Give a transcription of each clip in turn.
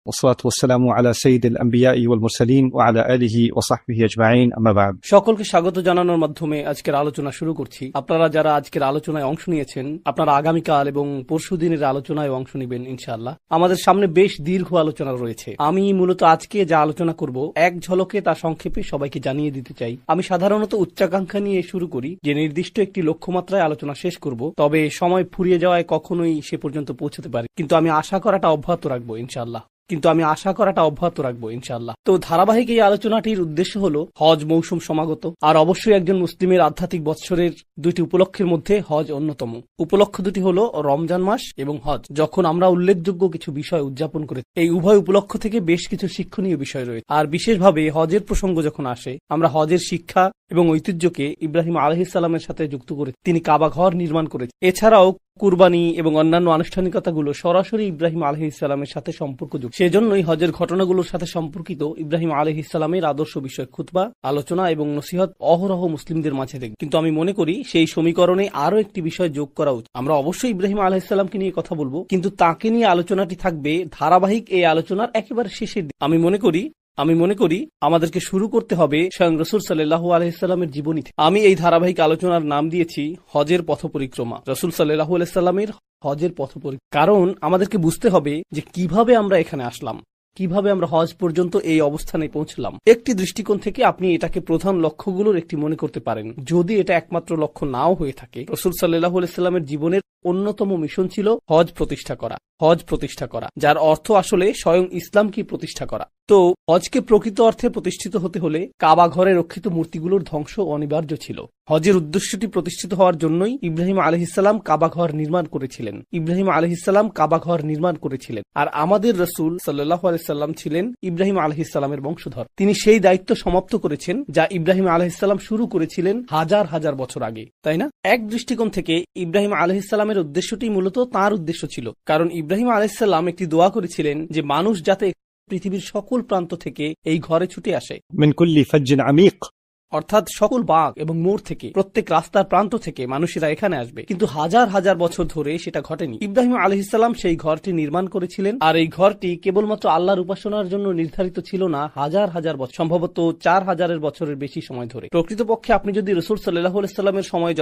والصلاة والسلام على سيد الأنبياء والمرسلين وعلى آله وصحبه أجمعين أما بعد সকলকে স্বাগত জানানোর মাধ্যমে আজকের আলোচনা শুরু করছি। আপনারা যারা আজকের আলোচনায় অংশ নিয়েছেন, আপনারা আগামীকাল এবং পরশুদিনের আলোচনায় অংশ নেবেন ইনশাআল্লাহ। আমাদের সামনে বেশ দীর্ঘ আলোচনা রয়েছে। আমি মূলত আজকে যা আলোচনা করব এক ঝলকে তা সংক্ষেপে সবাইকে জানিয়ে দিতে চাই। আমি সাধারণত উচ্চাকাঙ্ক্ষা নিয়ে শুরু করি যে নির্দিষ্ট একটি লক্ষ্যমাত্রায় আলোচনা শেষ করব, তবে সময় ফুরিয়ে যাওয়ায় কখনোই সে পর্যন্ত পৌঁছতে পারি, কিন্তু আমি আশা করাটা অব্যাহত রাখবো ইনশাআল্লাহ। তো ধারাবাহিক এই আলোচনাটির উদ্দেশ্য হলো হজ মৌসুম সমাগত, আর অবশ্যই একজন মুসলিমের আধ্যাত্মিক বৎসরের দুইটি উপলক্ষের মধ্যে হজ অন্যতম। উপলক্ষ দুটি হলো রমজান মাস এবং হজ। যখন আমরা উল্লেখযোগ্য কিছু বিষয় উদযাপন করে, এই উভয় উপলক্ষ থেকে বেশ কিছু শিক্ষণীয় বিষয় রয়েছে, আর বিশেষভাবে হজের প্রসঙ্গ যখন আসে, আমরা হজের শিক্ষা এবং ঐতিহ্যকে ইব্রাহিম আলাইহিস সালামের সাথে যুক্ত করে তিনি কাবা ঘর নির্মাণ করেছেন। এছাড়াও কুরবানি এবং অন্যান্য আনুষ্ঠানিকতাগুলো সরাসরি ইব্রাহিম আলাইহিস সালামের সাথে সম্পর্কযুক্ত। সেজন্যই হজের ঘটনাগুলোর সাথে সম্পর্কিত ইব্রাহিম আলাইহিস সালামের আদর্শ বিষয় খুতবা, আলোচনা এবং নসিহত অহরহ মুসলিমদের মাঝে দেখি। কিন্তু আমি মনে করি সেই সমীকরণে আরো একটি বিষয় যোগ করা উচিত। আমরা অবশ্যই ইব্রাহিম আলাইহিস সালামকে নিয়ে কথা বলবো, কিন্তু তাকে নিয়ে আলোচনাটি থাকবে ধারাবাহিক এই আলোচনার একেবারে শেষের দিকে। আমি মনে করি আমাদেরকে শুরু করতে হবে স্বয়ং রাসূল সাল্লাল্লাহু আলাইহি সাল্লামের জীবনী থেকে। আমি এই ধারাবাহিক আলোচনার নাম দিয়েছি হজের পথ পরিক্রমা, রাসূল সাল্লাল্লাহু আলাইহি সাল্লামের হজের পথ পরিক্রমা। কারণ আমাদেরকে বুঝতে হবে যে কিভাবে আমরা এখানে আসলাম, কিভাবে আমরা হজ পর্যন্ত এই অবস্থানে পৌঁছলাম। একটি দৃষ্টিকোণ থেকে আপনি এটাকে প্রধান লক্ষ্যগুলোর একটি মনে করতে পারেন। যদি এটা একমাত্র লক্ষ্য নাও হয়ে থাকে, রাসূল সাল্লাল্লাহু আলাইহি সাল্লামের জীবনের অন্যতম মিশন ছিল হজ প্রতিষ্ঠা করা, যার অর্থ আসলে স্বয়ং ইসলামকে প্রতিষ্ঠা করা। তো হজকে প্রকৃত অর্থে প্রতিষ্ঠিত হতে হলে কাবা ঘরে রক্ষিত মূর্তিগুলোর ধ্বংস অনিবার্য ছিল। হজের উদ্দেশ্যটি প্রতিষ্ঠিত হওয়ার জন্যই ইব্রাহিম আলাইহিস সালাম কাবা ঘর নির্মাণ করেছিলেন। আর আমাদের রাসূল সাল্লাল্লাহু আলাইহি সাল্লাম ছিলেন ইব্রাহিম আলাইহিস সালামের বংশধর। তিনি সেই দায়িত্ব সমাপ্ত করেছেন যা ইব্রাহিম আলাইহিস সালাম শুরু করেছিলেন হাজার হাজার বছর আগে, তাই না? এক দৃষ্টিকোণ থেকে ইব্রাহিম আলাইহিস সালামের উদ্দেশ্যটি মূলত তাঁর উদ্দেশ্য ছিল, কারণ ইব্রাহিম আলাইহিস সালাম একটি দোয়া করেছিলেন যে মানুষ যাতে পৃথিবীর সকল প্রান্ত থেকে এই ঘরে ছুটে আসে, মিন কুল্লি ফাজ্জিন আমিক, অর্থাৎ সকল বাগ এবং মোড় থেকে, প্রত্যেক রাস্তার প্রান্ত থেকে মানুষেরা এখানে আসবে। কিন্তু হাজার হাজার বছর ধরে সেটা ঘটেনি। ইব্রাহিম আলাইহিস সালাম সেই ঘরটি নির্মাণ করেছিলেন, আর এই ঘরটি কেবলমাত্র আল্লাহর উপাসনার জন্য নির্ধারিত ছিল না হাজার হাজার বছর, সম্ভবত 4000 বছরের বেশি সময় ধরে। প্রকৃতপক্ষে আপনি যদি রাসূল সাল্লাল্লাহু আলাইহি সাল্লামের সময়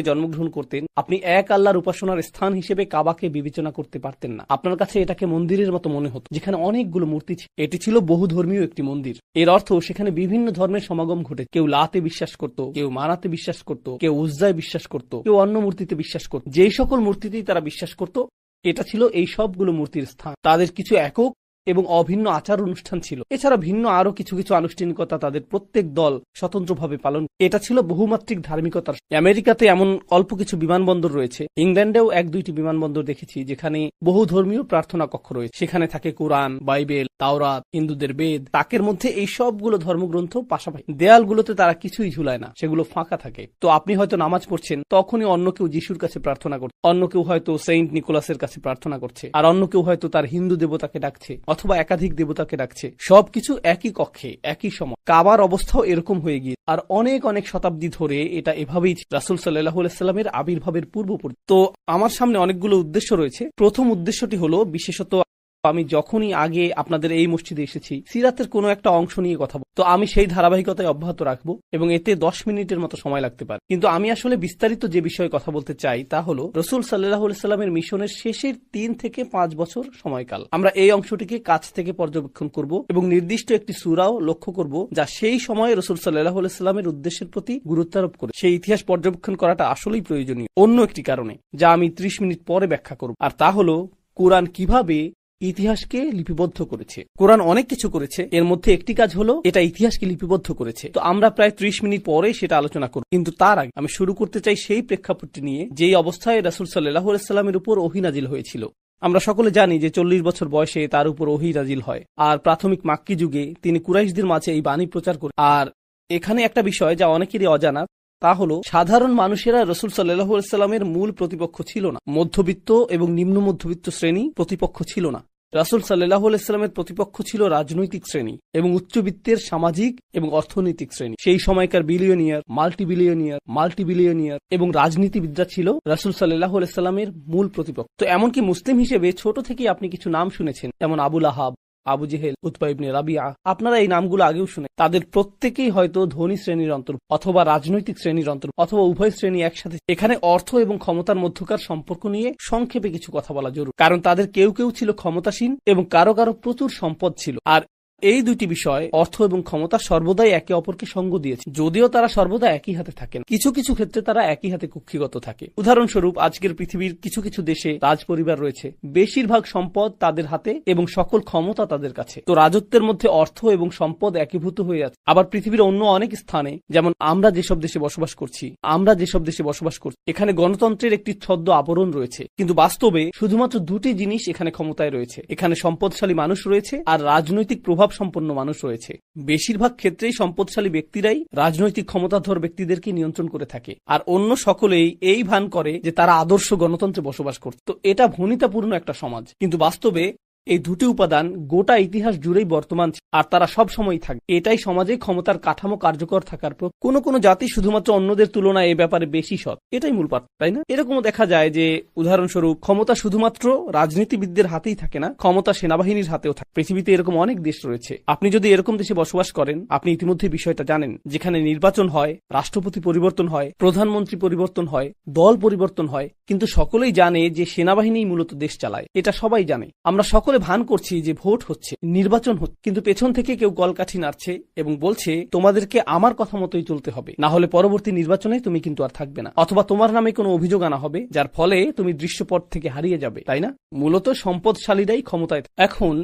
জন্মগ্রহণ করতেন, আপনি এক আল্লাহর উপাসনার স্থান হিসেবে কাবাকে বিবেচনা করতে পারতেন না। আপনার কাছে এটাকে মন্দিরের মতো মনে হতো, যেখানে অনেকগুলো মূর্তি ছিল। এটি ছিল বহুধর্মীয় একটি মন্দির। এর অর্থ সেখানে বিভিন্ন ধর্মের সমাগম ঘটে। কেউ লাতে বিশ্বাস করত, কেউ মানাতে বিশ্বাস করত, কেউ উজ্জায় বিশ্বাস করত, কেউ অন্য মূর্তিতে বিশ্বাস করত। যেই সকল মূর্তিতেই তারা বিশ্বাস করত, এটা ছিল এই সবগুলো মূর্তির স্থান। তাদের কিছু একক এবং অভিন্ন আচার অনুষ্ঠান ছিল। এছাড়া ভিন্ন আরো কিছু কিছু আনুষ্ঠানিকতা তাদের প্রত্যেক দল স্বতন্ত্রভাবে পালন। এটা ছিল বহুমাত্রিক ধার্মিকতার। আমেরিকাতে এমন অল্প কিছু বিমানবন্দর রয়েছে, ইংল্যান্ডেও 1-2টি বিমানবন্দর দেখেছি যেখানে বহু ধর্মীয় প্রার্থনা কক্ষ রয়েছে। সেখানে থাকে কোরআন, বাইবেল, তাওরাত, হিন্দুদের বেদ। তাকের মধ্যে এই সবগুলো ধর্মগ্রন্থ পাশাপাশি। দেয়ালগুলোতে তারা কিছুই ঝুলায় না, সেগুলো ফাঁকা থাকে। তো আপনি হয়তো নামাজ পড়ছেন, তখনই অন্য কেউ যিশুর কাছে প্রার্থনা করছে, অন্য কেউ হয়তো সেন্ট নিকোলাসের কাছে প্রার্থনা করছে, আর অন্য কেউ হয়তো তার হিন্দু দেবতাকে ডাকছে অথবা একাধিক দেবতাকে ডাকছে। সবকিছু একই কক্ষে, একই সময়। কাবার অবস্থাও এরকম হয়ে গিয়ে, আর অনেক অনেক শতাব্দী ধরে এটা এভাবেই রাসূল সাল্লাল্লাহু আলাইহি সাল্লামের আবির্ভাবের পূর্ব পর্যন্ত। তো আমার সামনে অনেকগুলো উদ্দেশ্য রয়েছে। প্রথম উদ্দেশ্যটি হলো, বিশেষত আমি যখনই আগে আপনাদের এই মসজিদে এসেছি, সিরাতের কোনো একটা অংশ নিয়ে কথা বলবো, তো আমি সেই ধারাবাহিকতায় অব্যাহত রাখবো এবং এতে 10 মিনিটের মতো সময় লাগতে পারে। কিন্তু আমি আসলে বিস্তারিত যে বিষয়ে কথা বলতে চাই তা হলো রাসূল সাল্লাল্লাহু আলাইহি সাল্লামের মিশনের শেষের 3 থেকে 5 বছর সময়কাল। আমরা এই অংশটিকে কাছ থেকে পর্যবেক্ষণ করব এবং নির্দিষ্ট একটি সূরাও লক্ষ্য করব যা সেই সময়ে রাসূল সাল্লাল্লাহু আলাইহি সাল্লামের উদ্দেশ্যের প্রতি গুরুত্বারোপ করে। সেই ইতিহাস পর্যবেক্ষণ করাটা আসলেই প্রয়োজনীয় অন্য একটি কারণে, যা আমি 30 মিনিট পরে ব্যাখ্যা করব। আর তা হলো কোরআন কিভাবে ইতিহাসকে লিপিবদ্ধ করেছে। কোরআন অনেক কিছু করেছে, এর মধ্যে একটি কাজ হলো এটা ইতিহাসকে লিপিবদ্ধ করেছে। তো আমরা প্রায় 30 মিনিট পরে সেটা আলোচনা করব। কিন্তু তার আগে আমি শুরু করতে চাই সেই প্রেক্ষাপটটি নিয়ে যেই অবস্থায় রাসূল সাল্লাল্লাহু আলাইহি সাল্লামের উপর ওহী নাজিল হয়েছিল। আমরা সকলে জানি যে 40 বছর বয়সে তার উপর ওহী নাজিল হয়, আর প্রাথমিক মাক্কি যুগে তিনি কুরাইশদের মাঝে এই বাণী প্রচার করেন। আর এখানে একটা বিষয় যা অনেকেরই অজানা, তা হলো সাধারণ মানুষেরা রাসূল সাল্লাল্লাহু আলাইহি সাল্লামের মূল প্রতিপক্ষ ছিল না। মধ্যবিত্ত এবং নিম্ন মধ্যবিত্ত শ্রেণী প্রতিপক্ষ ছিল না। রাসূল সাল্লাল্লাহু আলাইহি ওয়াসাল্লামের প্রতিপক্ষ ছিল রাজনৈতিক শ্রেণী এবং উচ্চবিত্তের সামাজিক এবং অর্থনৈতিক শ্রেণী। সেই সময়কার বিলিয়নিয়ার, মাল্টিবিলিয়নিয়ার এবং রাজনীতিবিদরা ছিল রাসূল সাল্লাল্লাহু আলাইহি ওয়াসাল্লামের মূল প্রতিপক্ষ। তো এমনকি মুসলিম হিসেবে ছোট থেকেই আপনি কিছু নাম শুনেছেন, যেমন আবু লাহাব, আবু জেহেল, উতবা ইবনে রাবিয়া। আপনারা এই নামগুলো আগেও শুনে, তাদের প্রত্যেকেই হয়তো ধনী শ্রেণীর অন্তর্ভুক্ত অথবা রাজনৈতিক শ্রেণীর অন্তর্ভুক্ত অথবা উভয় শ্রেণী একসাথে। এখানে অর্থ এবং ক্ষমতার মধ্যকার সম্পর্ক নিয়ে সংক্ষেপে কিছু কথা বলা জরুরি, কারণ তাদের কেউ কেউ ছিল ক্ষমতাসীন এবং কারো কারো প্রচুর সম্পদ ছিল। আর এই দুটি বিষয়, অর্থ এবং ক্ষমতা, সর্বদাই একে অপরকে সঙ্গ দিয়েছে, যদিও তারা সর্বদা একই হাতে থাকেন। কিছু কিছু ক্ষেত্রে তারা একই হাতে কক্ষিগত থাকে। উদাহরণস্বরূপ, আজকের পৃথিবীর কিছু কিছু দেশে রাজ পরিবার রয়েছে, বেশিরভাগ সম্পদ তাদের হাতে এবং সকল ক্ষমতা তাদের কাছে। তো রাজত্বের মধ্যে অর্থ এবং সম্পদ একীভূত হয়ে আছে। আবার পৃথিবীর অন্য অনেক স্থানে, যেমন আমরা যেসব দেশে বসবাস করছি, এখানে গণতন্ত্রের একটি ছদ্ম আবরণ রয়েছে, কিন্তু বাস্তবে শুধুমাত্র দুটি জিনিস এখানে ক্ষমতায় রয়েছে। এখানে সম্পদশালী মানুষ রয়েছে আর রাজনৈতিক প্রভাব সম্পন্ন মানুষ রয়েছে। বেশিরভাগ ক্ষেত্রেই সম্পদশালী ব্যক্তিরাই রাজনৈতিক ক্ষমতাধর ব্যক্তিদেরকে নিয়ন্ত্রণ করে থাকে, আর অন্য সকলেই এই ভান করে যে তারা আদর্শ গণতন্ত্রে বসবাস করছে। তো এটা ভনিতাপূর্ণ একটা সমাজ, কিন্তু বাস্তবে এই দুটি উপাদান গোটা ইতিহাস জুড়েই বর্তমান, আর তারা সব সময়ই থাকে। এটাই সমাজে ক্ষমতার কাঠামো কার্যকর থাকার পর কোনো জাতি শুধুমাত্র অন্যদের তুলনায় এ ব্যাপারে বেশি সৎ, এটাই মূল পার্থক্য, তাই না? এরকমও দেখা যায় যে, উদাহরণস্বরূপ, ক্ষমতা শুধুমাত্র রাজনীতিবিদদের হাতেই থাকে না, ক্ষমতা সেনাবাহিনীর হাতেও থাকে। পৃথিবীতে এরকম অনেক দেশ রয়েছে। আপনি যদি এরকম দেশে বসবাস করেন, আপনি ইতিমধ্যে বিষয়টা জানেন, যেখানে নির্বাচন হয়, রাষ্ট্রপতি পরিবর্তন হয়, প্রধানমন্ত্রী পরিবর্তন হয়, দল পরিবর্তন হয়, কিন্তু সকলেই জানে যে সেনাবাহিনী মূলত দেশ চালায়। এটা সবাই জানে। আমরা সকলে ভান করছি যে ভোট হচ্ছে, নির্বাচন হচ্ছে, কিন্তু পেছন থেকে কেউ কলকাঠি নাড়ছে এবং বলছে তোমাদেরকে আমার কথা মতোই চলতে হবে, না হলে পরবর্তী নির্বাচনে তুমি কিন্তু আর থাকবে না, অথবা তোমার নামে কোনো অভিযোগ আনা হবে যার ফলে তুমি দৃশ্যপট থেকে হারিয়ে যাবে, তাই না? মূলত সম্পদশালীরাই ক্ষমতায়। এখন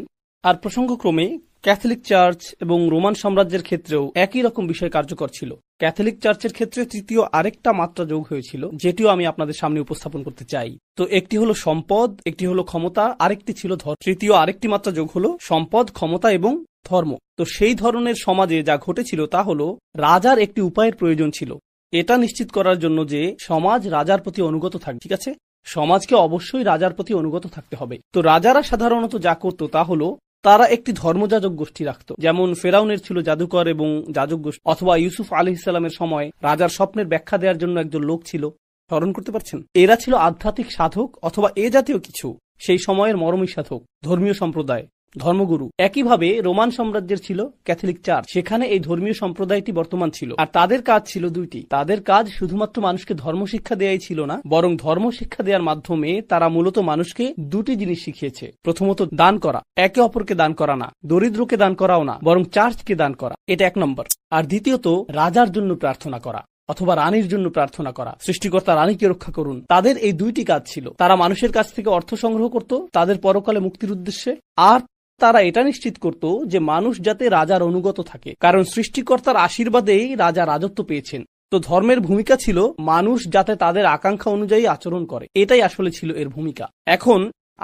আর প্রসঙ্গক্রমে ক্যাথলিক চার্চ এবং রোমান সাম্রাজ্যের ক্ষেত্রেও একই রকম বিষয় কার্যকর ছিল। ক্যাথলিক চার্চের ক্ষেত্রে তৃতীয় আরেকটা মাত্রা যোগ হয়েছিল, যেটিও আমি আপনাদের সামনে উপস্থাপন করতে চাই। তো একটি হলো সম্পদ, একটি হলো ক্ষমতা, আরেকটি ছিল ধর্ম। তৃতীয় আরেকটি মাত্রা যোগ হলো সম্পদ, ক্ষমতা এবং ধর্ম। তো সেই ধরনের সমাজে যা ঘটেছিল তা হলো, রাজার একটি উপায়ের প্রয়োজন ছিল এটা নিশ্চিত করার জন্য যে সমাজ রাজার প্রতি অনুগত থাকবে। ঠিক আছে, সমাজকে অবশ্যই রাজার প্রতি অনুগত থাকতে হবে। তো রাজারা সাধারণত যা করত তা হলো, তারা একটি ধর্মযাজক গোষ্ঠী রাখত। যেমন ফেরাউনের ছিল জাদুকর এবং যাজক গোষ্ঠী, অথবা ইউসুফ আলাইহিস সালামের সময় রাজার স্বপ্নের ব্যাখ্যা দেওয়ার জন্য একজন লোক ছিল। স্মরণ করতে পারছেন? এরা ছিল আধ্যাত্মিক সাধক অথবা এ জাতীয় কিছু, সেই সময়ের মরমী সাধক, ধর্মীয় সম্প্রদায়, ধর্মগুরু। একইভাবে রোমান সাম্রাজ্যের ছিল ক্যাথলিক চার্চ, সেখানে এই ধর্মীয় সম্প্রদায়টি বর্তমান ছিল। আর তাদের কাজ ছিল দুইটি। তাদের কাজ শুধুমাত্র মানুষকে ধর্মশিক্ষা দেয়াই ছিল না, বরং ধর্মশিক্ষা দেওয়ার মাধ্যমে তারা মূলত মানুষকে দুটি জিনিস শিখিয়েছে। প্রথমত দান করা, একে অপরকে দান করা না, দরিদ্রকে দান করাও না, বরং চার্চকে দান করা, এটা এক নম্বর। আর দ্বিতীয়ত রাজার জন্য প্রার্থনা করা অথবা রানীর জন্য প্রার্থনা করা, সৃষ্টিকর্তা রানীকে রক্ষা করুন। তাদের এই দুইটি কাজ ছিল। তারা মানুষের কাছ থেকে অর্থ সংগ্রহ করত তাদের পরকালে মুক্তির উদ্দেশ্যে, আর তারা এটা নিশ্চিত করত যে মানুষ যাতে রাজার অনুগত থাকে, কারণ সৃষ্টিকর্তার আশীর্বাদেই রাজা রাজত্ব পেয়েছেন। তো ধর্মের ভূমিকা ছিল মানুষ যাতে তাদের আকাঙ্ক্ষা অনুযায়ী আচরণ করে, এটাই আসলে ছিল এর ভূমিকা। এখন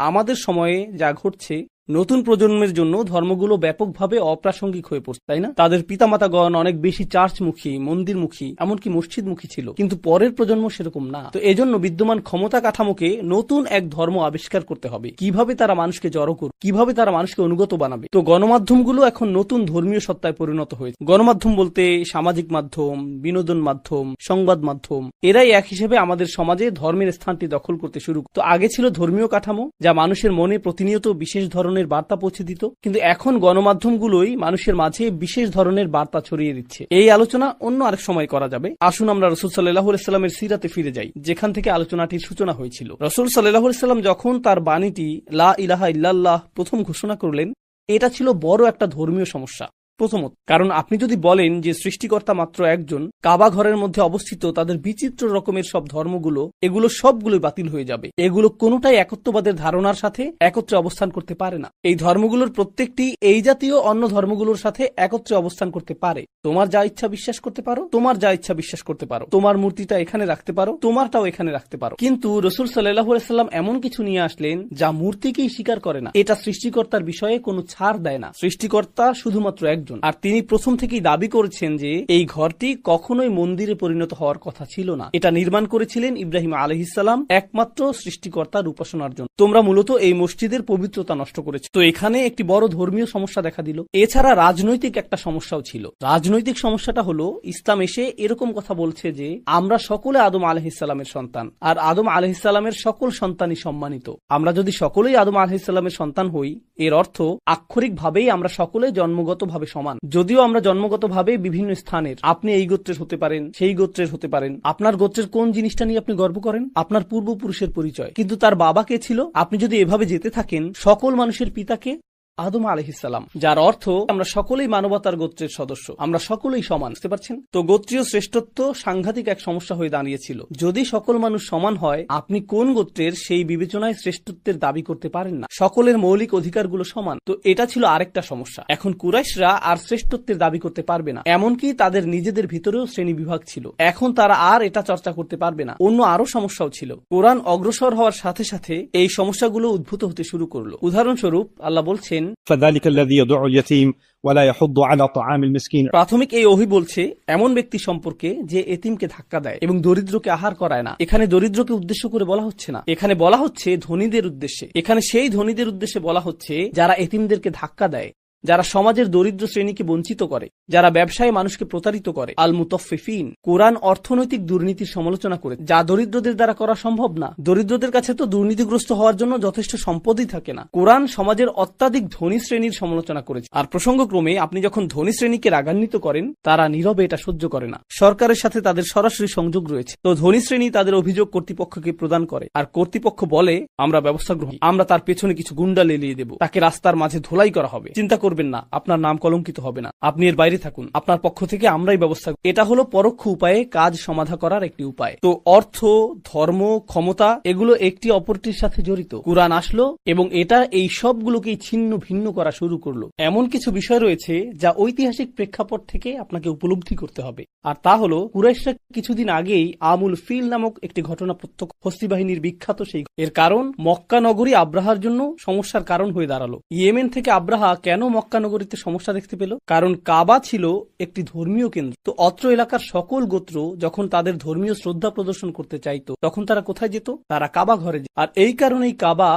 আমাদের সময়ে যা ঘটছে, নতুন প্রজন্মের জন্য ধর্মগুলো ব্যাপকভাবে অপ্রাসঙ্গিক হয়ে পড়ছে, তাই না? তাদের পিতামাতাগণ অনেক বেশি চার্চমুখী, মন্দিরমুখী, এমনকি মসজিদমুখী ছিল, কিন্তু পরের প্রজন্ম সেরকম না। তো এজন্য বিদ্যমান ক্ষমতা কাঠামোকে নতুন এক ধর্ম আবিষ্কার করতে হবে। কিভাবে তারা মানুষকে জড়ো করবে, কিভাবে তারা মানুষকে অনুগত বানাবে। তো গণমাধ্যমগুলো এখন নতুন ধর্মীয় সত্তায় পরিণত হয়েছে। গণমাধ্যম বলতে সামাজিক মাধ্যম, বিনোদন মাধ্যম, সংবাদ মাধ্যম, এরাই এক হিসেবে আমাদের সমাজে ধর্মের স্থানটি দখল করতে শুরু। তো আগে ছিল ধর্মীয় কাঠামো, যা মানুষের মনে প্রতিনিয়ত বিশেষ ধরনের বার্তা পৌঁছে দিত, কিন্তু এখন গণমাধ্যমগুলোই মানুষের মাঝে বিশেষ ধরনের বার্তা ছড়িয়ে দিচ্ছে। এই আলোচনা অন্য আরেক সময় করা যাবে। আসুন আমরা রাসূল সাল্লাল্লাহু আলাইহি ওয়াসাল্লামের সিরাতে ফিরে যাই, যেখান থেকে আলোচনাটির সূচনা হয়েছিল। রাসূল সাল্লাল্লাহু আলাইহি ওয়াসাল্লাম যখন তার বাণীটি লা ইলাহা ইল্লাল্লাহ প্রথম ঘোষণা করলেন, এটা ছিল বড় একটা ধর্মীয় সমস্যা। প্রথমত, কারণ আপনি যদি বলেন যে সৃষ্টিকর্তা মাত্র একজন, কাবা ঘরের মধ্যে অবস্থিত তাদের বিচিত্র রকমের সব ধর্মগুলো, এগুলো সবগুলোই বাতিল হয়ে যাবে। এগুলো কোনোটাই একত্ববাদের ধারণার সাথে একত্রে অবস্থান করতে পারে না। এই ধর্মগুলোর প্রত্যেকটি এই জাতীয় অন্য ধর্মগুলোর সাথে একত্রে অবস্থান করতে পারে। তোমার যা ইচ্ছা বিশ্বাস করতে পারো, তোমার যা ইচ্ছা বিশ্বাস করতে পারো, তোমার মূর্তিটা এখানে রাখতে পারো, তোমারটাও এখানে রাখতে পারো। কিন্তু রাসূল সাল্লাল্লাহু আলাইহি ওয়াসাল্লাম এমন কিছু নিয়ে আসলেন যা মূর্তিকেই স্বীকার করে না। এটা সৃষ্টিকর্তার বিষয়ে কোনো ছাড় দেয় না। সৃষ্টিকর্তা শুধুমাত্র একজন। জন্য। আর তিনি প্রথম থেকেই দাবি করেছেন যে এই ঘরটি কখনোই মন্দিরে পরিণত হওয়ার কথা ছিল না। এটা নির্মাণ করেছিলেন ইব্রাহিম আলাইহিস সালাম একমাত্র সৃষ্টিকর্তার উপাসনার জন্য। তোমরা মূলত এই মসজিদের পবিত্রতা নষ্ট করেছ। তো এখানে একটি বড় ধর্মীয় সমস্যা দেখা দিল। এছাড়া রাজনৈতিক একটা সমস্যাও ছিল। রাজনৈতিক সমস্যাটা হলো ইসলাম এসে এরকম কথা বলছে যে আমরা সকলে আদম আলাইহিস সালামের সন্তান, আর আদম আলাইহিস সালামের সকল সন্তানই সম্মানিত। আমরা যদি সকলেই আদম আলাইহিস সালামের সন্তান হই, এর অর্থ আক্ষরিকভাবেই আমরা সকলে জন্মগতভাবে সমান। যদিও আমরা জন্মগতভাবে বিভিন্ন স্থানের, আপনি এই গোত্রের হতে পারেন, সেই গোত্রের হতে পারেন। আপনার গোত্রের কোন জিনিসটা নিয়ে আপনি গর্ব করেন? আপনার পূর্বপুরুষের পরিচয়। কিন্তু তার বাবা কে ছিল? আপনি যদি এভাবে যেতে থাকেন, সকল মানুষের পিতাকে আদম আলাইহিস সালাম, যার অর্থ আমরা সকলেই মানবতার গোত্রের সদস্য, আমরা সকলেই সমান। বুঝতে পারছেন? তো গোত্রীয় শ্রেষ্ঠত্ব সাংঘাতিক এক সমস্যা হয়ে দাঁড়িয়েছিল। যদি সকল মানুষ সমান হয়, আপনি কোন গোত্রের সেই বিবেচনায় শ্রেষ্ঠত্বের দাবি করতে পারেন না। সকলের মৌলিক অধিকারগুলো সমান। তো এটা ছিল আরেকটা সমস্যা। এখন কুরাইশরা আর শ্রেষ্ঠত্বের দাবি করতে পারবে না, এমনকি তাদের নিজেদের ভিতরেও শ্রেণী বিভাগ ছিল। এখন তারা আর এটা চর্চা করতে পারবে না। অন্য আরো সমস্যাও ছিল। কোরআন অগ্রসর হওয়ার সাথে সাথে এই সমস্যাগুলো উদ্ভূত হতে শুরু করলো। উদাহরণস্বরূপ আল্লাহ বলছেন, فذلك الذي يدع اليتيم ولا يحض على طعام المسكين। প্রাথমিক এই ওহী বলছে এমন ব্যক্তি সম্পর্কে যে এতিমকে ধাক্কা দেয় এবং দরিদ্রকে আহার করায় না। এখানে দরিদ্রকে উদ্দেশ্য করে বলা হচ্ছে না, এখানে বলা হচ্ছে ধনীদের উদ্দেশ্যে। এখানে সেই ধনীদের উদ্দেশ্যে বলা হচ্ছে যারা এতিমদেরকে ধাক্কা দেয়, যারা সমাজের দরিদ্র শ্রেণীকে বঞ্চিত করে, যারা ব্যবসায় মানুষকে প্রতারিত করে। আল মুতাফফিফিন। কোরআন অর্থনৈতিক দুর্নীতির সমালোচনা করে, যা দরিদ্রদের দ্বারা করা সম্ভব না। দরিদ্রদের কাছে তো দুর্নীতিগ্রস্ত হওয়ার জন্য যথেষ্ট সম্পদই থাকে না। কোরআন সমাজের অত্যাধিক ধনী শ্রেণীর সমালোচনা করেছে। আর প্রসঙ্গক্রমে আপনি যখন ধনী শ্রেণীকে রাগান্বিত করেন, তারা নীরবে এটা সহ্য করে না। সরকারের সাথে তাদের সরাসরি সংযোগ রয়েছে। তো ধনী শ্রেণী তাদের অভিযোগ কর্তৃপক্ষকে প্রদান করে, আর কর্তৃপক্ষ বলে আমরা ব্যবস্থা গ্রহণ, আমরা তার পেছনে কিছু গুন্ডা লেলিয়ে দেব, তাকে রাস্তার মাঝে ধোলাই করা হবে, চিন্তা করবেন না, আপনার নাম কলঙ্কিত হবে না, আপনি এর বাইরে থাকুন, আপনার পক্ষ থেকে আমরাই ব্যবস্থা। এটা হলো পরোক্ষ উপায়ে কাজ সমাধা করার একটি উপায়। তো অর্থ, ধর্ম, ক্ষমতা এগুলো একটি অপরটির সাথে জড়িত। কুরআন আসলো এবং এটা এই সবগুলোকেই ছিন্ন ভিন্ন করা শুরু করলো। এমন কিছু বিষয় রয়েছে যা ঐতিহাসিক প্রেক্ষাপট থেকে আপনাকে উপলব্ধি করতে হবে। আর তা হলো কুরাইশরা কিছুদিন আগেই আমুল ফিল নামক একটি ঘটনা প্রত্যক্ষ, হস্তি বাহিনীর বিখ্যাত সেই। এর কারণ মক্কা নগরী আব্রাহার জন্য সমস্যার কারণ হয়ে দাঁড়ালো। ইয়েমেন থেকে আব্রাহা কেন মক্কা নগরীতে সমস্যা দেখতে পেল? কারণ কাবা ছিল একটি ধর্মীয় কেন্দ্র। তো অত্র এলাকার সকল গোত্র যখন তাদের ধর্মীয় শ্রদ্ধা প্রদর্শন করতে চাইতো, তখন তারা কোথায় যেত? তারা কাবা ঘরে যেত। আর এই কারণেই কাবা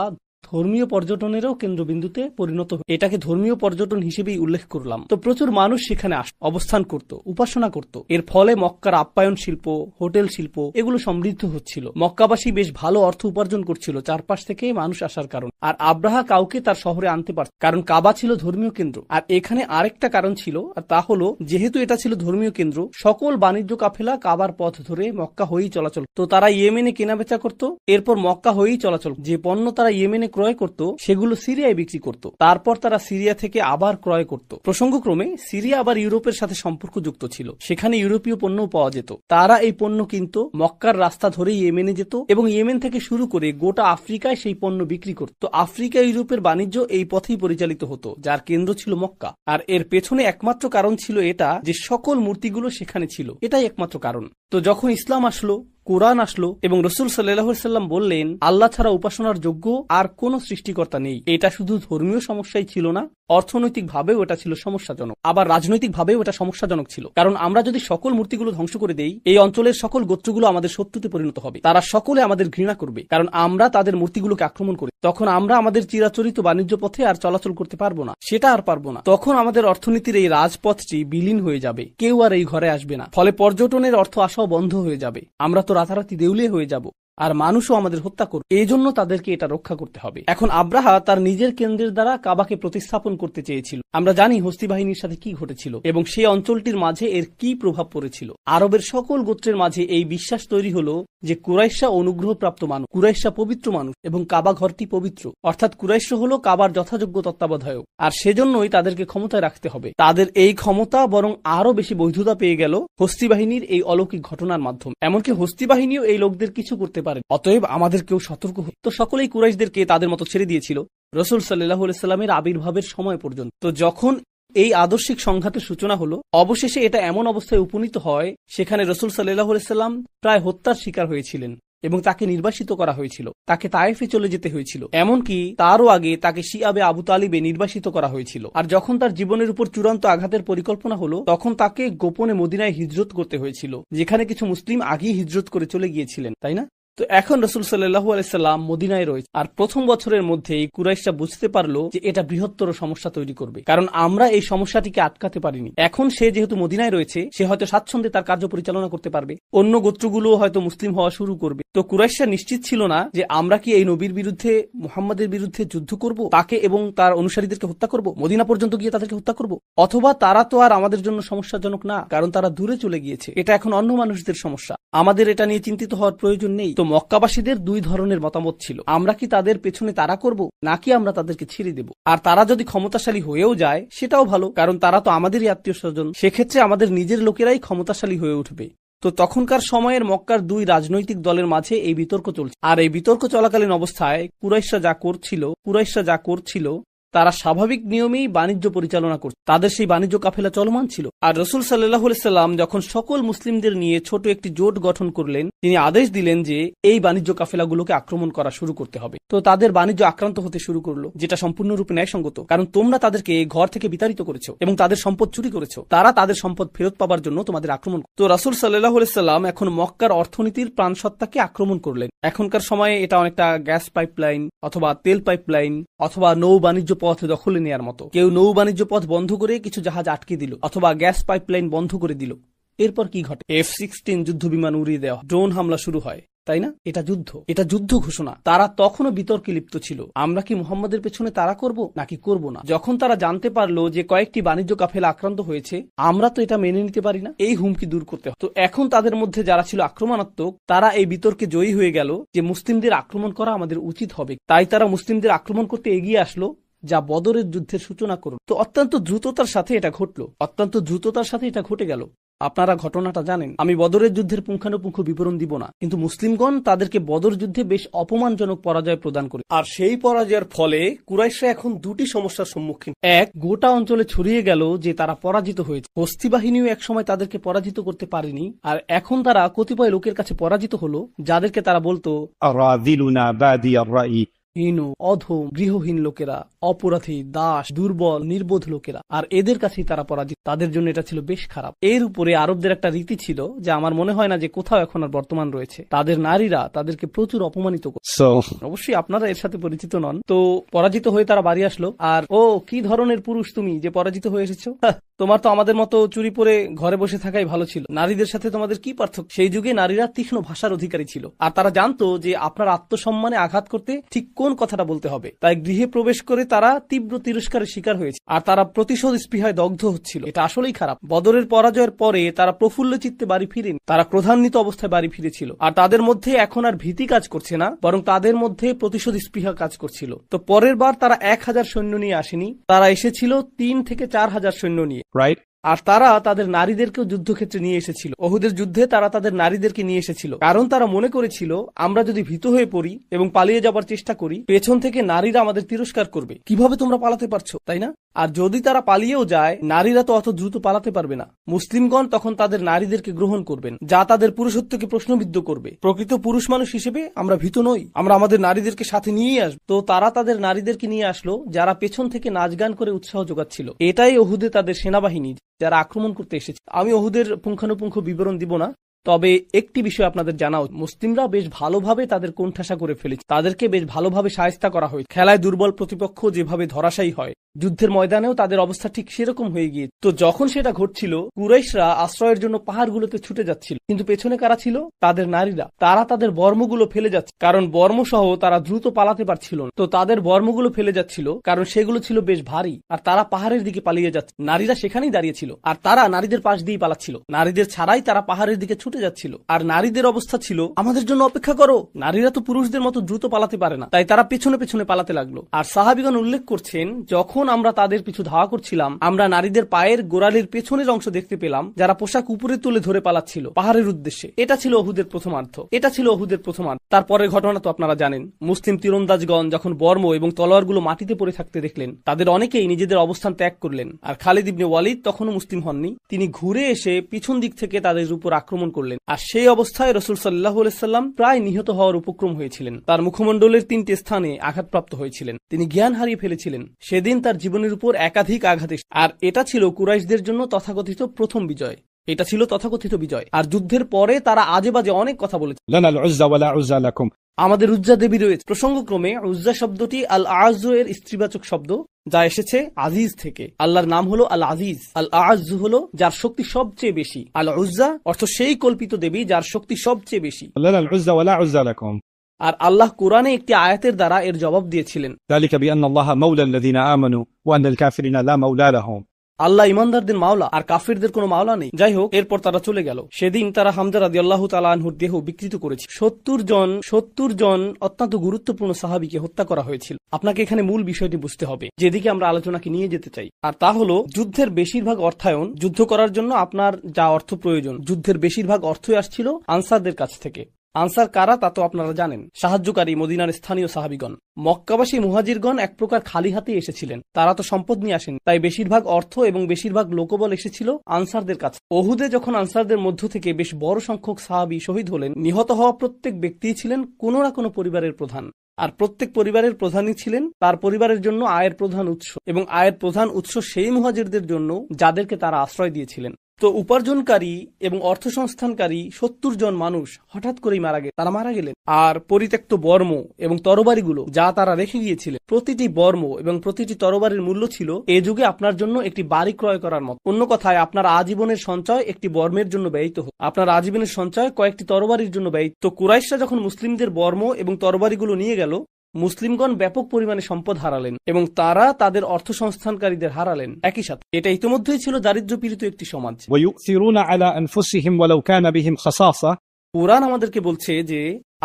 ধর্মীয় পর্যটনেরও কেন্দ্রবিন্দুতে পরিণত। এটাকে ধর্মীয় পর্যটন হিসেবেই উল্লেখ করলাম। তো প্রচুর মানুষ সেখানে অবস্থান করত, উপাসনা করত। এর ফলে মক্কার আপ্যায়ন শিল্প, হোটেল শিল্প এগুলো সমৃদ্ধ হচ্ছিল। মক্কাবাসী বেশ ভালো অর্থ উপার্জন করছিল চারপাশ থেকে মানুষ আসার কারণ। আর আব্রাহা কাউকে তার শহরে আনতে পারত, কারণ কাবা ছিল ধর্মীয় কেন্দ্র। আর এখানে আরেকটা কারণ ছিল, আর তা হলো যেহেতু এটা ছিল ধর্মীয় কেন্দ্র, সকল বাণিজ্য কাফেলা কাবার পথ ধরে মক্কা হয়েই চলাচল। তো তারা ইয়েমেনে কেনাবেচা করত, এরপর মক্কা হয়েই চলাচল। যে পণ্য তারা ইয়েমেনে ক্রয় করত সেগুলো সিরিয়ায় বিক্রি করত, তারপর তারা সিরিয়া থেকে আবার ক্রয় করত। প্রসঙ্গক্রমে সিরিয়া আবার ইউরোপের সাথে সম্পর্কযুক্ত ছিল, সেখানে ইউরোপীয় পণ্যও পাওয়া যেত। তারা এই পণ্য কিনত, মক্কার রাস্তা ধরে ইয়েমেনে যেত এবং ইয়েমেন থেকে শুরু করে গোটা আফ্রিকায় সেই পণ্য বিক্রি করত। তো আফ্রিকা ইউরোপের বাণিজ্য এই পথেই পরিচালিত হতো, যার কেন্দ্র ছিল মক্কা। আর এর পেছনে একমাত্র কারণ ছিল এটা যে সকল মূর্তিগুলো সেখানে ছিল, এটাই একমাত্র কারণ। তো যখন ইসলাম আসলো, কোরআন আসলো এবং রাসূল সাল্লাল্লাহু আলাইহি ওয়াসাল্লাম বললেন আল্লাহ ছাড়া উপাসনার যোগ্য আর কোন সৃষ্টিকর্তা নেই, এটা শুধু ধর্মীয় সমস্যাই ছিল না, অর্থনৈতিক ভাবেও এটা ছিল সমস্যাজনক, আবার রাজনৈতিক ভাবেও এটা সমস্যাজনক ছিল। কারণ আমরা যদি সকল মূর্তিগুলো ধ্বংস করে দেই, এই অঞ্চলের সকল গোত্রগুলো আমাদের শত্রুতে পরিণত হবে। তারা সকলে আমাদের ঘৃণা করবে, কারণ আমরা তাদের মূর্তিগুলোকে আক্রমণ করি। তখন আমরা আমাদের চিরাচরিত বাণিজ্য পথে আর চলাচল করতে পারবো না, সেটা আর পারবো না। তখন আমাদের অর্থনীতির এই রাজপথটি বিলীন হয়ে যাবে, কেউ আর এই ঘরে আসবে না। ফলে পর্যটনের অর্থ আসাও বন্ধ হয়ে যাবে, আমরা তো রাতারাতি দেউলিয়া হয়ে যাব, আর মানুষও আমাদের হত্যা করবে। এই জন্য তাদেরকে এটা রক্ষা করতে হবে। এখন আব্রাহা তার নিজের কেন্দ্রের দ্বারা কাবাকে প্রতিস্থাপন করতে চেয়েছিল। আমরা জানি হস্তি বাহিনীর সাথে কি ঘটেছিল এবং সেই অঞ্চলটির মাঝে এর কি প্রভাব পড়েছিল। আরবের সকল গোত্রের মাঝে এই বিশ্বাস তৈরি হলো যে কুরাইশরা অনুগ্রহপ্রাপ্ত মানুষ, কুরাইশরা পবিত্র মানুষ এবং কাবা ঘরটি পবিত্র, অর্থাৎ কুরাইশরা হলো কাবার যথাযোগ্য তত্ত্বাবধায়ক। আর সেজন্যই তাদেরকে ক্ষমতায় রাখতে হবে। তাদের এই ক্ষমতা বরং আরো বেশি বৈধতা পেয়ে গেল হস্তি বাহিনীর এই অলৌকিক ঘটনার মাধ্যমে। এমনকি হস্তি বাহিনীও এই লোকদের কিছু করতে পারে। অতএব আমাদেরকেও সতর্ক হতে। তো সকলেই কুরাইশদেরকে তাদের মতো ছেড়ে দিয়েছিল রাসূল সাল্লাল্লাহু আলাইহি ওয়াসাল্লামের আবির্ভাবের সময় পর্যন্ত। তো যখন এই আদর্শিক সংঘাতের সূচনা হলো, অবশেষে এটা এমন অবস্থায় উপনীত হয় সেখানে রাসূল সাল্লাল্লাহু আলাইহি ওয়াসাল্লাম প্রায় হত্যার শিকার হয়েছিলেন। এবং তাকে নির্বাসিত করা হয়েছিল, তাকে তায়েফে চলে যেতে হয়েছিল, এমনকি তারও আগে তাকে শিয়াবে আবু তালিবে নির্বাসিত করা হয়েছিল। আর যখন তার জীবনের উপর চূড়ান্ত আঘাতের পরিকল্পনা হলো, তখন তাকে গোপনে মদিনায় হিজরত করতে হয়েছিল, যেখানে কিছু মুসলিম আগেই হিজরত করে চলে গিয়েছিলেন, তাই না? তো এখন রাসূল সাল্লাল্লাহু আলাইহি সাল্লাম মদিনায় রয়েছে, আর প্রথম বছরের মধ্যেই কুরাইশরা বুঝতে পারলো যে এটা বৃহত্তর সমস্যা তৈরি করবে, কারণ আমরা এই সমস্যাটিকে আটকাতে পারিনি। এখন সে যেহেতু মদিনায় রয়েছে, সে হয়তো স্বাচ্ছন্দ্যে তার কার্য পরিচালনা করতে পারবে, অন্য গোত্রগুলো হয়তো মুসলিম হওয়া শুরু করবে। তো কুরাইশরা নিশ্চিত ছিল না যে আমরা কি এই নবীর বিরুদ্ধে, মুহাম্মাদের বিরুদ্ধে যুদ্ধ করব, তাকে এবং তার অনুসারীদেরকে হত্যা করব, মদিনা পর্যন্ত গিয়ে তাদেরকে হত্যা করব, অথবা তারা তো আর আমাদের জন্য সমস্যাজনক না, কারণ তারা দূরে চলে গিয়েছে, এটা এখন অন্য মানুষদের সমস্যা, আমাদের এটা নিয়ে চিন্তিত হওয়ার প্রয়োজন নেই। তো মক্কাবাসীদের দুই ধরনের মতামত ছিল, আমরা কি তাদের পেছনে তাড়া করব, নাকি আমরা তাদেরকে ছেড়ে দেব। আর তারা যদি ক্ষমতাশালী হয়েও যায় সেটাও ভালো, কারণ তারা তো আমাদেরই আত্মীয় স্বজন, সেক্ষেত্রে আমাদের নিজের লোকেরাই ক্ষমতাশালী হয়ে উঠবে। তো তখনকার সময়ের মক্কার দুই রাজনৈতিক দলের মাঝে এই বিতর্ক চলছে, আর এই বিতর্ক চলাকালীন অবস্থায় কুরাইশরা যা করছিল তারা স্বাভাবিক নিয়মেই বাণিজ্য পরিচালনা করছে, তাদের সেই বাণিজ্য কাফেলা চলমান ছিল। আর রাসূল সাল্লাল্লাহু আলাইহি সাল্লাম যখন সকল মুসলিমদের নিয়ে ছোট একটি জোট গঠন করলেন, তিনি আদেশ দিলেন যে এই বাণিজ্য কাফেলাগুলোকে আক্রমণ করা শুরু করতে হবে। তো তাদের বাণিজ্য আক্রান্ত হতে শুরু করলো, যেটা সম্পূর্ণরূপে ন্যায়সঙ্গত, কারণ তোমরা তাদেরকে ঘর থেকে বিতাড়িত করেছো এবং তাদের সম্পদ চুরি করেছো, তারা তাদের সম্পদ ফেরত পাবার জন্য তোমাদের আক্রমণ। তো রাসূল সাল্লাল্লাহু আলাইহি সাল্লাম এখন মক্কার অর্থনীতির প্রাণসত্তাকে আক্রমণ করলেন। এখনকার সময়ে এটা অনেকটা গ্যাস পাইপলাইন অথবা তেল পাইপলাইন অথবা নৌ বাণিজ্য পথ দখলে নেওয়ার মতো। কেউ নৌ বাণিজ্য পথ বন্ধ করে কিছু জাহাজ আটকে দিল অথবা গ্যাস পাইপলাইন বন্ধ করে দিল, এরপর কি ঘটে? F-16 যুদ্ধ বিমান উড়িয়ে দেওয়া, ড্রোন হামলা শুরু হয়, তাই না? এটা যুদ্ধ ঘোষণা। তারা তখনও বিতর্কে লিপ্ত ছিল, আমরা কি মুহাম্মাদের পেছনে তাড়া করব নাকি করব না। যখন তারা জানতে পারলো যে কয়েকটি বাণিজ্য কাফেলা আক্রান্ত হয়েছে, আমরা তো এটা মেনে নিতে পারি না, এই হুমকি দূর করতে হবে। তো এখন তাদের মধ্যে যারা ছিল আক্রমণাত্মক, তারা এই বিতর্কে জয়ী হয়ে গেল যে মুসলিমদের আক্রমণ করা আমাদের উচিত হবে, তাই তারা মুসলিমদের আক্রমণ করতে এগিয়ে আসলো, যা বদরের যুদ্ধের সূচনা করল। তো অত্যন্ত দ্রুততার সাথে এটা ঘটে গেল। আপনারা ঘটনাটা জানেন, আমি বদরের যুদ্ধের পুঙ্খানুপুঙ্খ বিবরণ দিব না, কিন্তু মুসলিমগণ তাদেরকে বদর যুদ্ধে বেশ অপমানজনক পরাজয় প্রদান করে। আর সেই পরাজয়ের ফলে কুরাইশরা এখন দুটি সমস্যার সম্মুখীন। এক, গোটা অঞ্চলে ছড়িয়ে গেল যে তারা পরাজিত হয়েছে, হস্তি বাহিনীও একসময় তাদেরকে পরাজিত করতে পারেনি, আর এখন তারা কতিপয় লোকের কাছে পরাজিত হলো, যাদেরকে তারা বলতো আরাযিলুনা বাদিয়ার রাই, হীন, অধম, গৃহহীন লোকেরা, অপরাধী, দাস, দুর্বল, নির্বোধ লোকেরা, আর এদের কাছেই তারা পরাজিত। তাদের জন্য এটা ছিল বেশ খারাপ। এর উপরে আরবদের একটা রীতি ছিল, যে আমার মনে হয় না যে কোথাও এখন আর বর্তমান রয়েছে, তাদের নারীরা তাদেরকে প্রচুর অপমানিত করত। অবশ্যই আপনারা এর সাথে পরিচিত নন। তো পরাজিত হয়ে তারা বাড়ি আসলো, আর ও কি ধরনের পুরুষ তুমি যে পরাজিত হয়ে এসেছো, তোমার তো আমাদের মতো চুরি পরে ঘরে বসে থাকাই ভালো ছিল, নারীদের সাথে তোমাদের কি পার্থক্য। সেই যুগে নারীরা তীক্ষ্ণ ভাষার অধিকারী ছিল, আর তারা জানতো যে আপনার আত্মসম্মানে আঘাত করতে ঠিক কোন কথাটা বলতে হবে। তাই গৃহে প্রবেশ করে তারা তীব্র তিরস্কারের শিকার হয়েছে, আর তারা প্রতিশোধ স্পৃহায় দগ্ধ হচ্ছিল। এটা আসলেই খারাপ। বদরের পরাজয়ের পরে তারা প্রফুল্ল চিত্তে বাড়ি ফিরেন, তারা ক্রোধান্বিত অবস্থায় বাড়ি ফিরেছিল, আর তাদের মধ্যে এখন আর ভীতি কাজ করছে না, বরং তাদের মধ্যে প্রতিশোধ স্পৃহা কাজ করছিল। তো পরের বার তারা 1000 সৈন্য নিয়ে আসেনি, তারা এসেছিল 3 থেকে 4000 সৈন্য নিয়ে, রাইট? আর তারা তাদের নারীদেরকেও যুদ্ধক্ষেত্রে নিয়ে এসেছিল। ওহুদের যুদ্ধে তারা তাদের নারীদেরকে নিয়ে এসেছিল, কারণ তারা মনে করেছিল আমরা যদি ভীত হয়ে পড়ি এবং পালিয়ে যাবার চেষ্টা করি, পেছন থেকে নারীরা আমাদের তিরস্কার করবে, কিভাবে তোমরা পালাতে পারছো, তাই না? আর যদি তারা পালিয়েও যায়, নারীরা তো অত দ্রুত পালাতে পারবে না। মুসলিমগণ তখন তাদের নারীদেরকে গ্রহণ করবেন, যা তাদের পুরুষত্বকে প্রশ্নবিদ্ধ করবে। প্রকৃত পুরুষ মানুষ হিসেবে আমরা ভীত নই, আমরা আমাদের নারীদেরকে সাথে নিয়েই আসবো। তো তারা তাদের নারীদেরকে নিয়ে আসলো, যারা পেছন থেকে নাচ গান করে উৎসাহ যোগাচ্ছিল। এটাই ওহুদে তাদের সেনাবাহিনী, যারা আক্রমণ করতে এসেছে। আমি ওহুদের পুঙ্খানুপুঙ্খ বিবরণ দিব না, তবে একটি বিষয় আপনাদের জানা উচিত, মুসলিমরা বেশ ভালোভাবে তাদের কোণঠাসা করে ফেলেছে, তাদেরকে বেশ ভালোভাবে শায়েস্তা করা হয়েছে। খেলায় দুর্বল প্রতিপক্ষ যেভাবে ধরাশায়ী হয়, যুদ্ধের ময়দানেও তাদের অবস্থা ঠিক সেরকম হয়ে গিয়েছে। তো যখন সেটা ঘটছিল, কুরাইশরা আশ্রয়ের জন্য পাহাড়গুলোতে ছুটে যাচ্ছিল, কিন্তু পেছনে কারা ছিল? তাদের নারীরা। তারা তাদের বর্মগুলো ফেলে যাচ্ছে, কারণ বর্মসহ তারা দ্রুত পালাতে পারছিল না। তো তাদের বর্মগুলো ফেলে যাচ্ছিল, কারণ সেগুলো ছিল বেশ ভারী, আর তারা পাহাড়ের দিকে পালিয়ে যাচ্ছে। নারীরা সেখানেই দাঁড়িয়েছিল, আর তারা নারীদের পাশ দিয়ে পালাচ্ছিল, নারীদের ছাড়াই তারা পাহাড়ের দিকে ছুটে যাচ্ছিল। আর নারীদের অবস্থা ছিল, আমাদের জন্য অপেক্ষা করো। নারীরা তো পুরুষদের মতো দ্রুত পালাতে পারে না, তাই তারা পেছনে পেছনে পালাতে লাগলো। আর সাহাবীগণ উল্লেখ করছেন, যখন যখন আমরা তাদের পিছু ধাওয়া করছিলাম, আমরা নারীদের পায়ের গোড়ালির পেছনের অংশ দেখতে পেলাম, যারা পোশাক উপরে তুলে ধরে পালাচ্ছিল পাহাড়ের উদ্দেশ্যে। এটা ছিল উহুদের প্রথমার্ধ। তারপরের ঘটনা তো আপনারা জানেন। মুসলিম তীরন্দাজগণ যখন বর্ম এবং তলোয়ারগুলো মাটিতে পড়ে থাকতে দেখলেন, তাদের অনেকেই নিজেদের অবস্থান ত্যাগ করলেন। আর খালিদ ইবনে ওয়ালিদ তখনও মুসলিম হননি। তিনি ঘুরে এসে পিছন দিক থেকে তাদের উপর আক্রমণ করলেন। আর সেই অবস্থায় রাসূল সাল্লাল্লাহু আলাইহি সাল্লাম প্রায় নিহত হওয়ার উপক্রম হয়েছিলেন। তার মুখমণ্ডলের 3টি স্থানে আঘাতপ্রাপ্ত হয়েছিলেন। তিনি জ্ঞান হারিয়ে ফেলেছিলেন। সেদিন তার জীবনের উপর একাধিক আঘাত এসেছে। আর এটা ছিল কুরাইশদের জন্য তথাকথিত প্রথম বিজয়। আর যুদ্ধের পরে তারা আজে বাজে অনেক কথা বলেছে। লানাল উজ্জা ওয়ালা উজ্জা লাকুম। আমাদের উজ্জা দেবী রয়েছে। প্রসঙ্গক্রমে উজ্জা শব্দটি আল আযু এর স্ত্রীবাচক শব্দ, যা এসেছে আজিজ থেকে। আল্লাহর নাম হলো আল আজিজ। আল আযু হলো যার শক্তি সবচেয়ে বেশি। আল উজ্জা অর্থ সেই কল্পিত দেবী যার শক্তি সবচেয়ে বেশি। লানাল উজ্জা ওয়ালা উজ্জা লাকুম। আর আল্লাহ কোরআনে একটি আয়াতের দ্বারা এর জবাব দিয়েছিলেন। যালিকা বিআন্না আল্লাহা মাওলা আল্লাযিনা আমানু ওয়া আন্নাল কাফিরিনা লা মাওলা লাহুম। আল্লাহ ইমানদারদের মাওলা আর কাফিরদের কোনো মাওলা নেই। যাই হোক, এরপর তারা চলে গেল। সেদিন তারা হামজা রাদিয়াল্লাহু তাআলা আনহুর দেহ বিকৃত করেছে। 70 জন অত্যন্ত গুরুত্বপূর্ণ সাহাবীকে হত্যা করা হয়েছিল। আপনাকে এখানে মূল বিষয়টি বুঝতে হবে, যেদিকে আমরা আলোচনাকে নিয়ে যেতে চাই। আর তা হলো যুদ্ধের বেশিরভাগ অর্থায়ন, যুদ্ধ করার জন্য আপনার যা অর্থ প্রয়োজন, যুদ্ধের বেশিরভাগ অর্থই আসছিল আনসারদের কাছ থেকে। আনসার কারা তা তো আপনারা জানেন, সাহায্যকারী মদিনার স্থানীয় সাহাবীগণ। মক্কাবাসী মুহাজিরগণ এক প্রকার খালি হাতে এসেছিলেন, তারা তো সম্পদ নিয়ে আসেন, তাই বেশিরভাগ অর্থ এবং বেশিরভাগ লোকবল এসেছিল আনসারদের কাছে। ওহুদে যখন আনসারদের মধ্য থেকে বেশ বড় সংখ্যক সাহাবী শহীদ হলেন, নিহত হওয়া প্রত্যেক ব্যক্তিই ছিলেন কোনো না কোনো পরিবারের প্রধান। আর প্রত্যেক পরিবারের প্রধানই ছিলেন তার পরিবারের জন্য আয়ের প্রধান উৎস, এবং আয়ের প্রধান উৎস সেই মুহাজিরদের জন্য যাদেরকে তারা আশ্রয় দিয়েছিলেন। তো উপার্জনকারী এবং অর্থ সংস্থানকারী 70 জন মানুষ হঠাৎ করেই মারা গেলেন। আর পরিত্যক্ত বর্ম এবং তরবারিগুলো যা তারা রেখে গিয়েছিলেন, প্রতিটি বর্ম এবং প্রতিটি তরবারির মূল্য ছিল এ যুগে আপনার জন্য একটি বাড়ি ক্রয় করার মতো। অন্য কথায়, আপনার আজীবনের সঞ্চয় একটি বর্মের জন্য ব্যয়িত হতো, আপনার আজীবনের সঞ্চয় কয়েকটি তরবারির জন্য ব্যয়িত। তো কুরাইশরা যখন মুসলিমদের বর্ম এবং তরবারিগুলো নিয়ে গেল, মুসলিমগণ ব্যাপক পরিমাণে সম্পদ হারালেন এবং তারা তাদের অর্থ সংস্থানকারীদের হারালেন একই সাথে। এটা ইতিমধ্যেই ছিল দারিদ্র্যপীড়িত একটি সমাজ। ওয়ায়ুসিরুনা আলা আনফুসিহিম ওয়ালাউ কানা বিহিম খাসাসা। কুরআন আমাদেরকে বলছে যে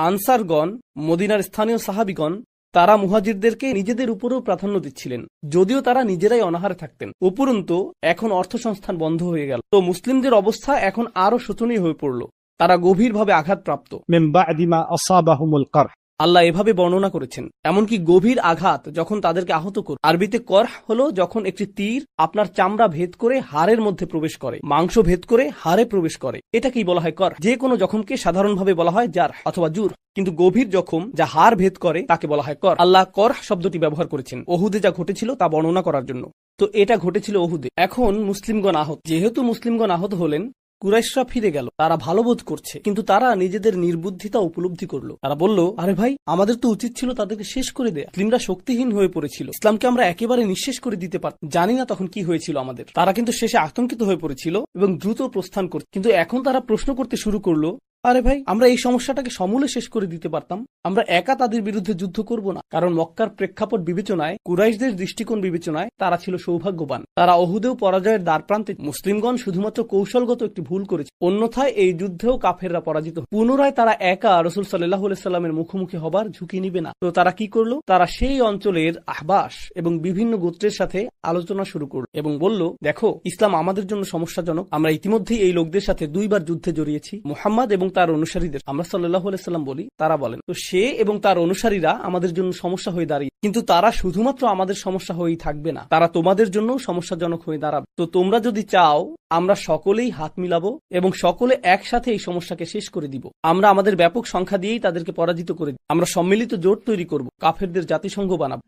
আনসারগণ, মদিনার স্থানীয় সাহাবীগণ, তারা মুহাজিরদেরকে নিজেদের উপরেও প্রাধান্য দিচ্ছিলেন, যদিও তারা নিজেরাই অনাহারে থাকতেন। উপরন্তু এখন অর্থ সংস্থান বন্ধ হয়ে গেল। তো মুসলিমদের অবস্থা এখন আরো শোচনীয় হয়ে পড়ল। তারা গভীরভাবে আঘাতপ্রাপ্ত। মিন বা'দি মা আসাবাহুমুল করহ। আল্লাহ এভাবে বর্ণনা করেছেন, এমনকি গভীর আঘাত যখন তাদেরকে আহত করে। আরবিতে করহ হলো যখন একটি তীর আপনার চামড়া ভেদ করে হাড়ের মধ্যে প্রবেশ করে, মাংস ভেদ করে হাড়ে প্রবেশ করে, এটাকেই বলা হয় কর। যে কোনো জখমকে সাধারণভাবে বলা হয় জার অথবা জুর, কিন্তু গভীর জখম যা হাড় ভেদ করে তাকে বলা হয় কর। আল্লাহ কর শব্দটি ব্যবহার করেছেন ওহুদে যা ঘটেছিল তা বর্ণনা করার জন্য। তো এটা ঘটেছিল ওহুদে। এখন মুসলিমগণ আহত। যেহেতু মুসলিমগণ আহত হলেন, কুরাইশরা ফিরে গেল। তারা ভালো বোধ করছে, কিন্তু তারা নিজেদের নির্বুদ্ধিতা উপলব্ধি করলো। তারা বলল, আরে ভাই, আমাদের তো উচিত ছিল তাদেরকে শেষ করে দেয়া। মুসলিমরা শক্তিহীন হয়ে পড়েছিল, ইসলামকে আমরা একেবারে নিঃশেষ করে দিতে পারতাম। জানি না তখন কি হয়েছিল আমাদের। তারা কিন্তু শেষে আতঙ্কিত হয়ে পড়েছিল এবং দ্রুত প্রস্থান করছে। কিন্তু এখন তারা প্রশ্ন করতে শুরু করলো, আরে ভাই, আমরা এই সমস্যাটাকে সমূলে শেষ করে দিতে পারতাম। আমরা একা তাদের বিরুদ্ধে যুদ্ধ করব না। কারণ মক্কার প্রেক্ষাপট বিবেচনায়, কুরাইশদের দৃষ্টিকোণ বিবেচনায় তারা ছিল সৌভাগ্যবান। তারা ওহুদেও পরাজয়ের দ্বারপ্রান্তে। মুসলিমগণ শুধুমাত্র কৌশলগত একটি ভুল করেছে, অন্যথায় এই যুদ্ধেও কাফেররা পরাজিত। পুনরায় তারা একা রাসূল সাল্লাল্লাহু আলাইহি সাল্লামের মুখোমুখি হবার ঝুঁকি নিবে না। তো তারা কি করলো? তারা সেই অঞ্চলের আহবাস এবং বিভিন্ন গোত্রের সাথে আলোচনা শুরু করলো এবং বলল, দেখো, ইসলাম আমাদের জন্য সমস্যাজনক। আমরা ইতিমধ্যেই এই লোকদের সাথে 2 বার যুদ্ধে জড়িয়েছি। মুহাম্মদ এবং তার অনুসারীদের, আমরা সাল্লাল্লাহু আলাইহি সাল্লাম বলি, তারা বলেন, তো সে এবং তার অনুসারীরা আমাদের জন্য সমস্যা হয়ে দাঁড়িয়ে। কিন্তু তারা শুধুমাত্র আমাদের সমস্যা হয়েই থাকবে না, তারা তোমাদের জন্য সমস্যাজনক হয়ে দাঁড়াবে। তো তোমরা যদি চাও, আমরা সকলেই হাত মিলাবো এবং সকলে একসাথে এই সমস্যাকে শেষ করে দিব। আমরা আমাদের ব্যাপক সংখ্যা দিয়েই তাদেরকে পরাজিত করে দিব। আমরা সম্মিলিত জোট তৈরি করব, কাফেরদের জাতিসংঘ বানাবো,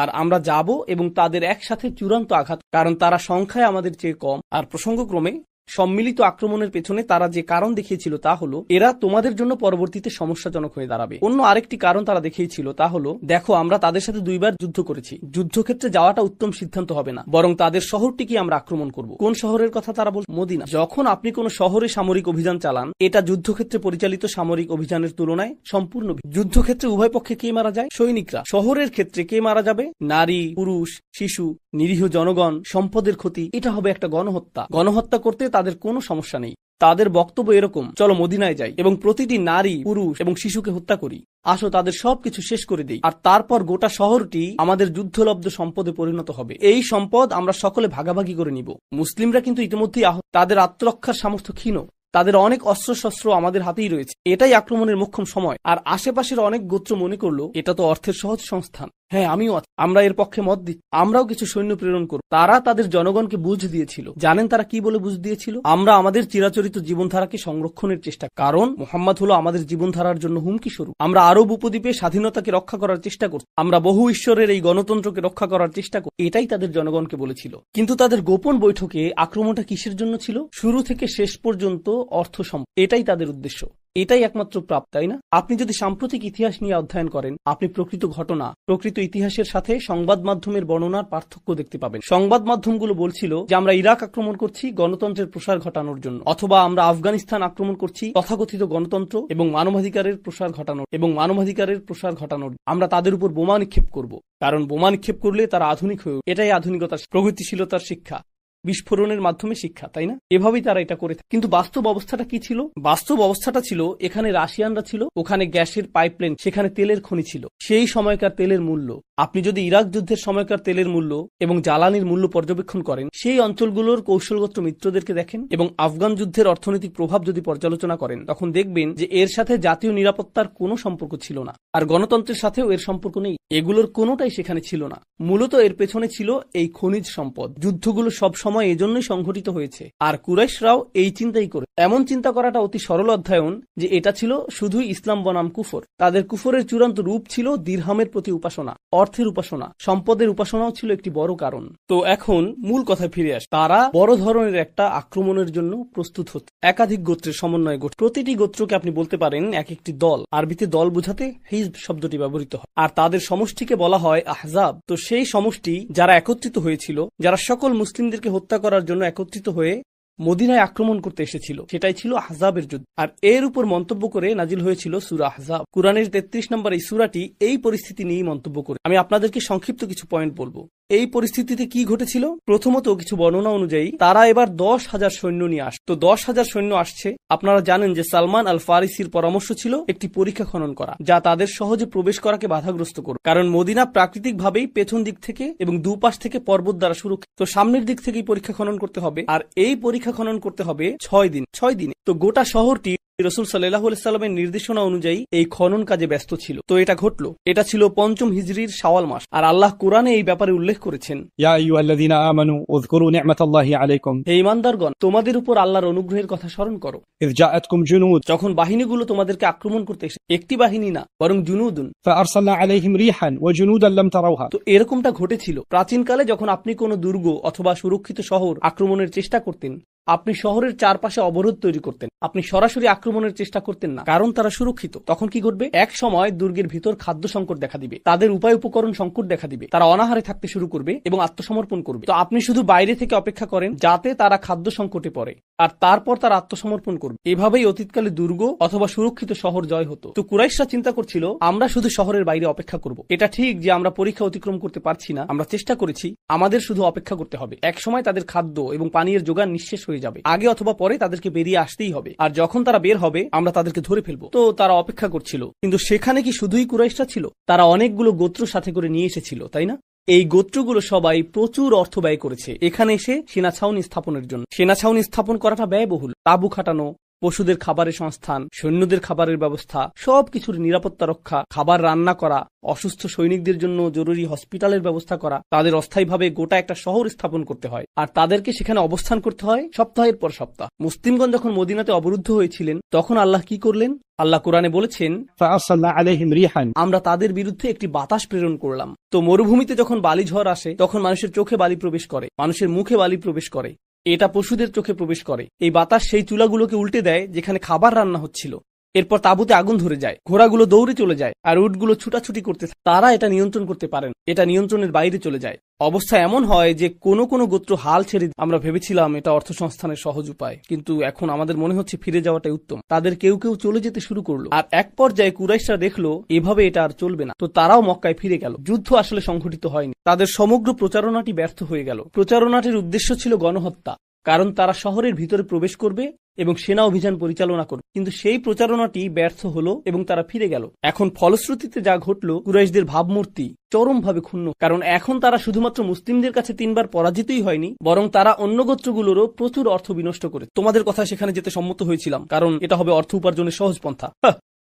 আর আমরা যাব এবং তাদের একসাথে চূড়ান্ত আঘাত, কারণ তারা সংখ্যায় আমাদের চেয়ে কম। আর প্রসঙ্গক্রমে সম্মিলিত আক্রমণের পেছনে তারা যে কারণ দেখিয়েছিল তা হলো, এরা তোমাদের জন্য পরবর্তীতে সমস্যাজনক হয়ে দাঁড়াবে। অন্য আরেকটি কারণ তারা দেখিয়েছিল, তা হলো, দেখো, আমরা তাদের সাথে 2 বার যুদ্ধ করেছি। যুদ্ধক্ষেত্রে যাওয়াটা উত্তম সিদ্ধান্ত হবে না, বরং তাদের শহরটিকে আমরা আক্রমণ করব। কোন শহরের কথা তারা বল? মদিনা। যখন আপনি কোন শহরে সামরিক অভিযান চালান, এটা যুদ্ধক্ষেত্রে পরিচালিত সামরিক অভিযানের তুলনায় সম্পূর্ণ। যুদ্ধক্ষেত্রে উভয় পক্ষে কে মারা যায়? সৈনিকরা। শহরের ক্ষেত্রে কে মারা যাবে? নারী, পুরুষ, শিশু, নিরীহ জনগণ, সম্পদের ক্ষতি। এটা হবে একটা গণহত্যা। গণহত্যা করতে তাদের কোনো সমস্যা নেই। তাদের বক্তব্য এরকম, চলো মদিনায় যাই এবং প্রতিটি নারী, পুরুষ এবং শিশুকে হত্যা করি। আসো তাদের সবকিছু শেষ করে দিই, আর তারপর গোটা শহরটি আমাদের যুদ্ধলব্ধ সম্পদে পরিণত হবে। এই সম্পদ আমরা সকলে ভাগাভাগি করে নিব। মুসলিমরা কিন্তু ইতিমধ্যেই আহত, তাদের আত্মরক্ষার সামর্থ্য ক্ষীণ, তাদের অনেক অস্ত্রশস্ত্র আমাদের হাতেই রয়েছে। এটাই আক্রমণের মোক্ষম সময়। আর আশেপাশের অনেক গোত্র মনে করলো এটা তো অর্থের সহজ সংস্থান। হ্যাঁ, আমিও আছি, আমরা এর পক্ষে মত দিই, আমরাও কিছু সৈন্য প্রেরণ করব। তারা তাদের জনগণকে বুঝ দিয়েছিল। জানেন তারা কি বলে বুঝ দিয়েছিল? আমরা আমাদের চিরাচরিত জীবনধারাকে সংরক্ষণের চেষ্টা, কারণ মুহাম্মদ হলো আমাদের জীবনধারার জন্য হুমকি স্বরূপ। আমরা আরব উপদ্বীপে স্বাধীনতাকে রক্ষা করার চেষ্টা করছি, আমরা বহু ঈশ্বরের এই গণতন্ত্রকে রক্ষা করার চেষ্টা করছি, এটাই তাদের জনগণকে বলেছিল। কিন্তু তাদের গোপন বৈঠকে আক্রমণটা কিসের জন্য ছিল? শুরু থেকে শেষ পর্যন্ত অর্থ সম্পদ, এটাই তাদের উদ্দেশ্য, এটাই একমাত্র প্রাপ্ত, তাই না? আপনি যদি সাম্প্রতিক ইতিহাস নিয়ে অধ্যয়ন করেন, আপনি প্রকৃত ঘটনা, প্রকৃত ইতিহাসের সাথে সংবাদ মাধ্যমের বর্ণনার পার্থক্য দেখতে পাবেন। সংবাদ মাধ্যমগুলো বলছিল যে আমরা ইরাক আক্রমণ করছি গণতন্ত্রের প্রসার ঘটানোর জন্য, অথবা আমরা আফগানিস্তান আক্রমণ করছি তথাকথিত গণতন্ত্র এবং মানবাধিকারের প্রসার ঘটানোর। আমরা তাদের উপর বোমা নিক্ষেপ করব, কারণ বোমা নিক্ষেপ করলে তারা আধুনিক হয়ে, এটাই আধুনিকতার, প্রগতিশীলতার শিক্ষা, বিস্ফোরণের মাধ্যমে শিক্ষা, তাই না? এভাবেই তারা এটা করে। কিন্তু বাস্তব অবস্থাটা কি ছিল? বাস্তব অবস্থাটা ছিল এখানে রাশিয়ানরা ছিল, ওখানে গ্যাসের পাইপলাইন, সেখানে তেলের খনি ছিল। সেই সময়কার তেলের মূল্য, আপনি যদি ইরাক যুদ্ধের সময়কার তেলের মূল্য এবং জ্বালানির মূল্য পর্যবেক্ষণ করেন, সেই অঞ্চলগুলোর কৌশলগত মিত্রদেরকে দেখেন এবং আফগান যুদ্ধের অর্থনৈতিক প্রভাব যদি পর্যালোচনা করেন, তখন দেখবেন যে এর সাথে জাতীয় নিরাপত্তার কোনো সম্পর্ক ছিল না, আর গণতন্ত্রের সাথেও এর সম্পর্ক নেই। এগুলোর কোনোটাই সেখানে ছিল না। মূলত এর পেছনে ছিল এই খনিজ সম্পদ। যুদ্ধগুলো সব সময় এজন্যই সংঘটিত হয়েছে, আর কুরাইশরাও এই চিন্তাই করে। এমন চিন্তা করাটা অতি সরল অধ্যয়ন যে এটা ছিল শুধুই ইসলাম বনাম কুফর। তাদের কুফরের চূড়ান্ত রূপ ছিল দিরহামের প্রতি উপাসনা, অর্থের উপাসনা, সম্পদের উপাসনাও ছিল একটি বড় কারণ। তো এখন মূল কথায় ফিরে আসে, তারা বড় ধরনের একটা আক্রমণের জন্য প্রস্তুত হচ্ছে। একাধিক গোত্রের সমন্বয়ে প্রতিটি গোত্রকে আপনি বলতে পারেন এক একটি দল। আরবিতে দল বোঝাতে হিজব শব্দটি ব্যবহৃত হয়, আর তাদের সমষ্টিকে বলা হয় আহজাব। তো সেই সমষ্টি যারা একত্রিত হয়েছিল, যারা সকল মুসলিমদেরকে হত্যা করার জন্য একত্রিত হয়ে মদিনায় আক্রমণ করতে এসেছিল, সেটাই ছিল আহজাবের যুদ্ধ। আর এর উপর মন্তব্য করে নাজিল হয়েছিল সূরা আহজাব। কুরআনের 33 নম্বর এই সূরাটি এই পরিস্থিতি নিয়ে মন্তব্য করে। আমি আপনাদেরকে সংক্ষিপ্ত কিছু পয়েন্ট বলবো। এই পরিস্থিতিতে কি ঘটেছিল? প্রথমত, কিছু বর্ণনা অনুযায়ী তারা এবার 10,000 সৈন্য নিয়ে আসছে। তো 10,000 সৈন্য আসছে। আপনারা জানেন যে সালমান আল ফারিসির পরামর্শ ছিল একটি পরীক্ষা খনন করা, যা তাদের সহজে প্রবেশ করাকে বাধাগ্রস্ত করবে, কারণ মদিনা প্রাকৃতিকভাবেই পেছন দিক থেকে এবং দুপাশ থেকে পর্বত দ্বারা সুরক্ষিত। তো সামনের দিক থেকেই পরীক্ষা খনন করতে হবে, আর এই পরীক্ষা খনন করতে হবে 6 দিনে। তো গোটা শহরটি রাসূল সাল্লাল্লাহু আলাইহি ওয়াসাল্লামের নির্দেশনা অনুযায়ী এই খনন কাজে ব্যস্ত ছিল। তো এটা ঘটলো, এটা ছিল 5ম হিজরির শাওয়াল মাস, আর আল্লাহ কোরআনে এই ব্যাপারে উল্লেখ করেছেন, ইয়া আইয়ুহাল্লাযীনা আমানু উযকুরু নি'মাতাল্লাহি আলাইকুম, হে ঈমানদারগণ, তোমাদের উপর আল্লাহর অনুগ্রহের কথা স্মরণ করো। ইয জাআতকুম জুনুদ, যখন বাহিনীগুলো তোমাদেরকে আক্রমণ করতে এসে, একটি বাহিনী না বরং জুনুদুন, ফাআরসালনা আলাইহিম রিহান ওয়া জুনুদান লাম তারাউহা। তো এরকমটা ঘটেছিল প্রাচীনকালে, যখন আপনি কোনো দুর্গ অথবা সুরক্ষিত শহর আক্রমণের চেষ্টা করতেন, আপনি শহরের চারপাশে অবরোধ তৈরি করতেন, আপনি সরাসরি আক্রমণের চেষ্টা করতেন না, কারণ তারা সুরক্ষিত। তখন কি ঘটবে? এক সময় দুর্গের ভিতর খাদ্য সংকট দেখা দিবে, তাদের উপায় উপকরণ সংকট দেখা দিবে, তারা অনাহারে থাকতে শুরু করবে এবং আত্মসমর্পণ করবে। তো আপনি শুধু বাইরে থেকে অপেক্ষা করেন যাতে তারা খাদ্য সংকটে পড়ে, আর তারপর তারা আত্মসমর্পণ করবে। এভাবেই অতীতকালে দুর্গ অথবা সুরক্ষিত শহর জয় হতো। তো কুরাইশরা চিন্তা করছিল, আমরা শুধু শহরের বাইরে অপেক্ষা করব। এটা ঠিক যে আমরা পরীক্ষা অতিক্রম করতে পারছি না, আমরা চেষ্টা করেছি, আমাদের শুধু অপেক্ষা করতে হবে। এক সময় তাদের খাদ্য এবং পানীয়ের যোগান নিঃশেষ হয়ে যাবে, আগে অথবা পরে তাদেরকে বেরিয়ে আসতেই হবে, আর যখন তারা বের হবে আমরা তাদেরকে ধরে ফেলবো। তো তারা অপেক্ষা করছিল, কিন্তু সেখানে কি শুধুই কুরাইশরা ছিল? তারা অনেকগুলো গোত্র সাথে করে নিয়ে এসেছিল, তাই না? এই গোত্রগুলো সবাই প্রচুর অর্থ ব্যয় করেছে এখানে এসে সেনা ছাউনি স্থাপনের জন্য। সেনা ছাউনি স্থাপন করাটা ব্যয়বহুল, তাঁবু খাটানো, পশুদের খাবারের সংস্থান, সৈন্যদের খাবারের ব্যবস্থা, সবকিছুর নিরাপত্তা রক্ষা, খাবার রান্না করা, অসুস্থ সৈনিকদের জন্য জরুরি হসপিটালের ব্যবস্থা করা, তাদের অস্থায়ীভাবে গোটা একটা শহর স্থাপন করতে হয়, আর তাদেরকে সেখানে অবস্থান করতে হয় সপ্তাহের পর সপ্তাহ। মুসলিমগণ যখন মদিনাতে অবরুদ্ধ হয়েছিলেন, তখন আল্লাহ কি করলেন? আল্লাহ কোরআনে বলেছেন, ফাআরসালনা আলাইহিম রিহান, আমরা তাদের বিরুদ্ধে একটি বাতাস প্রেরণ করলাম। তো মরুভূমিতে যখন বালি ঝড় আসে, তখন মানুষের চোখে বালি প্রবেশ করে, মানুষের মুখে বালি প্রবেশ করে, এটা পশুদের চোখে প্রবেশ করে। এই বাতাস সেই চুলাগুলোকে উল্টে দেয় যেখানে খাবার রান্না হচ্ছিল। এরপর তাঁবুতে আগুন ধরে যায়, ঘোড়াগুলো দৌড়ে চলে যায়, আর উটগুলো ছুটাছুটি করতে থাকে। তারা এটা নিয়ন্ত্রণ করতে পারেন, এটা নিয়ন্ত্রণের বাইরে চলে যায়। অবস্থা এমন হয় যে কোনো কোনো গোত্র হাল ছেড়ে। আমরা ভেবেছিলাম এটা অর্থসংস্থানের সহজ উপায়, কিন্তু এখন আমাদের মনে হচ্ছে ফিরে যাওয়াটাই উত্তম। তাদের কেউ কেউ চলে যেতে শুরু করলো, আর এক পর্যায়ে কুরাইশরা দেখলো এভাবে এটা আর চলবে না, তো তারাও মক্কায় ফিরে গেল। যুদ্ধ আসলে সংঘটিত হয়নি, তাদের সমগ্র প্রচারণাটি ব্যর্থ হয়ে গেল। প্রচারণাটির উদ্দেশ্য ছিল গণহত্যা, কারণ তারা শহরের ভিতরে প্রবেশ করবে এবং সেনা অভিযান পরিচালনা করবে। কিন্তু সেই প্রচারণাটি ব্যর্থ হলো এবং তারা ফিরে গেল। এখন ফলশ্রুতিতে যা ঘটল, কুরাইশদের ভাবমূর্তি চরমভাবে ক্ষুণ্ণ। কারণ এখন তারা শুধুমাত্র মুসলিমদের কাছে 3 বার পরাজিতই হয়নি, বরং তারা অন্য গোত্রগুলোরও প্রচুর অর্থ বিনষ্ট করে। তোমাদের কথা সেখানে যেতে সম্মত হয়েছিলাম, কারণ এটা হবে অর্থ উপার্জনের সহজ পন্থা।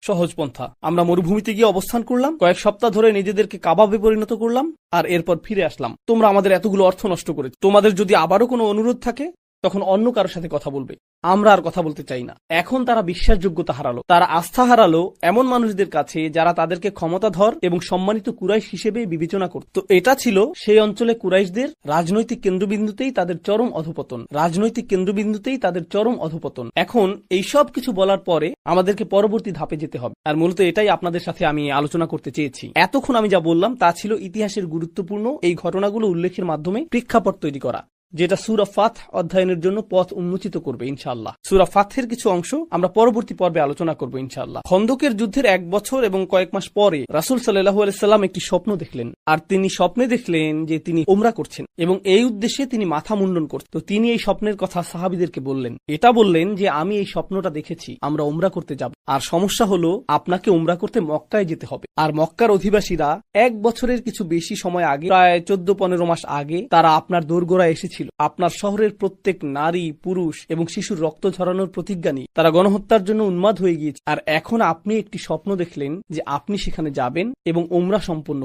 সহজ পন্থা। আমরা মরুভূমিতে গিয়ে অবস্থান করলাম, কয়েক সপ্তাহ ধরে নিজেদেরকে কাবাবে পরিণত করলাম, আর এরপর ফিরে আসলাম। তোমরা আমাদের এতগুলো অর্থ নষ্ট করেছ। তোমাদের যদি আবারও কোনো অনুরোধ থাকে তখন অন্য কারোর সাথে কথা বলবে, আমরা আর কথা বলতে চাই না। এখন তারা বিশ্বাসযোগ্যতা হারালো, তারা আস্থা হারালো এমন মানুষদের কাছে যারা তাদেরকে ক্ষমতাধর এবং সম্মানিত কুরাইশ হিসেবে বিবেচনা করত। তো এটা ছিল সেই অঞ্চলে কুরাইশদের রাজনৈতিক কেন্দ্রবিন্দুতেই তাদের চরম অধঃপতন। রাজনৈতিক কেন্দ্রবিন্দুতেই তাদের চরম অধঃপতন। এখন এই সব কিছু বলার পরে আমাদেরকে পরবর্তী ধাপে যেতে হবে, আর মূলত এটাই আপনাদের সাথে আমি আলোচনা করতে চেয়েছি। এতক্ষণ আমি যা বললাম তা ছিল ইতিহাসের গুরুত্বপূর্ণ এই ঘটনাগুলো উল্লেখের মাধ্যমে প্রেক্ষাপট তৈরি করা, যেটা সূরা ফাথ অধ্যয়নের জন্য পথ উন্মোচিত করবে ইনশাআল্লাহ। সূরা ফাথের কিছু অংশ আমরা পরবর্তী পর্বে আলোচনা করব ইনশাআল্লাহ। খন্দকের যুদ্ধের 1 বছর এবং কয়েক মাস পরে রাসূল সাল্লাল্লাহু আলাইহি সাল্লাম একটি স্বপ্ন দেখলেন, আর তিনি স্বপ্নে দেখলেন যে তিনি উমরা করছেন এবং এই উদ্দেশ্যে তিনি মাথা মুন্ডন করছেন। তো তিনি এই স্বপ্নের কথা সাহাবীদেরকে বললেন। এটা বললেন যে আমি এই স্বপ্নটা দেখেছি, আমরা উমরা করতে যাব, আর সমস্যা হলো আপনাকে উমরা করতে মক্কায় যেতে হবে। আর মক্কার অধিবাসীরা 1 বছরের কিছু বেশি সময় আগে, প্রায় 14-15 মাস আগে তারা আপনার দোরগোড়ায় এসেছিল। আপনার শহরের প্রত্যেক নারী, পুরুষ এবং শিশুর রক্ত ঝরানোর প্রতিজ্ঞা নিয়ে তারা গণহত্যার জন্য উন্মাদ হয়ে গিয়েছে। আর এখন আপনি একটি স্বপ্ন দেখলেন যে আপনি সেখানে যাবেন এবং উমরা সম্পন্ন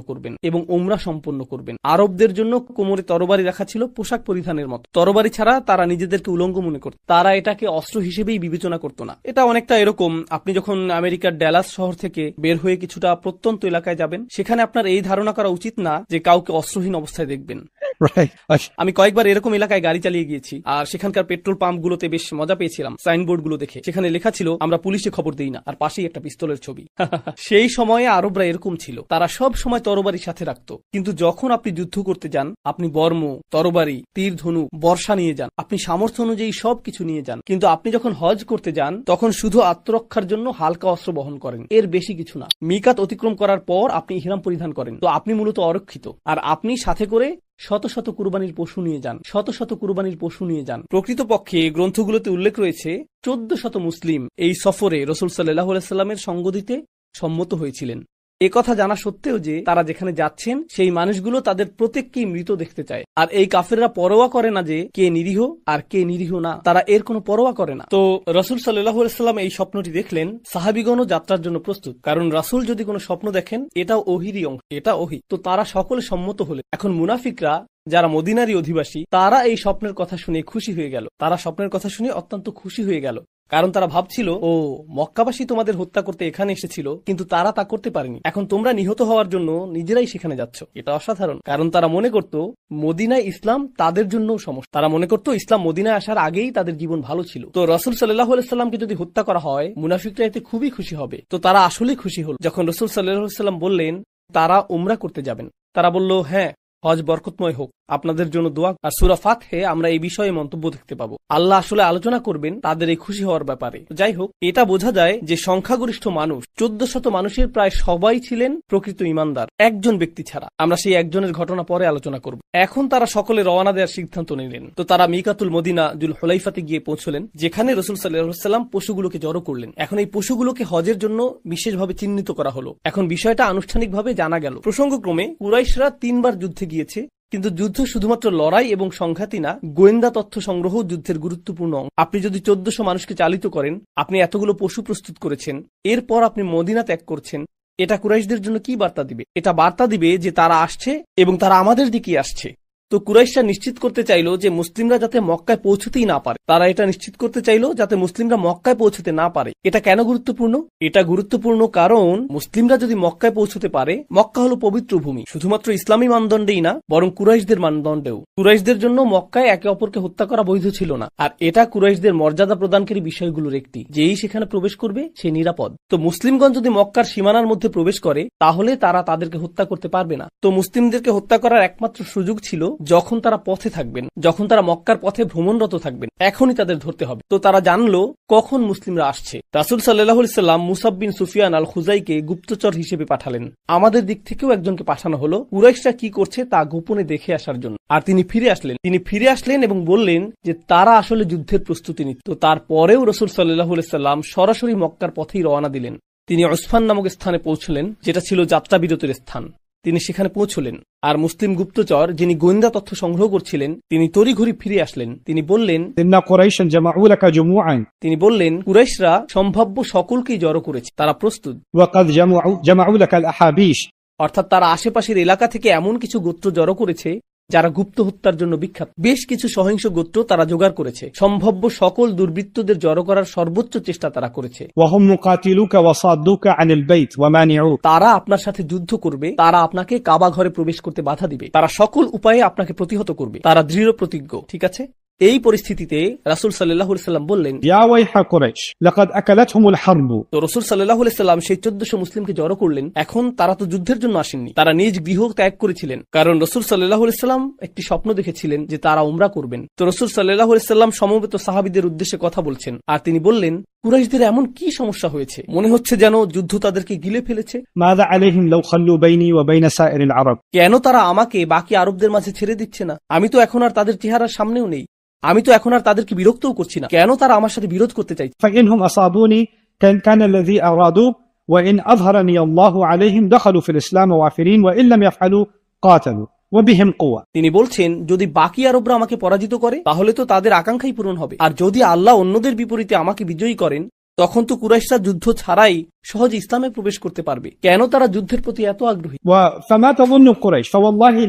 করবেন। আরবদের জন্য কোমরে তরবারি রাখা ছিল পোশাক পরিধানের মতো। তরবারি ছাড়া তারা নিজেদেরকে উলঙ্গ মনে করত, তারা এটাকে অস্ত্র হিসেবেই বিবেচনা করত না। এটা অনেকটা এরকম, আপনি যখন আমেরিকার ড্যালাস শহর থেকে বের হয়ে কিছুটা প্রত্যন্ত এলাকায় যাবেন, সেখানে আপনার এই ধারণা করা উচিত না যে কাউকে অস্ত্রহীন অবস্থায় দেখবেন। আমি কয়েকবার এরকম এলাকায় গাড়ি চালিয়ে গিয়েছি, আর সেখানকার পেট্রোল পাম্প গুলোতে বেশ মজা পেয়েছিলাম সাইনবোর্ড গুলো দেখে। সেখানে লেখা ছিল আমরা পুলিশে খবর দেই না, আর পাশেই একটা পিস্তলের ছবি। সেই সময়ে আরবরা এরকম ছিল, তারা সব সময় তরবারি সাথে রাখতো। কিন্তু যখন আপনি যুদ্ধ করতে যান, আপনি বর্ম, তরবারি, তীর, ধনুক, বর্ষা নিয়ে যান, আপনি সামর্থ্য অনুযায়ী সবকিছু নিয়ে যান। কিন্তু আপনি যখন হজ করতে যান তখন শুধু আত্মরক্ষার জন্য হালকা অস্ত্র বহন করেন, এর বেশি কিছু না। মিকাত অতিক্রম করার পর আপনি ইহরাম পরিধান করেন, তো আপনি মূলত অরক্ষিত। আর আপনি সাথে করে শত শত কুরবানির পশু নিয়ে যান। প্রকৃতপক্ষে গ্রন্থগুলোতে উল্লেখ রয়েছে 1400 মুসলিম এই সফরে রাসূল সাল্লাল্লাহু আলাইহি সাল্লামের সঙ্গ দিতে সম্মত হয়েছিলেন। একথা জানা সত্ত্বেও যে তারা যেখানে যাচ্ছেন সেই মানুষগুলো তাদের প্রত্যেককেই মৃত দেখতে চায়। আর এই কাফেররা পরোয়া করে না যে কে নিরীহ আর কে নিরীহ না, তারা এর কোনো পরোয়া করে না। তো রাসূল সাল্লাল্লাহু আলাইহি সাল্লাম এই স্বপ্নটি দেখলেন, সাহাবীগণও যাত্রার জন্য প্রস্তুত। কারণ রাসূল যদি কোনো স্বপ্ন দেখেন, এটাও ওহীরই অংশ, এটা ওহী। তো তারা সকলে সম্মত হলেন। এখন মুনাফিকরা যারা মদিনারই অধিবাসী, তারা এই স্বপ্নের কথা শুনে খুশি হয়ে গেল। তারা স্বপ্নের কথা শুনে অত্যন্ত খুশি হয়ে গেল, কারণ তারা ভাবছিল ও মক্কাবাসী তোমাদের হত্যা করতে এখানে এসেছিল, কিন্তু তারা তা করতে পারেনি। এখন তোমরা নিহত হওয়ার জন্য নিজেরাই সেখানে যাচ্ছ, এটা অসাধারণ। কারণ তারা মনে করত মদিনায় ইসলাম তাদের জন্য সমস্যা। তারা মনে করত ইসলাম মদিনায় আসার আগেই তাদের জীবন ভালো ছিল। তো রাসূল সাল্লাল্লাহু আলাইহি সাল্লামকে যদি হত্যা করা হয়, মুনাফিকরা এতে খুবই খুশি হবে। তো তারা আসলেই খুশি হল যখন রাসূল সাল্লাল্লাহু আলাইহি সাল্লাম বললেন তারা উমরা করতে যাবেন। তারা বলল, হ্যাঁ, হজ বরকতময় হোক, আপনাদের জন্য দোয়া। আর সূরা ফাতহে আমরা এই বিষয়ে মন্তব্য দেখতে পাবো। আল্লাহ আসলে আলোচনা করবেন তাদের এই খুশি হওয়ার ব্যাপারে। যাই হোক, এটা বোঝা যায় যে সংখ্যাগরিষ্ঠ মানুষ 1400 মানুষের প্রায় সবাই ছিলেন প্রকৃত ঈমানদার, একজন ব্যক্তি ছাড়া। আমরা সেই একজনের ঘটনা পরে আলোচনা করব। এখন তারা সকলে রওনা দেওয়ার সিদ্ধান্ত নিলেন। তো তারা মিকাতুল মদিনা জুল হুলাইফাতে গিয়ে পৌঁছলেন, যেখানে রাসূল সাল্লাল্লাহু আলাইহি ওয়াসাল্লাম পশুগুলোকে জড়ো করলেন। এখন এই পশুগুলোকে হজের জন্য বিশেষভাবে চিহ্নিত করা হলো। এখন বিষয়টা আনুষ্ঠানিকভাবে জানা গেল। প্রসঙ্গক্রমে কুরাইশরা 3 বার যুদ্ধে গিয়েছে, কিন্তু যুদ্ধ শুধুমাত্র লড়াই এবং সংঘাতই না, গোয়েন্দা তথ্য সংগ্রহ যুদ্ধের গুরুত্বপূর্ণ। আপনি যদি 1400 মানুষকে চালিত করেন, আপনি এতগুলো পশু প্রস্তুত করেছেন, এরপর আপনি মদিনা ত্যাগ করছেন, এটা কুরাইশদের জন্য কি বার্তা দিবে? এটা বার্তা দিবে যে তারা আসছে এবং তারা আমাদের দিকেই আসছে। তো কুরাইশরা নিশ্চিত করতে চাইলো যে মুসলিমরা যাতে মক্কায় পৌঁছতেই না পারে। তারা এটা নিশ্চিত করতে চাইলো যাতে মুসলিমরা মক্কায় পৌঁছতে না পারে। এটা কেন গুরুত্বপূর্ণ? এটা গুরুত্বপূর্ণ কারণ মুসলিমরা যদি মক্কায় পৌঁছতে পারে, মক্কা হলো পবিত্র ভূমি, শুধুমাত্র ইসলামী মানদণ্ডেই না, বরং কুরাইশদের মানদণ্ডেও। কুরাইশদের জন্য মক্কায় একে অপরকে হত্যা করা বৈধ ছিল না। আর এটা কুরাইশদের মর্যাদা প্রদানকারী বিষয়গুলোর একটি, যেই সেখানে প্রবেশ করবে সে নিরাপদ। তো মুসলিমগণ যদি মক্কার সীমানার মধ্যে প্রবেশ করে, তাহলে তারা তাদেরকে হত্যা করতে পারবে না। তো মুসলিমদেরকে হত্যা করার একমাত্র সুযোগ ছিল যখন তারা পথে থাকবেন, যখন তারা মক্কার পথে ভ্রমণরত থাকবেন, এখনই তাদের ধরতে হবে। তো তারা জানলো কখন মুসলিমরা আসছে। রাসূল সাল্লাল্লাহু আলাইহি সাল্লাম মুসাব বিন সুফিয়ান আল খুজাইকে গুপ্তচর হিসেবে পাঠালেন। আমাদের দিক থেকেও একজনকে পাঠানো হলো কুরাইশরা কি করছে তা গোপনে দেখে আসার জন্য। আর তিনি ফিরে আসলেন এবং বললেন যে তারা আসলে যুদ্ধের প্রস্তুতি নিত। তো তারপরেও রাসূল সাল্লাল্লাহু আলাইহি সাল্লাম সরাসরি মক্কার পথেই রওনা দিলেন। তিনি উসফান নামক স্থানে পৌঁছলেন, যেটা ছিল যাত্রা বিরতির স্থান। তিনি সেখানে পৌঁছলেন, আর মুসলিম গুপ্তচর যিনি গোয়েন্দা তথ্য সংগ্রহ করছিলেন তিনি তড়িঘড়ি ফিরে আসলেন। তিনি বললেন কুরাইশরা সম্ভাব্য সকলকেই জড়ো করেছে, তারা প্রস্তুত। অর্থাৎ তারা আশেপাশের এলাকা থেকে এমন কিছু গোত্র জড়ো করেছে যারা গুপ্ত হত্যার জন্য বিখ্যাত। বেশ কিছু সহিংস গোত্র তারা জোগাড় করেছে। সম্ভাব্য সকল দুর্বৃত্তদের জড়ো করার সর্বোচ্চ চেষ্টা তারা করেছে। তারা আপনার সাথে যুদ্ধ করবে, তারা আপনাকে কাবা ঘরে প্রবেশ করতে বাধা দিবে, তারা সকল উপায়ে আপনাকে প্রতিহত করবে, তারা দৃঢ় প্রতিজ্ঞ। ঠিক আছে, এই পরিস্থিতিতে রাসূল সাল্লাল্লাহু আলাইহি সাল্লাম বললেন, ইয়া ওয়াইহা কুরাইশ লাকাদ আকালাতহুমুল হারব। তো রাসূল সাল্লাল্লাহু আলাইহি সাল্লাম সেই 1400 মুসলিমকে জড়ো করলেন। এখন তারা তো যুদ্ধের জন্য আসেননি, তারা নিজ গৃহ ত্যাগ করেছিলেন, কারণ রাসূল সাল্লাল্লাহু আলাইহি সাল্লাম একটি স্বপ্ন দেখেছিলেন যে তারা উমরা করবেন। তো রাসূল সাল্লাল্লাহু আলাইহি সাল্লাম সমবেত সাহাবীদের উদ্দেশ্যে কথা বলছেন, আর তিনি বললেন, কুরাইশদের এমন কি সমস্যা হয়েছে, মনে হচ্ছে যেন যুদ্ধ তাদেরকে গিলে ফেলেছে। মাযা আলাইহিম লাউ খাল্লু বাইনি ওয়া বাইনা সাইরিল আরব। কেন তারা আমাকে বাকি আরবদের মাঝে ছেড়ে দিচ্ছে না? আমি তো এখন আর তাদের চেহারার সামনেও নেই, আমি তো এখন আর তাদেরকে বিরক্তও করছি না। কেন তারা আমার সাথে বিরোধ করতে চাইছে? ফাইনহুম আসাবুনি কান আল্লাযী আরাদু ওয়া ইন আযহারানি আল্লাহু আলাইহিম দাখালু ফিল ইসলাম ওয়াফিরিন ওয়া ইল্লাম ইয়াফআলু কাতালু ওয়া বিহিম কুওয়া। তিনি বলছেন, যদি বাকি আরবরা আমাকে পরাজিত করে তাহলে তো তাদের আকাঙ্ক্ষাই পূরণ হবে, আর যদি আল্লাহ অন্যদের বিপরীতে আমাকে বিজয়ী করেন তখন তো কুরাইশরা যুদ্ধ ছাড়াই সহজে ইসলামে প্রবেশ করতে পারবে। কেন তারা যুদ্ধের প্রতি এত আগ্রহী? ওয়া ফামা তাযুন্নু কুরাইশ ফাওয়াল্লাহি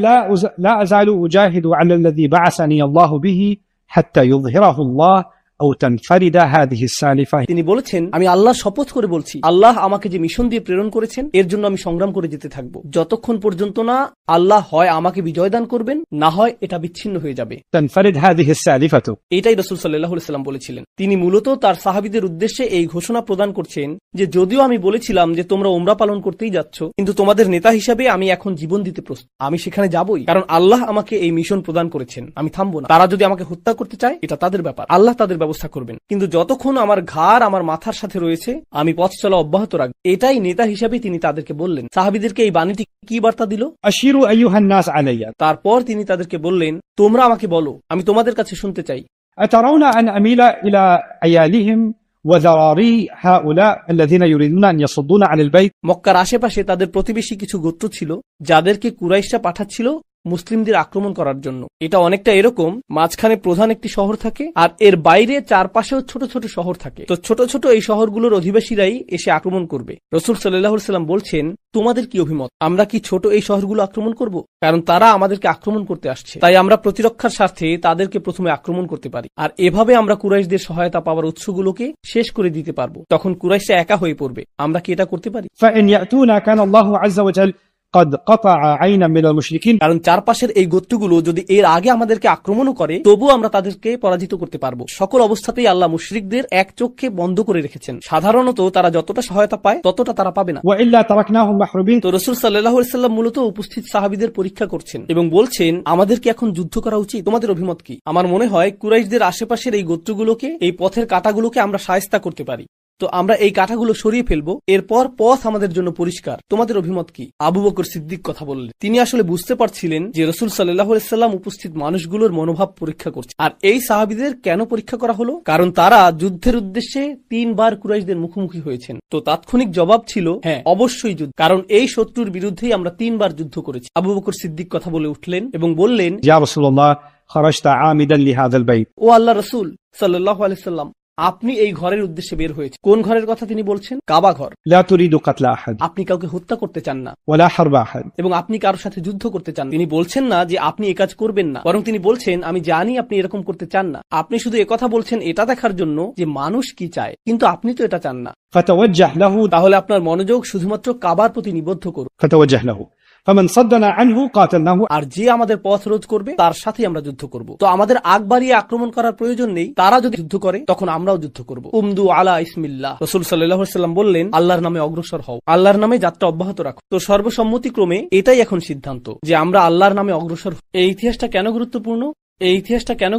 লা আযালু উজাহিদু আলা আল্লাযী বা'আসানি আল্লাহু বিহি হাত্তা ইযহিরাহু আল্লাহ আও তানফারিদা হাযিহি সালিফা। তিনি বলেছেন, আমি আল্লাহর শপথ করে বলছি, আল্লাহ আমাকে যে মিশন দিয়ে প্রেরণ করেছেন এর জন্য আমি সংগ্রাম করে যেতে থাকব, যতক্ষণ পর্যন্ত না আল্লাহ হয় আমাকে বিজয় দান করবেন, না হয় এটা বিচ্ছিন্ন হয়ে যাবে। তানফারিদ হাযিহি সালিফাতু, এটাই রাসূল সাল্লাল্লাহু আলাইহি সাল্লাম বলেছিলেন। তিনি মূলত তার সাহাবীদের উদ্দেশ্যে এই ঘোষণা প্রদান করছেন যে যদিও আমি বলেছিলাম যে তোমরা উমরা পালন করতেই যাচ্ছ, কিন্তু তোমাদের নেতা হিসেবে আমি এখন জীবন দিতে প্রস্তুত। আমি সেখানে যাবই, কারণ আল্লাহ আমাকে এই মিশন প্রদান করেছেন। আমি থামবো না। তারা যদি আমাকে হত্যা করতে চায় এটা তাদের ব্যাপার, আল্লাহ তাদের ব্যবস্থা করবেন, কিন্তু যতক্ষণ আমার ঘাড় আমার মাথার সাথে রয়েছে আমি পথ চলা অব্যাহত রাখব। এটাই নেতা হিসাবে তিনি তাদেরকে বললেন। সাহাবীদেরকে এই বাণীটি কি বার্তা দিল? আশিরু আইয়ুহান নাস আলাইয়া। তারপর তিনি তাদেরকে বললেন, তোমরা আমাকে বলো, আমি তোমাদের কাছে শুনতে চাই। আতারাউনা আন আমিলা ইলা আয়ালিহিম ওয়া যারারি হাউলা আল্লাযিনা ইউরিদুনা আন ইয়াসুদ্দুনা আনিল বাইত। মক্কার আশেপাশে তাদের প্রতিবেশী কিছু গোত্র ছিল যাদেরকে কুরাইশরা পাঠাচ্ছিল মুসলিমদের আক্রমণ করার জন্য। এটা অনেকটা এরকম, মাঝখানে প্রধান একটি শহর থাকে আর এর বাইরে চারপাশেও ছোট ছোট শহর থাকে। তো ছোট ছোট এই শহরগুলোর অধিবাসীরাই এসে আক্রমণ করবে। রাসূল সাল্লাল্লাহু আলাইহি সাল্লাম বলছেন, তোমাদের কি অভিমত? আমরা কি ছোট এই শহরগুলো আক্রমণ করব? কারণ তারা আমাদেরকে আক্রমণ করতে আসছে, তাই আমরা প্রতিরক্ষার স্বার্থে তাদেরকে প্রথমে আক্রমণ করতে পারি, আর এভাবে আমরা কুরাইশদের সহায়তা পাওয়ার উৎসগুলোকে শেষ করে দিতে পারবো। তখন কুরাইশরা একা হয়ে পড়বে। আমরা কি এটা করতে পারি? ফাইন ইয়াতুনা কানা আল্লাহু আযজা ওয়া জাল قد قطع عينا من المشركين। কারণ চারপাশের এই গোত্রগুলো যদি এর আগে আমাদেরকে আক্রমণও করে তবুও আমরা তাদেরকে পরাজিত করতে পারবো। সকল অবস্থাতেই আল্লাহ মুশরিকদের এক চোখে বন্ধ করে রেখেছেন। সাধারণত তারা যতটা সহায়তা পায় ততটা তারা পাবে না। ওয়া ইল্লা তারাকনাহুম মাহরুবিন। তো রাসূল সাল্লাল্লাহু আলাইহি সাল্লাম মূলত উপস্থিত সাহাবীদের পরীক্ষা করছেন এবং বলছেন, আমাদের কি এখন যুদ্ধ করা উচিত? তোমাদের অভিমত কি? আমার মনে হয় কুরাইশদের আশেপাশের এই গোত্রগুলোকে, এই পথের কাঁটাগুলোকে আমরা শায়েস্তা করতে পারি। তো আমরা এই কাঁটাগুলো সরিয়ে ফেলবো, এরপর পথ আমাদের জন্য পরিষ্কার। তোমাদের অভিমত কি? আবু বকর সিদ্দিক কথা বললেন। তিনি আসলে বুঝতে পারছিলেন যে রাসূল সাল্লাল্লাহু আলাইহি সাল্লাম উপস্থিত মানুষগুলোর মনোভাব পরীক্ষা করছে। আর এই সাহাবীদের কেন পরীক্ষা করা হলো? কারণ তারা যুদ্ধের উদ্দেশ্যে 3 বার কুরাইশদের মুখোমুখি হয়েছেন। তো তাৎক্ষণিক জবাব ছিল, হ্যাঁ অবশ্যই যুদ্ধ, কারণ এই শত্রুর বিরুদ্ধেই আমরা 3 বার যুদ্ধ করেছি। আবু বকর সিদ্দিক কথা বলে উঠলেন এবং বললেন, ইয়া রাসূলুল্লাহ খারাজতা আমিদান লিহাযাল বাইত। ও আল্লাহর রাসূল সাল্লাল্লাহু আলাইহি সাল্লাম, আপনি এই ঘরের উদ্দেশ্যে বের হয়েছে। কোন ঘরের কথা তিনি বলছেন? কাবা ঘর। লা তুরিদু কাতলা আহাদ। আপনি কাউকে হত্যা করতে চান না। ওয়ালা হারবা আহাদ। এবং আপনি কারোর সাথে যুদ্ধ করতে চান। তিনি বলছেন না যে আপনি এই কাজ করবেন না, বরং তিনি বলছেন, আমি জানি আপনি এরকম করতে চান না। আপনি শুধু একথা বলছেন এটা দেখার জন্য যে মানুষ কি চায়, কিন্তু আপনি তো এটা চান না। ফাতাওয়াজ্জাহ লাহু। তাহলে আপনার মনোযোগ শুধুমাত্র কাবার প্রতি নিবদ্ধ করুন। ফাতাওয়াজ্জাহ লাহু فمن صدنا عنه قاتلناه. আর যে আমাদের পথ রোধ করবে তার সাথে আমরা যুদ্ধ করব। তো আমাদের আগ বাড়িয়ে আক্রমণ করার প্রয়োজন নেই, তারা যদি যুদ্ধ করে তখন আমরাও যুদ্ধ করব। উমদু আলা ইসমিল্লাহ, রাসূল সাল্লাল্লাহু আলাইহি ওয়াসাল্লাম বললেন, আল্লাহর নামে অগ্রসর হও, আল্লাহর নামে যাত্রা অব্যাহত রাখো। তো সর্বসম্মতিক্রমে এটাই এখন সিদ্ধান্ত যে আমরা আল্লাহর নামে অগ্রসর হই। এই ইতিহাসটা কেন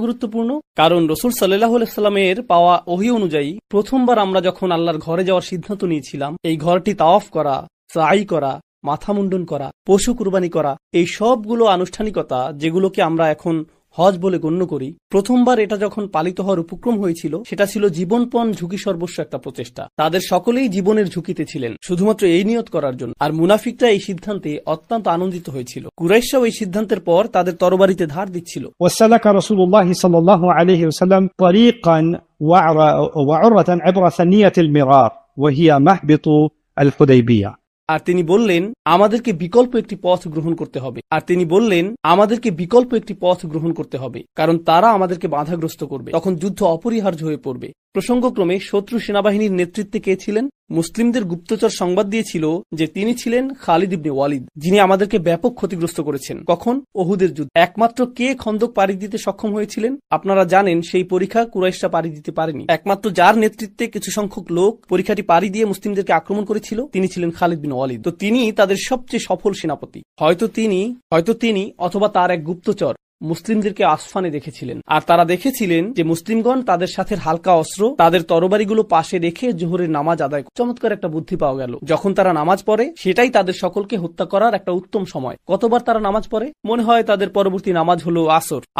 গুরুত্বপূর্ণ? কারণ রাসূল সাল্লাল্লাহু আলাইহি ওয়াসাল্লামের পাওয়া ওহী অনুযায়ী প্রথমবার আমরা যখন আল্লাহর ঘরে যাওয়ার সিদ্ধান্ত নিয়েছিলাম, এই ঘরটি তাওয়াফ করা, সাই করা, মাথা মুন্ডন করা, পশু কুরবানি করা, এই সবগুলো আনুষ্ঠানিকতা যেগুলোকে আমরা এখন হজ বলে গণ্য করি, প্রথমবার এটা যখন পালিত হওয়ার উপক্রম হয়েছিল, সেটা ছিল জীবনপণ ঝুঁকি সর্বস্ব একটা প্রচেষ্টা। তাদের সকলেই জীবনের ঝুঁকিতে ছিলেন শুধুমাত্র এই নিয়ত করার জন্য। আর মুনাফিকরা এই সিদ্ধান্তে অত্যন্ত আনন্দিত হয়েছিল। কুরাইশরাও এই সিদ্ধান্তের পর তাদের তরবারিতে ধার দিচ্ছিল। وسلك رسول الله صلى الله عليه وسلم طريقا وعرة عبر ثنية المرار وهي مهبط الحديبية. আর তিনি বললেন আমাদেরকে বিকল্প একটি পথ গ্রহণ করতে হবে, কারণ তারা আমাদেরকে বাধাগ্রস্ত করবে, তখন যুদ্ধ অপরিহার্য হয়ে পড়বে। প্রসঙ্গক্রমে শত্রু সেনাবাহিনীর নেতৃত্বে কে ছিলেন? মুসলিমদের গুপ্তচর সংবাদ দিয়েছিল যে তিনি ছিলেন খালিদ ইবনে ওয়ালিদ, যিনি আমাদেরকে ব্যাপক ক্ষতিগ্রস্ত করেছেন। কখন? ওহুদের যুদ্ধে। একমাত্র কে খন্দক পাড়ি দিতে সক্ষম হয়েছিলেন? আপনারা জানেন সেই পরীক্ষা কুরাইশরা পাড়ি দিতে পারেনি। একমাত্র যার নেতৃত্বে কিছু সংখ্যক লোক পরীক্ষাটি পাড়ি দিয়ে মুসলিমদেরকে আক্রমণ করেছিল, তিনি ছিলেন খালিদ বিন ওয়ালিদ। তো তিনি তাদের সবচেয়ে সফল সেনাপতি। হয়তো তিনি অথবা তার এক গুপ্তচর মুসলিমদেরকে আসফানে দেখেছিলেন, আর তারা দেখেছিলেন যে মুসলিমগণ তাদের সাথে হালকা অস্ত্র, তাদের তরবারিগুলো পাশে রেখে জোহরের নামাজ আদায়। চমৎকার একটা বুদ্ধি পাওয়া গেল। যখন তারা নামাজ পড়ে সেটাই তাদের সকলকে হত্যা করার একটা উত্তম সময়। কতবার তারা নামাজ পড়ে? মনে হয় তাদের পরবর্তী নামাজ হলো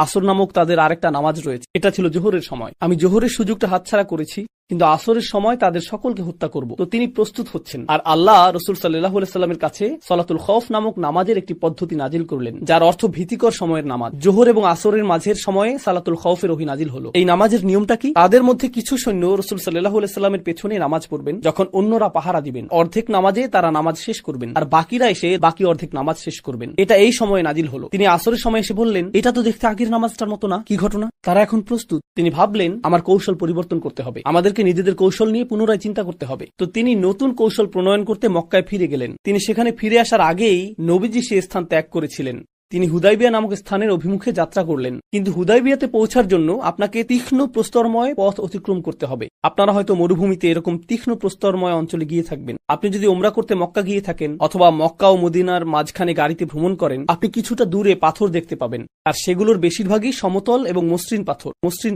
আসর নামক তাদের আরেকটা নামাজ রয়েছে। এটা ছিল জোহরের সময়। আমি জোহরের সুযোগটা হাতছাড়া করেছি, কিন্তু আসরের সময় তাদের সকলকে হত্যা করব। তো তিনি প্রস্তুত হচ্ছেন। আর আল্লাহ রাসূল সাল্লাল্লাহু আলাইহি ওয়াসাল্লামের কাছে সালাতুল খৌফ নামক নামাজের একটি পদ্ধতি নাজিল করলেন, যার অর্থ ভীতিকর সময়ের নামাজ। জোহর এবং আসরের মাঝের সময়ে সালাতুল খৌফের ওহী নাজিল হলো। এই নামাজের নিয়মটা কি? তাদের মধ্যে কিছু সৈন্য রাসূল সাল্লাল্লাহু আলাইহি ওয়াসাল্লামের পেছনে নামাজ পড়বেন, যখন অন্যরা পাহারা দিবেন। অর্ধেক নামাজে তারা নামাজ শেষ করবেন, আর বাকিরা এসে বাকি অর্ধেক নামাজ শেষ করবেন। এটা এই সময়ে নাজিল হলো। তিনি আসরের সময় এসে বললেন, এটা তো দেখতে আগের নামাজটার মতো না, কি ঘটনা? তারা এখন প্রস্তুত। তিনি ভাবলেন, আমার কৌশল পরিবর্তন করতে হবে, আমাদেরকে নিজেদের কৌশল নিয়ে পুনরায় চিন্তা করতে হবে। তো তিনি নতুন কৌশল প্রণয়ন করতে মক্কায় ফিরে গেলেন। তিনি সেখানে ফিরে আসার আগেই নবীজি সে স্থান ত্যাগ করেছিলেন। তিনি হুদাইবিয়া নামক স্থানের অভিমুখে যাত্রা করলেন। কিন্তু হুদাইবিয়াতে পৌঁছার জন্য আপনাকে তীক্ষ্ণ প্রস্তরময় পথ অতিক্রম করতে হবে। আপনারা হয়তো মরুভূমিতে এরকম তীক্ষ্ণ প্রস্তরময় অঞ্চলে গিয়ে থাকবেন। আপনি যদি উমরা করতে মক্কা গিয়ে থাকেন, অথবা মক্কা ও মদিনার মাঝখানে গাড়িতে ভ্রমণ করেন, আপনি কিছুটা দূরে পাথর দেখতে পাবেন, আর সেগুলোর বেশিরভাগই সমতল এবং মসৃণ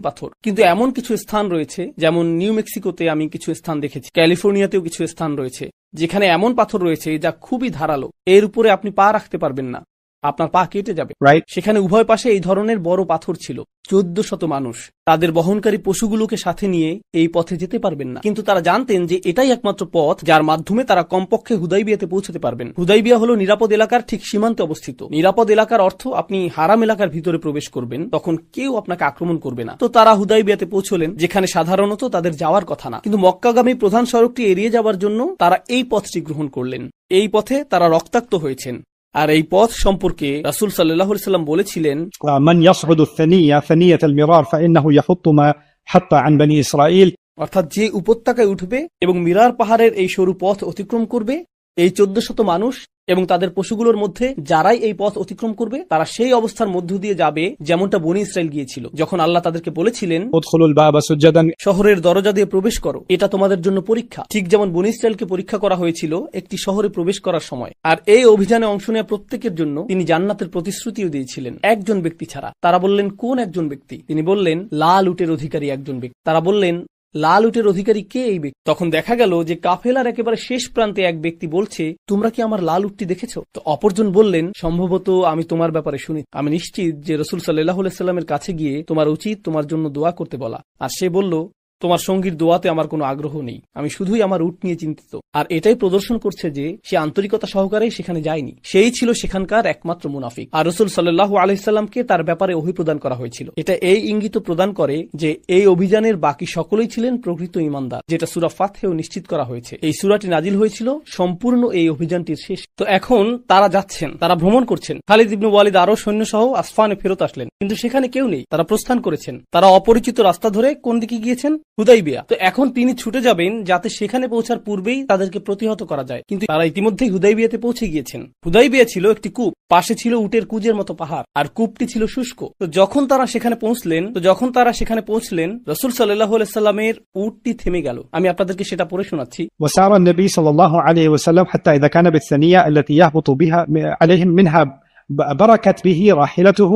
পাথর। কিন্তু এমন কিছু স্থান রয়েছে, যেমন নিউ মেক্সিকোতে আমি কিছু স্থান দেখেছি, ক্যালিফোর্নিয়াতেও কিছু স্থান রয়েছে যেখানে এমন পাথর রয়েছে যা খুবই ধারালো। এর উপরে আপনি পা রাখতে পারবেন না, আপনার পা কেটে যাবে। সেখানে উভয় পাশে এই ধরনের বড় পাথর ছিল। 1400 মানুষ তাদের বহনকারী পশুগুলোকে সাথে নিয়ে এই পথে যেতে পারবেন না। কিন্তু তারা জানতেন যে এটাই একমাত্র পথ যার মাধ্যমে তারা কমপক্ষে হুদাইবিয়াতে পৌঁছতে পারবেন। হুদাইবিয়া হলো নিরাপদ এলাকার ঠিক সীমান্তে অবস্থিত। নিরাপদ এলাকার অর্থ আপনি হারাম এলাকার ভিতরে প্রবেশ করবেন, তখন কেউ আপনাকে আক্রমণ করবে না। তো তারা হুদাইবিয়াতে পৌঁছলেন, যেখানে সাধারণত তাদের যাওয়ার কথা না। কিন্তু মক্কাগামী প্রধান সড়কটি এড়িয়ে যাওয়ার জন্য তারা এই পথটি গ্রহণ করলেন। এই পথে তারা রক্তাক্ত হয়েছেন। আর এই পথ সম্পর্কে রাসূল সাল্লাল্লাহু আলাইহি ওয়াসাল্লাম বলেছিলেন, মান ইয়াসউদু ثنية المرار فإنه يحط ما حط عن بني إسرائيل। অর্থাৎ যে উপত্যকায় উঠবে এবং মিরার পাহাড়ের এই সরু পথ অতিক্রম করবে, এই 1400 মানুষ এবং তাদের পশুগুলোর মধ্যে যারাই এই পথ অতিক্রম করবে, তারা সেই অবস্থার মধ্য দিয়ে যাবে যেমনটা বনী ইসরাইল গিয়েছিল, যখন আল্লাহ তাদেরকে বলেছিলেন, উদখুলুল বাবা সুজ্জাদান, শহরের দরজা দিয়ে প্রবেশ করো, এটা তোমাদের জন্য পরীক্ষা। ঠিক যেমন বনী ইসরাইলকে পরীক্ষা করা হয়েছিল একটি শহরে প্রবেশ করার সময়। আর এই অভিযানে অংশ নেওয়া প্রত্যেকের জন্য তিনি জান্নাতের প্রতিশ্রুতিও দিয়েছিলেন, একজন ব্যক্তি ছাড়া। তারা বললেন, কোন একজন ব্যক্তি? তিনি বললেন, লাল উটের অধিকারী একজন ব্যক্তি। তারা বললেন, লাল উটের অধিকারী কে এই ব্যক্তি? তখন দেখা গেল যে কাফেলার একেবারে শেষ প্রান্তে এক ব্যক্তি বলছে, তোমরা কি আমার লাল উটটি দেখেছো? তো অপরজন বললেন, সম্ভবত আমি তোমার ব্যাপারে শুনি, আমি নিশ্চিত যে রাসূল সাল্লাল্লাহু আলাইহি ওয়াসাল্লামের কাছে গিয়ে তোমার উচিত তোমার জন্য দোয়া করতে বলা। আর সে বলল, তোমার সঙ্গীর দোয়াতে আমার কোনো আগ্রহ নেই, আমি শুধুই আমার উট নিয়ে চিন্তিত। আর এটাই প্রদর্শন করছে যে সে আন্তরিকতা সহকারে সেখানে যায়নি, সেই ছিল সেখানকার একমাত্র মুনাফিক। আর রাসূল সাল্লাল্লাহু আলাইহি সাল্লামকে তার ব্যাপারে ওহী প্রদান করা হয়েছিল। এটা এই ইঙ্গিত প্রদান করে যে এই অভিযানের বাকি সকলেই ছিলেন প্রকৃত ঈমানদার, যেটা সূরা ফাতহেও নিশ্চিত করা হয়েছে। এই সূরাটি নাজিল হয়েছিল সম্পূর্ণ এই অভিযানটির শেষ। তো এখন তারা যাচ্ছেন, তারা ভ্রমণ করছেন। খালিদ ইবনে ওয়ালিদ আরো সৈন্য সহ আসফানে ফেরত আসলেন, কিন্তু সেখানে কেউ নেই, তারা প্রস্থান করেছেন। তারা অপরিচিত রাস্তা ধরে কোন দিকে গিয়েছেন? হুদাইবিয়া। তো এখন তিনি ছুটে যাবেন যাতে সেখানে পৌঁছার পূর্বেই তাদেরকে প্রতিহত করা যায়, কিন্তু তারা ইতিমধ্যেই হুদাইবিয়াতে পৌঁছে গিয়েছেন। হুদাইবিয়া ছিল একটি কূপ, পাশে ছিল উটের কুজের মতো পাহাড়, আর কূপটি ছিল শুষ্ক। তো যখন তারা সেখানে পৌঁছলেন রাসূল সাল্লাল্লাহু আলাইহি সাল্লামের উটটি থেমে গেল। আমি আপনাদেরকে সেটা পড়ে শোনাচ্ছি। وسار النبي صلى الله عليه وسلم حتى إذا كان بالثنية التي يهبط بها عليهم منها بركت به راحلته.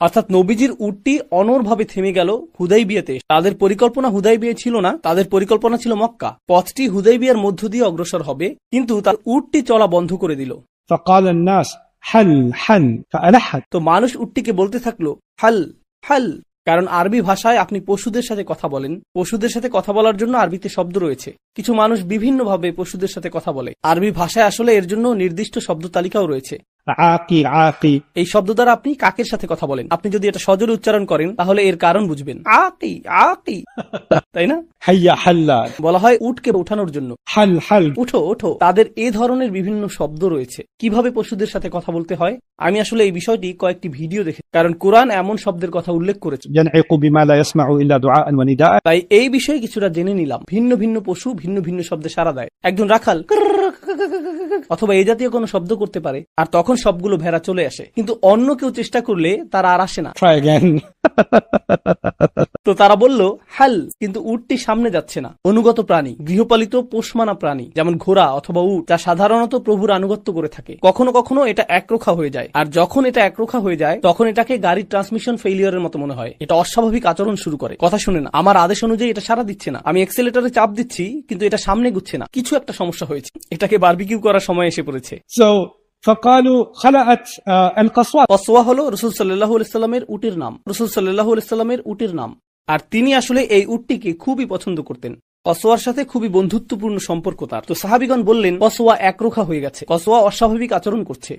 অর্থাৎ নবীজির উটটি অনড়ভাবে থেমে গেল হুদাইবিয়াতে। তাদের পরিকল্পনা হুদাইবিয়া ছিল না, তাদের পরিকল্পনা ছিল মক্কা। পথটি হুদাইবিয়ার মধ্য দিয়ে অগ্রসর হবে, কিন্তু তার উটটি চলা বন্ধ করে দিল। فقال الناس حل حل فألحت. তো মানুষ উটটিকে বলতে থাকলো হাল হাল, কারণ আরবি ভাষায় আপনি পশুদের সাথে কথা বলেন। পশুদের সাথে কথা বলার জন্য আরবিতে শব্দ রয়েছে। কিছু মানুষ বিভিন্নভাবে পশুদের সাথে কথা বলে। আরবি ভাষায় আসলে এর জন্য নির্দিষ্ট শব্দ তালিকাও রয়েছে। عاقي عاقي এই শব্দ দ্বারা আপনি কাকের সাথে কথা বলেন। আপনি যদি এটা সজোরে উচ্চারণ করেন তাহলে এর কারণ বুঝবেন। আকি আকি, তাই না? حيا حلا বলা হয় উটকে ওঠানোর জন্য, حل حل. উঠো ওঠো। তাদের এ ধরনের বিভিন্ন শব্দ রয়েছে। কিভাবে পশুদের সাথে কথা বলতে হয় আমি আসলে এই বিষয়টি কয়েকটি ভিডিও দেখে, কারণ কোরআন এমন শব্দের কথা উল্লেখ করেছে। ينعق بما لا يسمع إلا دعاء ونداء. তাই এই বিষয়ে কিছুটা জেনে নিলাম। ভিন্ন ভিন্ন পশু ভিন্ন ভিন্ন শব্দে সাড়া দেয়। একজন রাখাল অথবা এই জাতীয় কোনো শব্দ করতে পারে, আর তখন সবগুলো ভেড়া চলে আসে। কিন্তু অন্য কেউ চেষ্টা করলে তারা আর আসে না। Try again. তো তারা বলল হাল, কিন্তু উটটি সামনে যাচ্ছে না। অনুগত প্রাণী, গৃহপালিত পোষমানা প্রাণী যেমন ঘোড়া অথবা উট, যা সাধারণত প্রভুর আনুগত্য করে থাকে, কখনো কখনো এটা একরোখা হয়ে যায়। আর যখন এটা একরোখা হয়ে যায় তখন এটাকে গাড়ির ট্রান্সমিশন ফেইলিয়ারের মতো মনে হয়। এটা অস্বাভাবিক আচরণ শুরু করে, কথা শুনে না, আমার আদেশ অনুযায়ী এটা সাড়া দিচ্ছে না। আমি এক্সেলেটরে চাপ দিচ্ছি কিন্তু এটা সামনে গুচ্ছে না। কিছু একটা সমস্যা হয়েছে, এটাকে বারবিকিউ করার সময় এসে পড়েছে। So فقالوا خلأت القصوى. কসওয়া হলো রাসূল সাল্লাল্লাহু আলাইহি সাল্লামের উটের নাম। রাসূল সাল্লাল্লাহু আলাইহি সাল্লামের উটের নাম, আর তিনি আসলে এই উটটিকে খুবই পছন্দ করতেন। কসওয়ার সাথে খুবই বন্ধুত্বপূর্ণ সম্পর্ক তার। তো সাহাবীগণ বললেন কসওয়া একরোখা হয়ে গেছে, কসওয়া অস্বাভাবিক আচরণ করছে।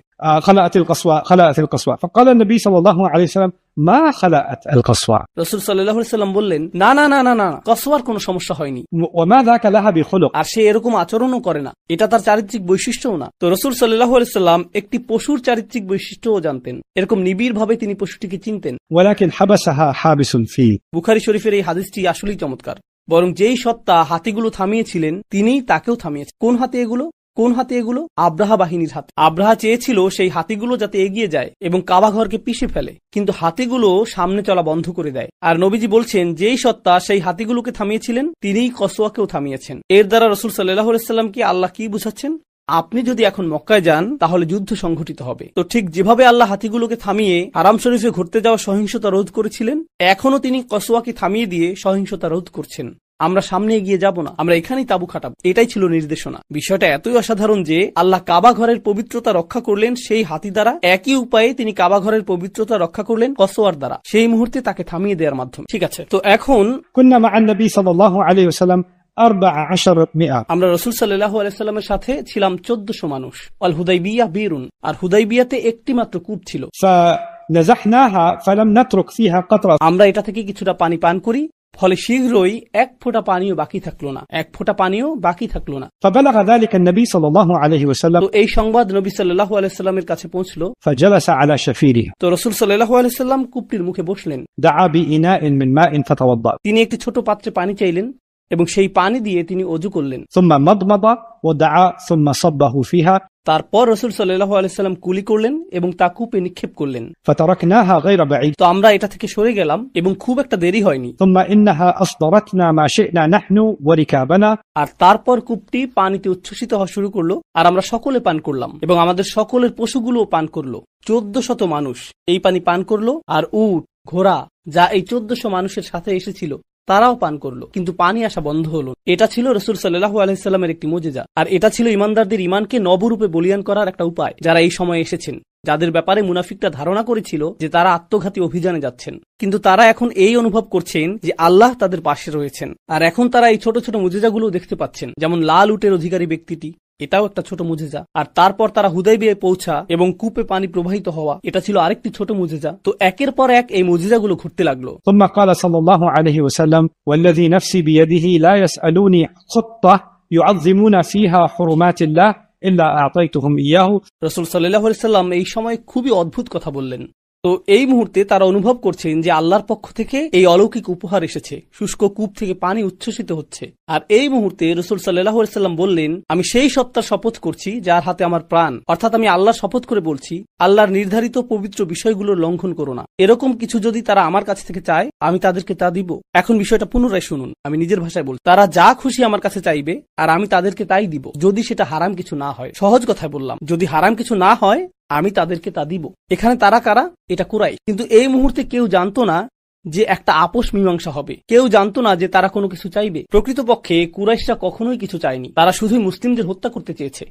خلأت القصوى خلأت القصوى. فقال النبي صلى الله عليه وسلم ما خلأت القصوى. রাসূল সাল্লাল্লাহু আলাইহি সাল্লাম বললেন না না না না না, কসওয়ার কোনো সমস্যা হয়নি, وما ذاك لها بخلق. আর সে এরকম আচরণও করে না, এটা তার চারিত্রিক বৈশিষ্ট্যও না। তো রাসূল সাল্লাল্লাহু আলাইহি সাল্লাম একটি পশুর চারিত্রিক বৈশিষ্ট্যও জানতেন। এরকম নিবিড় ভাবে তিনি পশুটিকে চিনতেন। ولكن حبسها حابس الفيل. বুখারী শরীফের এই হাদিসটি আসলেই চমৎকার। বরং যেই সত্তা হাতিগুলো থামিয়েছিলেন তিনিই তাকেও থামিয়েছেন। কোন হাতি এগুলো? কোন হাতি এগুলো? আব্রাহা বাহিনীর হাতি। আব্রাহা চেয়েছিল সেই হাতিগুলো যাতে এগিয়ে যায় এবং কাবা ঘরকে পিষে ফেলে, কিন্তু হাতিগুলো সামনে চলা বন্ধ করে দেয়। আর নবীজি বলছেন যেই সত্তা সেই হাতিগুলোকে থামিয়েছিলেন তিনিই কসওয়াকেও থামিয়েছেন। এর দ্বারা রাসূল সাল্লাল্লাহু আলাইহি সাল্লামকে আল্লাহ কি বুঝাচ্ছেন? আপনি যদি এখন মক্কায় যান তাহলে যুদ্ধ সংঘটিত হবে। তো ঠিক যেভাবে আল্লাহ হাতিগুলোকে থামিয়ে হারাম শরীফে ঘুরতে যাওয়া সহিংসতা রোধ করেছিলেন, এখনো তিনি কসওয়াকে থামিয়ে দিয়ে সহিংসতা রোধ করছেন। আমরা সামনে এগিয়ে যাব না, আমরা এখানেই তাবু খাটাবো, এটাই ছিল নির্দেশনা। বিষয়টা এতই অসাধারণ যে আল্লাহ কাবা ঘরের পবিত্রতা রক্ষা করলেন সেই হাতি দ্বারা, একই উপায়ে তিনি কাবা ঘরের পবিত্রতা রক্ষা করলেন কসওয়ার দ্বারা, সেই মুহূর্তে তাকে থামিয়ে দেওয়ার মাধ্যমে। ঠিক আছে, তো এখন كنا مع النبي صلى الله عليه وسلم 1400. আমরা রাসূল সাল্লাল্লাহু আলাইহি সাল্লামের সাথে ছিলাম 1400 মানুষ। আল হুদাইবিয়া বীরুন, আর হুদাইবিয়াতে একটি মাত্র কূপ ছিল। فنزحناها فلم نترك فيها قطرة. আমরা এটা থেকে কিছুটা পানি পান করি, ফলে শীঘ্রই এক ফোঁটা পানিও বাকি থাকলো না, এক ফোঁটা পানিও বাকি থাকলো না। فبلغ ذلك النبي صلى الله عليه وسلم. তো এই সংবাদ নবী সাল্লাল্লাহু আলাইহি সাল্লামের কাছে পৌঁছলো। فجلس على شفيره. তো রাসূল সাল্লাল্লাহু আলাইহি সাল্লাম কূপটির মুখে বসলেন। دعا بإناء من ماء فتوضأ. তিনি একটি ছোট পাত্রে পানি চাইলেন এবং সেই পানি দিয়ে তিনি ওযু করলেন। ثم مضمض ودعا ثم صبه فيها. তারপর রাসূল সাল্লাল্লাহু আলাইহি সাল্লাম কুলি করলেন এবং তা কূপে নিক্ষেপ করলেন। فتركناها غير بعيد. তো আমরা এটা থেকে সরে গেলাম এবং খুব একটা দেরি হয়নি। ثم إنها أصدرتنا ما شئنا نحن وركابنا. আর তারপর কূপটি পানিতে উচ্ছ্বসিত হওয়া শুরু করলো, আর আমরা সকলে পান করলাম এবং আমাদের সকলের পশুগুলোও পান করলো। 1400 মানুষ এই পানি পান করলো, আর উট, ঘোড়া যা এই 1400 মানুষের সাথে এসেছিল তারাও পান করলো, কিন্তু পানি আসা বন্ধ হলো। এটা ছিল রাসূল সাল্লাল্লাহু আলাইহি সাল্লামের একটি মুজিজা, আর এটা ছিল ঈমানদারদের ঈমানকে নবরূপে বলিয়ান করার একটা উপায়। যারা এই সময়ে এসেছেন, যাদের ব্যাপারে মুনাফিকরা ধারণা করেছিল যে তারা আত্মঘাতী অভিযানে যাচ্ছেন, কিন্তু তারা এখন এই অনুভব করছেন যে আল্লাহ তাদের পাশে রয়েছেন। আর এখন তারা এই ছোট ছোট মুজিজাগুলো দেখতে পাচ্ছেন, যেমন লাল উটের অধিকারী ব্যক্তিটি, এটাও একটা ছোট মুজিজা। আর তারপর তারা হুদাইবিয়ায় পৌঁছা এবং কূপে পানি প্রবাহিত হওয়া, এটা ছিল আরেকটি ছোট মুজিজা। তো একের পর এক এই মুজিজাগুলো ঘটতে লাগলো। ثم قال صلى الله عليه وسلم والذي نفسي بيده لا يسألوني خطة يعظمون فيها حرمات الله إلا أعطيتهم إياه. রাসূল সাল্লাল্লাহু আলাইহি সাল্লাম এই সময় খুবই অদ্ভুত কথা বললেন। তো এই মুহূর্তে তারা অনুভব করছেন যে আল্লাহর পক্ষ থেকে এই অলৌকিক উপহার এসেছে, শুষ্ক কূপ থেকে পানি উচ্ছ্বসিত হচ্ছে। আর এই মুহূর্তে রাসূল সাল্লাল্লাহু আলাইহি ওয়াসাল্লাম বললেন, আমি সেই সত্তার শপথ করছি যার হাতে আমার প্রাণ, অর্থাৎ আমি আল্লাহর শপথ করে বলছি, আল্লাহর নির্ধারিত পবিত্র বিষয়গুলোর লঙ্ঘন করো না। এরকম কিছু যদি তারা আমার কাছ থেকে চায়, আমি তাদেরকে তা দিব। এখন বিষয়টা পুনরায় শুনুন, আমি নিজের ভাষায় বলছি। তারা যা খুশি আমার কাছে চাইবে আর আমি তাদেরকে তাই দিব, যদি সেটা হারাম কিছু না হয়। সহজ কথায় বললাম, যদি হারাম কিছু না হয় আমি তাদেরকে তা দিব। এখানে তারা কারা? এটা কুরাইশ। কিন্তু এই মুহূর্তে কেউ জানতো না যে একটা আপোষ মীমাংসা হবে, কেউ জানতো না যে তারা কোনো কিছু চাইবে। প্রকৃতপক্ষে কুরাইশরা কখনোই কিছু চায়নি, তারা শুধুই মুসলিমদের হত্যা করতে চেয়েছে।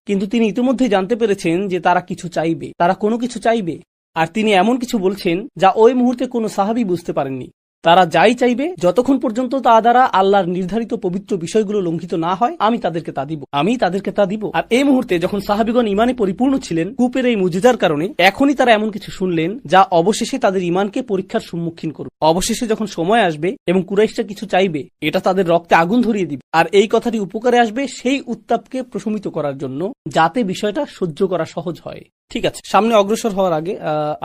কিন্তু তিনি ইতিমধ্যে জানতে পেরেছেন যে তারা কিছু চাইবে, তারা কোনো কিছু চাইবে। আর তিনি এমন কিছু বলছেন যা ওই মুহূর্তে কোনো সাহাবী বুঝতে পারেননি। তারা যাই চাইবে, যতক্ষণ পর্যন্ত তা দ্বারা আল্লাহর নির্ধারিত পবিত্র বিষয়গুলো লঙ্ঘিত না হয়, আমি তাদেরকে তা দিব, আমি তাদেরকে তা দিব। আর এই মুহূর্তে যখন সাহাবীগণ ইমানে পরিপূর্ণ ছিলেন কূপের এই মুজিজার কারণে, এখনই তারা এমন কিছু শুনলেন যা অবশেষে তাদের ইমানকে পরীক্ষার সম্মুখীন করবে। অবশেষে যখন সময় আসবে এবং কুরাইশরা কিছু চাইবে, এটা তাদের রক্তে আগুন ধরিয়ে দিবে। আর এই কথাটি উপকারে আসবে সেই উত্তাপকে প্রশমিত করার জন্য, যাতে বিষয়টা সহ্য করা সহজ হয়। ঠিক আছে, সামনে অগ্রসর হওয়ার আগে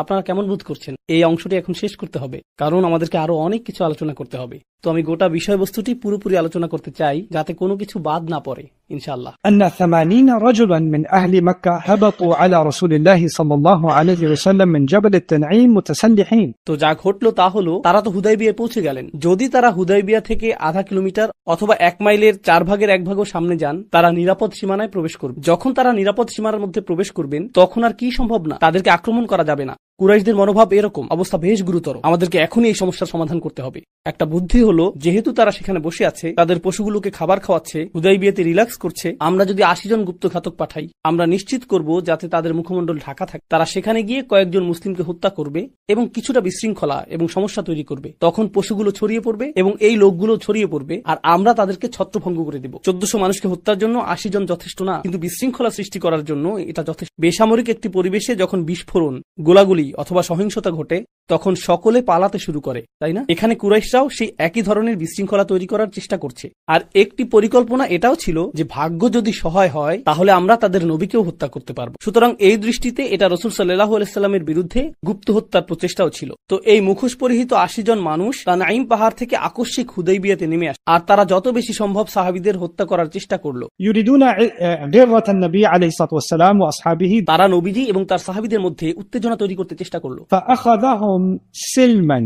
আপনারা কেমন বোধ করছেন? এই অংশটি এখন শেষ করতে হবে, কারণ আমাদেরকে আরো অনেক কিছু আলোচনা করতে হবে। তো আমি গোটা বিষয়বস্তুটি পুরোপুরি আলোচনা করতে চাই, যাতে কোনো কিছু বাদ না পড়ে ইনশাআল্লাহ। أن 80 رجلا من أهل مكة هبطوا على رسول الله صلى الله عليه وسلم من جبل التنعيم متسلحين। তো যা ঘটলো তা হলো, তারা তো হুদাইবিয়ায় পৌঁছে গেলেন। যদি তারা হুদাইবিয়া থেকে আধা কিলোমিটার অথবা 1 মাইলের 4 ভাগের 1 ভাগও সামনে যান, তারা নিরাপদ সীমানায় প্রবেশ করবে। যখন তারা নিরাপদ সীমানার মধ্যে প্রবেশ করবেন, তখন আর কি সম্ভব না, তাদেরকে আক্রমণ করা যাবে না। কুরাইশদের মনোভাব এরকম, অবস্থা বেশ গুরুতর, আমাদেরকে এখনই এই সমস্যার সমাধান করতে হবে। একটা বুদ্ধি হলো, যেহেতু তারা সেখানে বসে আছে, তাদের পশুগুলোকে খাবার খাওয়াচ্ছে, হুদাইবিয়াতে রিল্যাক্স করছে, আমরা যদি 80 জন গুপ্তঘাতক পাঠাই, আমরা নিশ্চিত করব যাতে তাদের মুখমণ্ডল ঢাকা থাকে। তারা সেখানে গিয়ে কয়েকজন মুসলিমকে হত্যা করবে এবং কিছুটা বিশৃঙ্খলা এবং সমস্যা তৈরি করবে। তখন পশুগুলো ছড়িয়ে পড়বে এবং এই লোকগুলো ছড়িয়ে পড়বে, আর আমরা তাদেরকে ছত্রভঙ্গ করে দেব। 1400 মানুষকে হত্যার জন্য 80 জন যথেষ্ট না, কিন্তু বিশৃঙ্খলা সৃষ্টি করার জন্য এটা যথেষ্ট। বেসামরিক একটি পরিবেশে যখন বিস্ফোরণ, গোলাগুলি অথবা সহিংসতা ঘটে, তখন সকলে পালাতে শুরু করে, তাই না? এখানে কুরাইশরাও সেই একই ধরনের বিশৃঙ্খলা তৈরি করার চেষ্টা করছে। আর একটি পরিকল্পনা এটাও ছিল যে ভাগ্য যদি সহায় হয়, তাহলে আমরা তাদের নবীকেও হত্যা করতে পারবো। সুতরাং এই দৃষ্টিতে এটা রাসূল সাল্লাল্লাহু আলাইহি ওয়াসাল্লামের বিরুদ্ধে গুপ্ত হত্যার প্রচেষ্টাও ছিল। তো এই মুখোশ পরিহিত 80 জন মানুষ তানাইম পাহাড় থেকে আকস্মিক হুদাইবিয়াতে নেমে আসে, আর তারা যত বেশি সম্ভব সাহাবীদের হত্যা করার চেষ্টা করলো। يريدون غيرة النبي عليه الصلاة والسلام وأصحابه। তারা নবীজি এবং তার সাহাবীদের মধ্যে উত্তেজনা তৈরি করতে চেষ্টা করলো। فأخذهم سلما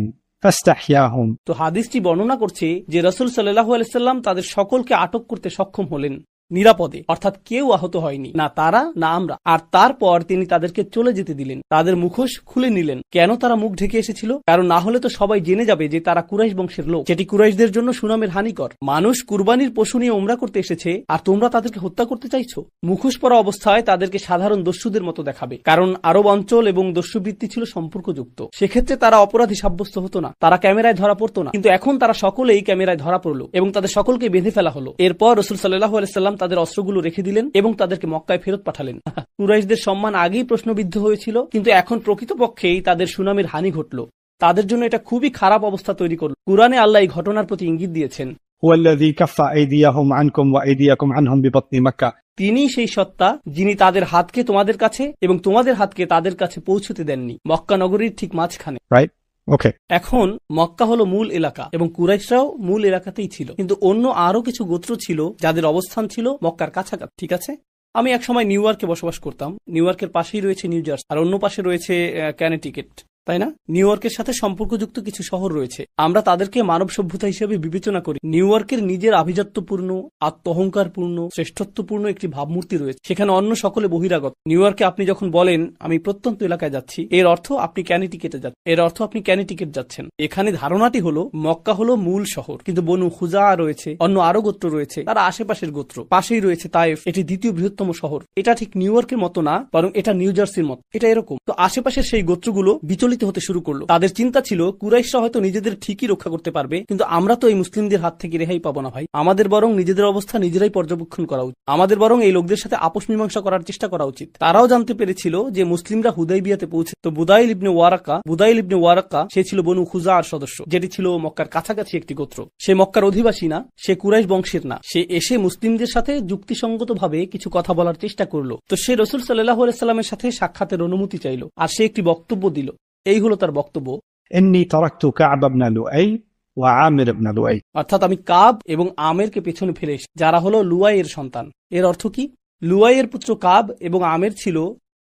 فاستحياهم। তো হাদিসটি বর্ণনা করছে যে রাসূল সাল্লাল্লাহু আলাইহি ওয়াসাল্লাম তাদের সকলকে আটক করতে সক্ষম হলেন নিরাপদে, অর্থাৎ কেউ আহত হয়নি, না তারা না আমরা। আর তারপর তিনি তাদেরকে চলে যেতে দিলেন, তাদের মুখোশ খুলে নিলেন। কেন তারা মুখ ঢেকে এসেছিল? কারণ না হলে তো সবাই জেনে যাবে যে তারা কুরাইশ বংশের লোক, যেটি কুরাইশদের জন্য সুনামের হানিকর। মানুষ কুরবানির পশু নিয়ে উমরা করতে এসেছে, আর তোমরা তাদেরকে হত্যা করতে চাইছো। মুখোশ পরা অবস্থায় তাদেরকে সাধারণ দস্যুদের মতো দেখাবে, কারণ আরব অঞ্চল এবং দস্যুবৃত্তি ছিল সম্পর্কযুক্ত। সেক্ষেত্রে তারা অপরাধী সাব্যস্ত হতো না, তারা ক্যামেরায় ধরা পড়তো না। কিন্তু এখন তারা সকলেই ক্যামেরায় ধরা পড়লো এবং তাদের সকলকে বেঁধে ফেলা হলো। এরপর রাসূল সাল্লাল্লাহু আলাইহি ওয়াসাল্লাম তাদের অস্ত্রগুলো রেখে দিলেন এবং তাদেরকে মক্কায় ফেরত পাঠালেন। কুরাইশদের সম্মান আগেই প্রশ্নবিদ্ধ হয়েছিল, কিন্তু এখন প্রকৃতপক্ষেই তাদের সুনামের হানি ঘটল। তাদের জন্য এটা খুবই খারাপ অবস্থা তৈরি করল। কুরআনে আল্লাহ এই ঘটনার প্রতি ইঙ্গিত দিয়েছেন, هو الذي كف أيديهم عنكم وأيديكم عنهم ببطن مكة। তিনি সেই সত্তা যিনি তাদের হাতকে তোমাদের কাছে এবং তোমাদের হাতকে তাদের কাছে পৌঁছতে দেননি, মক্কা নগরীর ঠিক মাঝখানে। রাইট, ওকে। এখন মক্কা হলো মূল এলাকা এবং কুরাইশরাও মূল এলাকাতেই ছিল, কিন্তু অন্য আরো কিছু গোত্র ছিল যাদের অবস্থান ছিল মক্কার কাছাকাছি। ঠিক আছে, আমি এক সময় নিউ ইয়র্কে বসবাস করতাম। নিউ ইয়র্কের পাশেই রয়েছে নিউ জার্সি, আর অন্য পাশে রয়েছে কানেটিকেট, তাই না? নিউ ইয়র্কের সাথে সম্পর্কযুক্ত কিছু শহর রয়েছে, আমরা তাদেরকে মানব সভ্যতা হিসেবে বিবেচনা করি। নিউ ইয়র্কের নিজের আভিজাত্যপূর্ণ, আত্মঅহংকারপূর্ণ, শ্রেষ্ঠত্বপূর্ণ একটি ভাবমূর্তি রয়েছে, সেখানে অন্য সকলে বহিরাগত। নিউ ইয়র্কে আপনি যখন বলেন আমি প্রত্যন্ত এলাকায় যাচ্ছি, এর অর্থ আপনি কানেটিকেটে যাচ্ছেন, এর অর্থ আপনি কানেটিকেট যাচ্ছেন। এখানে ধারণাটি হলো মক্কা হলো মূল শহর, কিন্তু বনু খুজা রয়েছে, অন্য আরো গোত্র রয়েছে, তারা আশেপাশের গোত্র। পাশেই রয়েছে তায়েফ, এটি দ্বিতীয় বৃহত্তম শহর। এটা ঠিক নিউ ইয়র্কের মতো না, বরং এটা নিউ জার্সির মতো, এটা এরকম। তো আশেপাশের সেই গোত্রগুলো বিচলিত বিচলিত হতে শুরু করলো। তাদের চিন্তা ছিল কুরাইশরা হয়তো নিজেদের ঠিকই রক্ষা করতে পারবে, কিন্তু আমরা তো এই মুসলিমদের হাত থেকে রেহাই পাবো না ভাই। আমাদের বরং নিজেদের অবস্থা নিজেরাই পর্যবেক্ষণ করা উচিত। আমাদের বরং এই লোকদের সাথে আপোষ মীমাংসা করার চেষ্টা করা উচিত। তারাও জানতে পেরেছিল যে মুসলিমরা হুদাইবিয়াতে পৌঁছে। তো বুদাইল ইবনে ওয়ারাকা সে ছিল বনু খুজাআর সদস্য, যেটি ছিল মক্কার কাছাকাছি একটি গোত্র। সে মক্কার অধিবাসী না, সে কুরাইশ বংশের না। সে এসে মুসলিমদের সাথে যুক্তিসঙ্গতভাবে কিছু কথা বলার চেষ্টা করলো। তো সে রাসূল সাল্লাল্লাহু আলাইহি সাল্লামের সাথে সাক্ষাতের অনুমতি চাইল, আর সে একটি বক্তব্য দিল। এই হলো তার বক্তব্য, إني تركت كعب بن لؤي وعامر بن لؤي। অর্থাৎ আমি কাব এবং আমেরকে পেছনে ফেলে এসেছি, যারা হলো লুয়াইয়ের সন্তান। এর অর্থ কি? লুয়াইয়ের পুত্র কাব এবং আমের ছিল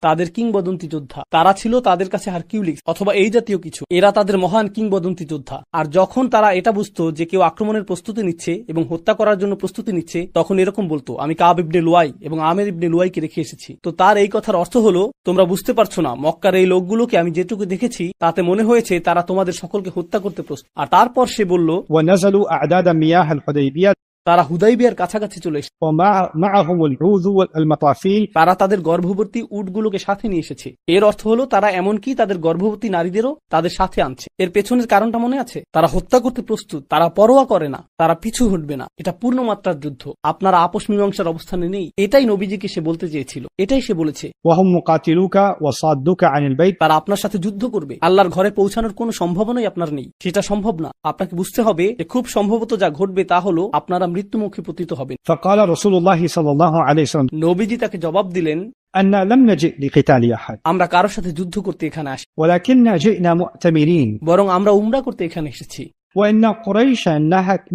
তাদের কিংবদন্তি যোদ্ধা। তারা ছিল তাদের কাছে হারকিউলিস অথবা এই জাতীয় কিছু। এরা তাদের মহান কিংবদন্তি যোদ্ধা। আর যখন তারা এটা বুঝতো যে কেউ আক্রমণের প্রস্তুতি নিচ্ছে এবং হত্যা করার জন্য প্রস্তুতি নিচ্ছে, তখন এরকম বলতো, আমি কাব ইবনে লুয়াই এবং আমের ইবনে লুয়াইকে রেখে এসেছি। তো তার এই কথার অর্থ হলো, তোমরা বুঝতে পারছো না, মক্কার এই লোকগুলোকে আমি যেটুকু দেখেছি তাতে মনে হয়েছে তারা তোমাদের সকলকে হত্যা করতে প্রস্তুত। আর তারপর সে বলল, ونزلوا أعداد مياه الحديبية তারা হুদাইবিয়ার কাছাকাছি চলে এসেছে। ومعهم العوذ والمطافيل। তারা তাদের গর্ভবতী উটগুলোকে সাথে নিয়ে এসেছে। এর অর্থ হলো তারা এমনকি তাদের গর্ভবতী নারীদেরও তাদের সাথে আনছে। এর পেছনের কারণটা মনে আছে? তারা হত্যা করতে প্রস্তুত, তারা পরোয়া করে না, তারা পিছু হটবে না। এটা পূর্ণ মাত্রার যুদ্ধ, আপনারা আপোষ মীমাংসার অবস্থানে নেই। এটাই নবীজিকে সে বলতে চেয়েছিল, এটাই সে বলেছে। وهم مقاتلوك وصادوك عن البيت। তারা আপনার সাথে যুদ্ধ করবে, আল্লাহর ঘরে পৌঁছানোর কোনো সম্ভাবনাই আপনার নেই। সেটা সম্ভব না। আপনাকে বুঝতে হবে যে খুব সম্ভবত যা ঘটবে তা হলো আপনারা মৃত্যুমুখে পতিত হবেন। فقال رسول الله صلى الله عليه وسلم নবীজি তাকে জবাব দিলেন, أن لم نجئ لقتال أحد আমরা কারোর সাথে যুদ্ধ করতে এখানে আসি, ولكننا جئنا مؤتمرين বরং আমরা উমরা করতে এখানে এসেছি। وإن قريشا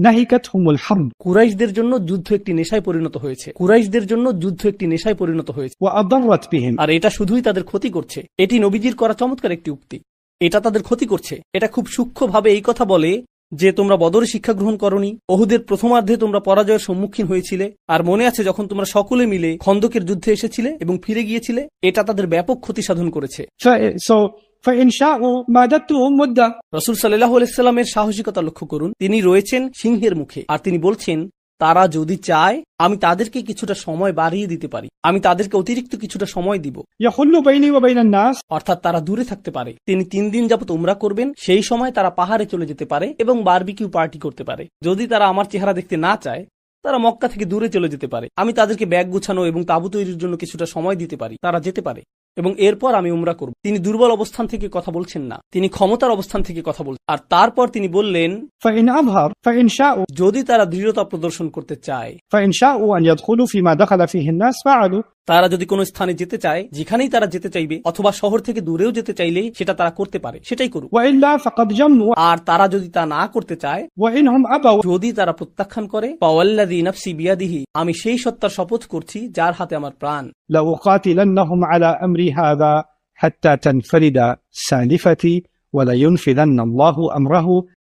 نهكتهم الحرب কুরাইশদের জন্য যুদ্ধ একটি নেশায় পরিণত হয়েছে। কুরাইশদের জন্য যুদ্ধ একটি নেশায় পরিণত হয়েছে, وأضرت بهم। আর এটা শুধুই তাদের ক্ষতি করছে। এটি নবীজির করা চমৎকার একটি উক্তি। এটা তাদের ক্ষতি করছে। এটা খুব সূক্ষ্মভাবে এই কথা বলে যে তোমরা বদরে শিক্ষা গ্রহণ করনি, ওহুদের প্রথমার্ধে তোমরা পরাজয়ের সম্মুখীন হয়েছিলে, আর মনে আছে যখন তোমরা সকলে মিলে খন্দকের যুদ্ধে এসেছিলে এবং ফিরে গিয়েছিলে। এটা তাদের ব্যাপক ক্ষতি সাধন করেছে। فإن شاءوا مادتهم مدة। রাসূল সাল্লাল্লাহু আলাইহি সাল্লামের সাহসিকতা লক্ষ্য করুন। তিনি রয়েছেন সিংহের মুখে, আর তিনি বলছেন, তারা যদি চায় আমি তাদেরকে কিছুটা সময় বাড়িয়ে দিতে পারি, আমি তাদেরকে অতিরিক্ত কিছুটা সময় দিব। يحل بيني وبين الناس। অর্থাৎ তারা দূরে থাকতে পারে। তিনি 3 দিন যাবত উমরা করবেন, সেই সময় তারা পাহাড়ে চলে যেতে পারে এবং বারবিকিউ পার্টি করতে পারে। যদি তারা আমার চেহারা দেখতে না চায়, তারা মক্কা থেকে দূরে চলে যেতে পারে। আমি তাদেরকে ব্যাগ গুছানো এবং তাঁবু তৈরির জন্য কিছুটা সময় দিতে পারি, তারা যেতে পারে, এবং এরপর আমি উমরা করব। তিনি দুর্বল অবস্থান থেকে কথা বলছেন না, তিনি ক্ষমতার অবস্থান থেকে কথা বলছেন। আর তারপর তিনি বললেন, فإن أظهر فإن شاءوا যদি তারা দৃঢ়তা প্রদর্শন করতে চায়, فإن شاءوا أن يدخلوا فيما دخل فيه الناس فعلوا। তারা যদি কোনো স্থানে যেতে চায়, যেখানেই তারা যেতে চাইবে, অথবা শহর থেকে দূরেও যেতে চাইলেই সেটা তারা করতে পারে, সেটাই করুক। وإلا فقد جموا। আর তারা যদি তা না করতে চায়, وإنهم أبوا، যদি তারা প্রত্যাখ্যান করে, ফাওয়াল্লাযী নাফসি বিয়াদিহি, আমি সেই সত্তার শপথ করছি যার হাতে আমার প্রাণ, لأقاتلنهم على أمري هذا حتى تنفرد سالفتي ولينفذن الله أمره।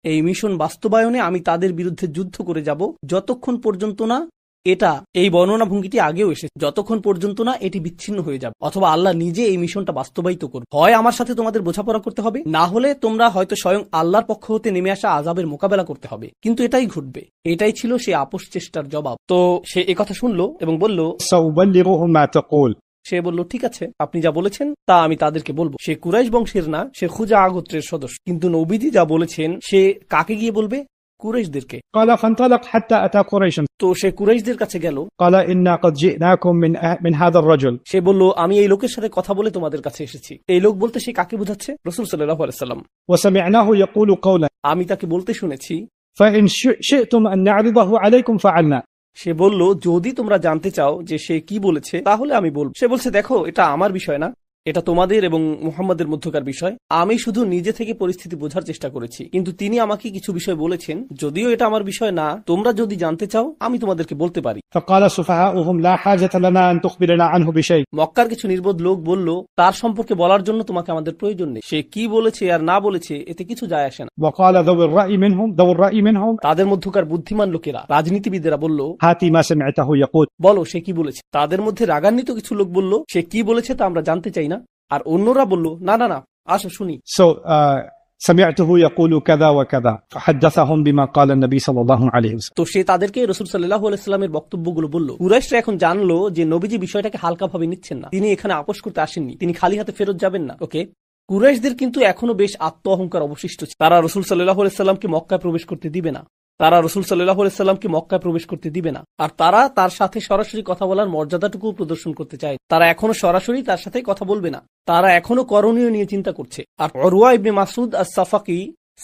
এই মিশন বাস্তবায়নে আমি তাদের বিরুদ্ধে যুদ্ধ করে যাব যতক্ষণ পর্যন্ত না এটা, এই বর্ণনা ভঙ্গিটি আগেও এসেছে, যতক্ষণ পর্যন্ত না এটি বিচ্ছিন্ন হয়ে যাবে, অথবা আল্লাহ নিজে এই মিশনটা বাস্তবায়িত করবে। হয় আমার সাথে তোমাদের বোঝাপড়া করতে হবে, না হলে তোমরা হয়তো স্বয়ং আল্লাহর পক্ষ হতে নেমে আসা আযাবের মোকাবেলা করতে হবে। কিন্তু এটাই ঘটবে। এটাই ছিল সে আপোষ চেষ্টার জবাব। তো সে একথা শুনলো এবং বলল, سأبلغهم ما تقول। সে বলল, ঠিক আছে, আপনি যা বলেছেন তা আমি তাদেরকে বলবো। সে কুরাইশ বংশের না, সে খুজা গোত্রের সদস্য। কিন্তু নবীজি যা বলেছেন, সে কাকে গিয়ে বলবে? কুরাইশদেরকে। قال فانطلق حتى أتى قريش। তো সে কুরাইশদের কাছে গেল। قال إنا قد جئناكم من هذا الرجل। সে বলল, আমি এই লোকের সাথে কথা বলে তোমাদের কাছে এসেছি। এই লোক বলতে সে কাকে বোঝাচ্ছে? রাসূল সাল্লাল্লাহু আলাইহি সাল্লাম। وسمعناه يقول قولا আমি তাকে বলতে শুনেছি, فإن شئتم أن نعرضه عليكم فعلنا। সে বলল, যদি তোমরা জানতে চাও যে সে কি বলেছে তাহলে আমি বলবো। সে বলছে, দেখো, এটা আমার বিষয় না, এটা তোমাদের এবং মুহাম্মাদের মধ্যকার বিষয়। আমি শুধু নিজে থেকে পরিস্থিতি বোঝার চেষ্টা করেছি, কিন্তু তিনি আমাকে কিছু বিষয় বলেছেন, যদিও এটা আমার বিষয় না। তোমরা যদি জানতে চাও আমি তোমাদেরকে বলতে পারি। فقال سفهاؤهم لا حاجة لنا أن تخبرنا عنه بشيء। মক্কার কিছু নির্বোধ লোক বলল, তার সম্পর্কে বলার জন্য তোমাকে আমাদের প্রয়োজন নেই। সে কি বলেছে আর না বলেছে এতে কিছু যায় আসে না। وقال ذو الرأي منهم তাদের মধ্যকার বুদ্ধিমান লোকেরা, রাজনীতিবিদেরা বলল, هاتي ما سمعته يقول। বলো সে কি বলেছে। তাদের মধ্যে রাগান্বিত কিছু লোক বলল, সে কি বলেছে তা আমরা জানতে চাই না। আর অন্যরা বলল, না না না, আসো শুনি। سمعته يقول كذا وكذا فحدثهم بما قال النبي صلى الله عليه وسلم। তো সে তাদেরকে রাসূল সাল্লাল্লাহু আলাইহি সাল্লামের বক্তব্যগুলো বলল। কুরাইশরা এখন জানলো যে নবীজি বিষয়টাকে হালকাভাবে নিচ্ছেন না। তিনি এখানে আপোষ করতে আসেননি, তিনি খালি হাতে ফেরত যাবেন না। ওকে, কুরাইশদের কিন্তু এখনো বেশ আত্ম অহংকার অবশিষ্ট ছিল। তারা রাসূল সাল্লাল্লাহু আলাইহি সাল্লামকে মক্কায় প্রবেশ করতে দিবে না। তারা রাসূল সাল্লাল্লাহু আলাইহি সাল্লামকে মক্কায় প্রবেশ করতে দিবে না। আর তারা তার সাথে সরাসরি কথা বলার মর্যাদাটুকু প্রদর্শন করতে চায়। তারা এখনো সরাসরি তার সাথে কথা বলবে না। তারা এখনো করণীয় নিয়ে চিন্তা করছে। আর উরওয়া ইবনে মাসউদ আস-সাফাকি,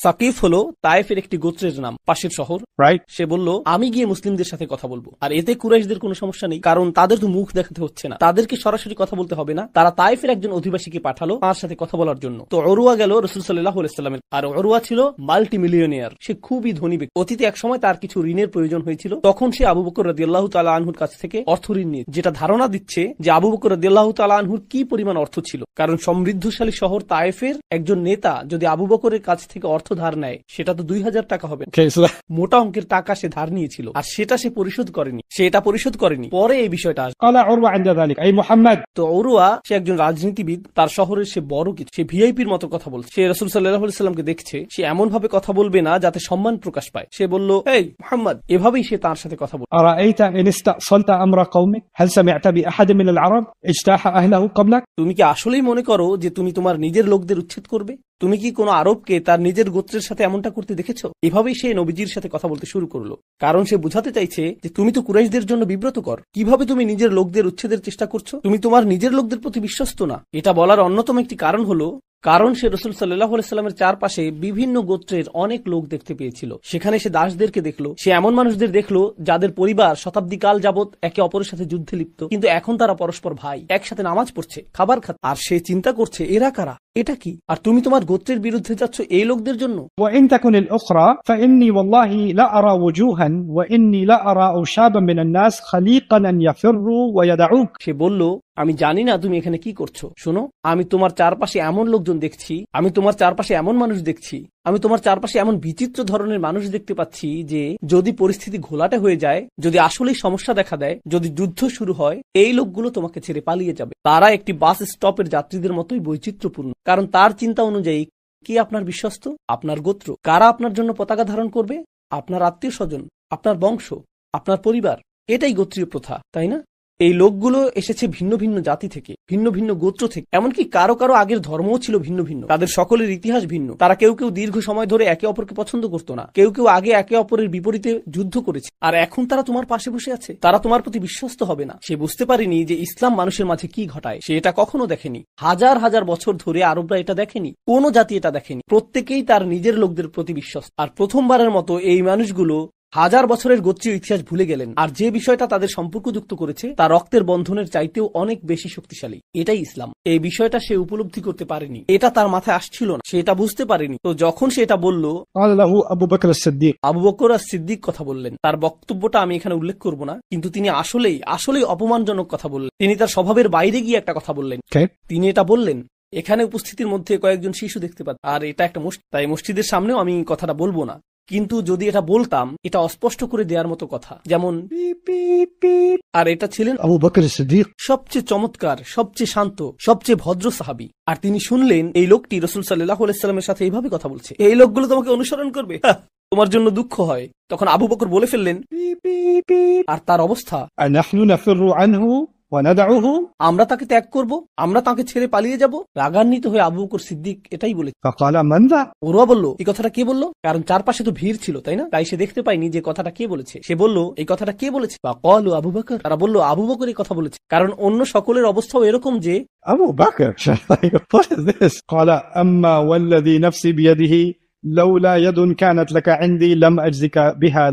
সাকিফ হলো তায়েফের একটি গোত্রের নাম, পাশের শহর। Right? সে বলল, আমি গিয়ে মুসলিমদের সাথে কথা বলবো। আর এতে কুরাইশদের কোনো সমস্যা নেই, কারণ তাদের তো মুখ দেখাতে হচ্ছে না, তাদেরকে সরাসরি কথা বলতে হবে না। তারা তায়েফের একজন অধিবাসীকে পাঠালো তার সাথে কথা বলার জন্য। তো উরওয়া গেল রাসূল সাল্লাল্লাহু আলাইহি সাল্লামের। আর উরওয়া ছিল মাল্টি মিলিয়নিয়ার, সে খুবই ধনী ব্যক্তি। অতীতে এক সময় তার কিছু ঋণের প্রয়োজন হয়েছিল, তখন সে আবু বকর রাদিয়াল্লাহু তাআলা আনহুর কাছ থেকে অর্থ ঋণ নিয়ে, যেটা ধারণা দিচ্ছে যে আবু বকর রাদিয়াল্লাহু তাআলা আনহুর কি পরিমাণ অর্থ ছিল। কারণ সমৃদ্ধশালী শহর তায়েফের একজন নেতা যদি আবু বকরের কাছ থেকে অর্থ ধার নেয়, সেটা তো 2000 টাকা হবে। Okay, so মোটা অঙ্কের টাকা সে ধার নিয়েছিল, আর সেটা সে পরিশোধ করেনি। সে এটা পরিশোধ করেনি, পরে এই বিষয়টা আসবে। قال عروة عند ذلك أي محمد. তো উরওয়া সে একজন রাজনীতিবিদ, তার শহরের সে বড় কিছু, সে ভিআইপির মতো কথা বলছে। সে রাসূল সাল্লাল্লাহু আলাইহি সাল্লামকে দেখছে, সে এমন ভাবে কথা বলবে না যাতে সম্মান প্রকাশ পায়। সে বলল, এই মুহাম্মদ, এভাবেই সে তার সাথে কথা বলল। أرأيت إن استأصلت أمر قومك هل سمعت بأحد من العرب اجتاح أهله قبلك. তুমি কি আসলেই মনে করো যে তুমি তোমার নিজের লোকদের উচ্ছেদ করবে? তুমি কি কোনো আরবকে তার নিজের গোত্রের সাথে এমনটা করতে দেখেছো? এভাবেই সে নবীজির সাথে কথা বলতে শুরু করলো, কারণ সে বুঝাতে চাইছে যে তুমি তো কুরাইশদের জন্য বিব্রতকর। কিভাবে তুমি নিজের লোকদের উচ্ছেদের চেষ্টা করছো? তুমি তোমার নিজের লোকদের প্রতি বিশ্বস্ত না। এটা বলার অন্যতম একটি কারণ হলো, কারণ সে রাসূল সাল্লাল্লাহু আলাইহি সাল্লামের চারপাশে বিভিন্ন গোত্রের অনেক লোক দেখতে পেয়েছিল। সেখানে সে দাসদেরকে দেখলো, সে এমন মানুষদের দেখলো যাদের পরিবার শতাব্দী কাল যাবত একে অপরের সাথে যুদ্ধে লিপ্ত, কিন্তু এখন তারা পরস্পর ভাই, একসাথে নামাজ পড়ছে, খাবার খাচ্ছে। আর সে চিন্তা করছে, এরা কারা, এটা কি? আর তুমি তোমার গোত্রের বিরুদ্ধে যাচ্ছ এই লোকদের জন্য। وإن تكن الأخرى فإني والله لا أرى وجوها وإني لا أرى أوشابا من الناس خليقا أن يفروا ويدعوك. সে বলল, আমি জানি না তুমি এখানে কি করছো। শোনো, আমি তোমার চারপাশে এমন লোকজন দেখছি, আমি তোমার চারপাশে এমন মানুষ দেখছি, আমি তোমার চারপাশে এমন বিচিত্র ধরনের মানুষ দেখতে পাচ্ছি যে যদি পরিস্থিতি ঘোলাটে হয়ে যায়, যদি আসলেই সমস্যা দেখা দেয়, যদি যুদ্ধ শুরু হয়, এই লোকগুলো তোমাকে ছেড়ে পালিয়ে যাবে। তারা একটি বাস স্টপের যাত্রীদের মতোই বৈচিত্র্যপূর্ণ, কারণ তার চিন্তা অনুযায়ী কে আপনার বিশ্বস্ত, আপনার গোত্র, কারা আপনার জন্য পতাকা ধারণ করবে, আপনার আত্মীয় স্বজন, আপনার বংশ, আপনার পরিবার। এটাই গোত্রীয় প্রথা, তাই না? এই লোকগুলো এসেছে ভিন্ন ভিন্ন জাতি থেকে, ভিন্ন ভিন্ন গোত্র থেকে, এমনকি কারো কারো আগের ধর্মও ছিল ভিন্ন ভিন্ন, তাদের সকলের ইতিহাস ভিন্ন। তারা কেউ কেউ দীর্ঘ সময় ধরে একে অপরকে পছন্দ করতো না, কেউ কেউ আগে একে অপরের বিপরীতে যুদ্ধ করেছে, আর এখন তারা তোমার পাশে বসে আছে। তারা তোমার প্রতি বিশ্বস্ত হবে না। সে বুঝতে পারেনি যে ইসলাম মানুষের মাঝে কি ঘটায়, সে এটা কখনো দেখেনি। হাজার হাজার বছর ধরে আরবরা এটা দেখেনি, কোন জাতি এটা দেখেনি। প্রত্যেকেই তার নিজের লোকদের প্রতি বিশ্বস্ত। আর প্রথমবারের মতো এই মানুষগুলো হাজার বছরের গোত্রীয় ইতিহাস ভুলে গেলেন, আর যে বিষয়টা তাদের সম্পর্কযুক্ত করেছে তা রক্তের বন্ধনের চাইতেও অনেক বেশি শক্তিশালী। এটাই ইসলাম। এই বিষয়টা সে উপলব্ধি করতে পারেনি, এটা তার মাথায় আসছিল না, সে এটা বুঝতে পারেনি। তো যখন সে এটা বলল, قال له أبو بكر الصديق. আবু বকর আর সিদ্দিক কথা বললেন। তার বক্তব্যটা আমি এখানে উল্লেখ করব না, কিন্তু তিনি আসলেই অপমানজনক কথা বললেন। তিনি তার স্বভাবের বাইরে গিয়ে একটা কথা বললেন। Okay. তিনি এটা বললেন, এখানে উপস্থিতির মধ্যে কয়েকজন শিশু দেখতে পাচ্ছি, আর এটা একটা মসজিদ, তাই মসজিদের সামনেও আমি কথাটা বলবো না। কিন্তু যদি এটা বলতাম, এটা অস্পষ্ট করে দেওয়ার মতো কথা, যেমন আর এটা ছিলেন أبو بكر الصديق. সবচেয়ে চমৎকার, সবচেয়ে শান্ত, সবচেয়ে ভদ্র সাহাবী। আর তিনি শুনলেন এই লোকটি রাসূল সাল্লাল্লাহু আলাইহি সাল্লামের সাথে এইভাবে কথা বলছে। এই লোকগুলো তোমাকে অনুসরণ করবে, তোমার জন্য দুঃখ হয়। তখন আবু বকর বলে ফেললেন, আর তার অবস্থা, أنحن نفر عنه وندعه. আমরা তাকে ত্যাগ করব, আমরা তাকে ছেড়ে পালিয়ে যাব। রাগান্বিত হয়ে আবু বকর সিদ্দিক এটাই বলে। فقال من ذا. উরওয়া বলল, এই কথাটা কে বলল? কারণ চারপাশে তো ভিড় ছিল, তাই না? তাই সে দেখতে পায়নি যে কথাটা কে বলেছে। সে বলল, এই কথাটা কে বলেছে? ক্বালু আবু বকর। তারা বলল, আবু বকর এই কথা বলেছে। কারণ অন্য সকলের অবস্থাও এরকম যে أبو بكر. What is this? قال أما والذي نفسي بيده لولا يد كانت لك عندي لم أجزك بها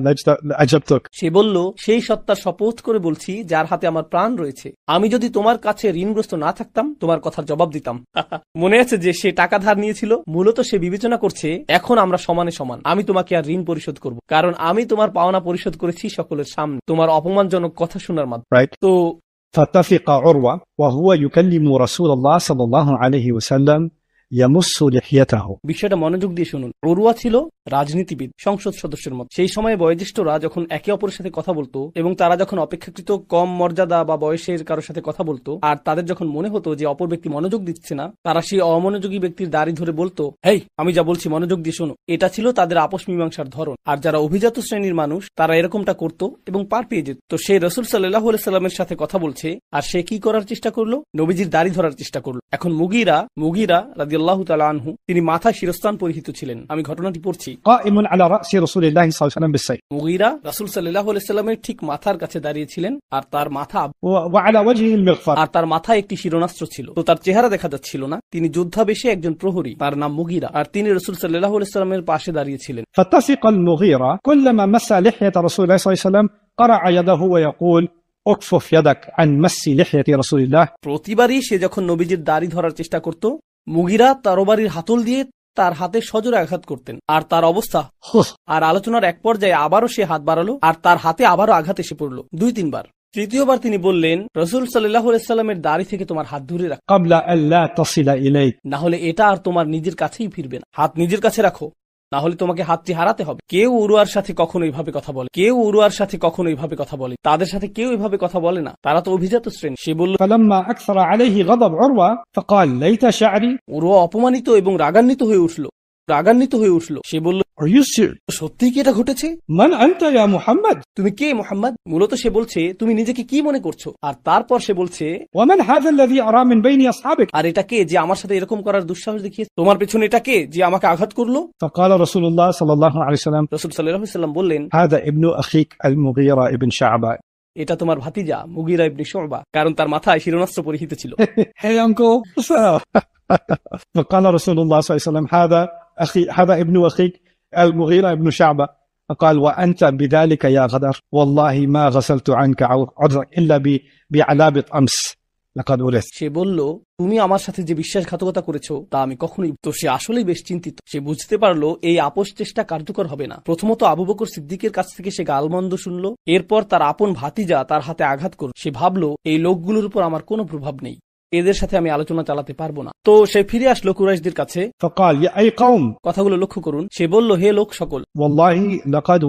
لأجبتك. সে বলল, সেই সত্তার শপথ করে বলছি যার হাতে আমার প্রাণ রয়েছে, আমি যদি তোমার কাছে ঋণগ্রস্ত না থাকতাম তোমার কথার জবাব দিতাম। মনে আছে যে সে টাকা ধার নিয়েছিল, মূলত সে বিবেচনা করছে এখন আমরা সমানে সমান, আমি তোমাকে আর ঋণ পরিশোধ করব, কারণ আমি তোমার পাওনা পরিশোধ করেছি সকলের সামনে তোমার অপমানজনক কথা শোনার মাধ্যমে। Right. তো فاتفق عروة وهو يكلم رسول الله صلى الله عليه وسلم يمس لحيته. বিষয়টা মনোযোগ দিয়ে শুনুন। উরওয়া ছিল রাজনীতিবিদ, সংসদ সদস্যের মত। সেই সময়ে বয়োজ্যেষ্ঠরা যখন একে অপরের সাথে কথা বলতো এবং তারা যখন অপেক্ষাকৃত কম মর্যাদা বা বয়সের কারোর সাথে কথা বলতো, আর তাদের যখন মনে হতো যে অপর ব্যক্তি মনোযোগ দিচ্ছে না, তারা সেই অমনোযোগী ব্যক্তির দাড়ি ধরে বলতো, হেই, আমি যা বলছি মনোযোগ দিয়ে শোনো। এটা ছিল তাদের আপোষ মীমাংসার ধরন। আর যারা অভিজাত শ্রেণীর মানুষ তারা এরকমটা করত এবং পার পেয়ে যেত। তো সে রাসূল সাল্লাল্লাহু আলাইহি সাল্লামের সাথে কথা বলছে, আর সে কি করার চেষ্টা করলো? নবীজির দাড়ি ধরার চেষ্টা করলো। এখন মুগীরা রাদিয়াল্লাহু রাদিয়াল্লাহু তাআলা আনহু, তিনি মাথায় শিরস্ত্রাণ পরিহিত ছিলেন। আমি ঘটনাটি পড়ছি। قائم على رأس رسول الله صلى الله عليه وسلم بالسيف মুগীরা রাসূল সাল্লাল্লাহু আলাইহি সাল্লামের ঠিক মাথার কাছে দাঁড়িয়ে ছিলেন, আর তার وعلى وجهه المغفر তার মাথায় একটি শিরোনাস্ত্র ছিল। তো তার চেহারা দেখা যাচ্ছিল না। তিনি যোদ্ধাবেশে একজন প্রহরী, তার নাম মুগীরা, আর তিনি রাসূল সাল্লাল্লাহু আলাইহি সাল্লামের পাশে দাঁড়িয়ে ছিলেন। فاتسق المغيرة كلما مس لحية رسول الله صلى الله عليه وسلم قرع يده ويقول اكفف يدك عن مس لحية رسول الله প্রতিবারই সে যখন নবীজির দাড়ি ধরার চেষ্টা করত, মুগীরা তরবারির হাতল দিয়ে তার হাতে সজোরে আঘাত করতেন, আর তার অবস্থা আর আলোচনার এক পর্যায়ে আবারও সে হাত বাড়ালো, আর তার হাতে আবারও আঘাত এসে পড়ল 2-3 বার। তৃতীয়বার তিনি বললেন, রাসূল সাল্লাল্লাহু আলাইহি সাল্লামের দাড়ি থেকে তোমার হাত ধরে রাখো, قبل أن لا تصل إليك না হলে এটা আর তোমার নিজের কাছেই ফিরবে না। হাত নিজের কাছে রাখো, না হলে তোমাকে হাতটি হারাতে হবে। কেউ উরওয়ার সাথে কখনো এইভাবে কথা বলে, তাদের সাথে কেউ এভাবে কথা বলে না, তারা তো অভিজাত শ্রেণী। সে বলল, فلما أكثر عليه غضب عروة فقال ليت شعري উরওয়া অপমানিত এবং রাগান্বিত হয়ে উঠল। সে বলল, Are you serious? সত্যি কি এটা ঘটেছে? من أنت يا محمد তুমি কে মুহাম্মদ? মূলত সে বলছে, তুমি নিজেকে কি মনে করছো? আর তারপর সে বলছে, ومن هذا الذي أرى من بين أصحابك আর এটা কে যে আমার সাথে এরকম করার দুঃসাহস দেখিয়েছে? তোমার পেছনে এটা কে যে আমাকে আঘাত করলো? فقال رسول الله صلى الله عليه وسلم রাসূল সাল্লাল্লাহু আলাইহি সাল্লাম বললেন, هذا ابن أخيك المغيرة ابن شعبة এটা তোমার ভাতিজা মুগীরা ইবনে শুবা, কারণ তার মাথায় শিরোনাস্ত্র পরিহিত ছিল। Hey uncle فقال رسول الله صلى الله عليه وسلم هذا ابن أخيك المغيرة ابن شعبة قال وأنت بذلك يا غدر والله ما غسلت عنك عذرك إلا بعلابة أمس لقد ورثت সে বলল, তুমি আমার সাথে যে বিশ্বাসঘাতকতা করেছো তা আমি কখনোই। তো সে আসলেই বেশ চিন্তিত। সে বুঝতে পারলো এই আপোষ চেষ্টা কার্যকর হবে না। প্রথমত আবু বকর সিদ্দিকের কাছ থেকে সে গালমন্দ শুনলো, এরপর তার আপন ভাতিজা তার হাতে আঘাত করল। সে ভাবলো, এই লোকগুলোর উপর আমার কোনো প্রভাব নেই, এদের সাথে আমি আলোচনা চালাতে পারবো না। তো সে ফিরে আসলো কুরাইশদের কাছে। فقال يا أي قوم কথাগুলো লক্ষ্য করুন। সে বলল, হে লোক সকল, والله لقد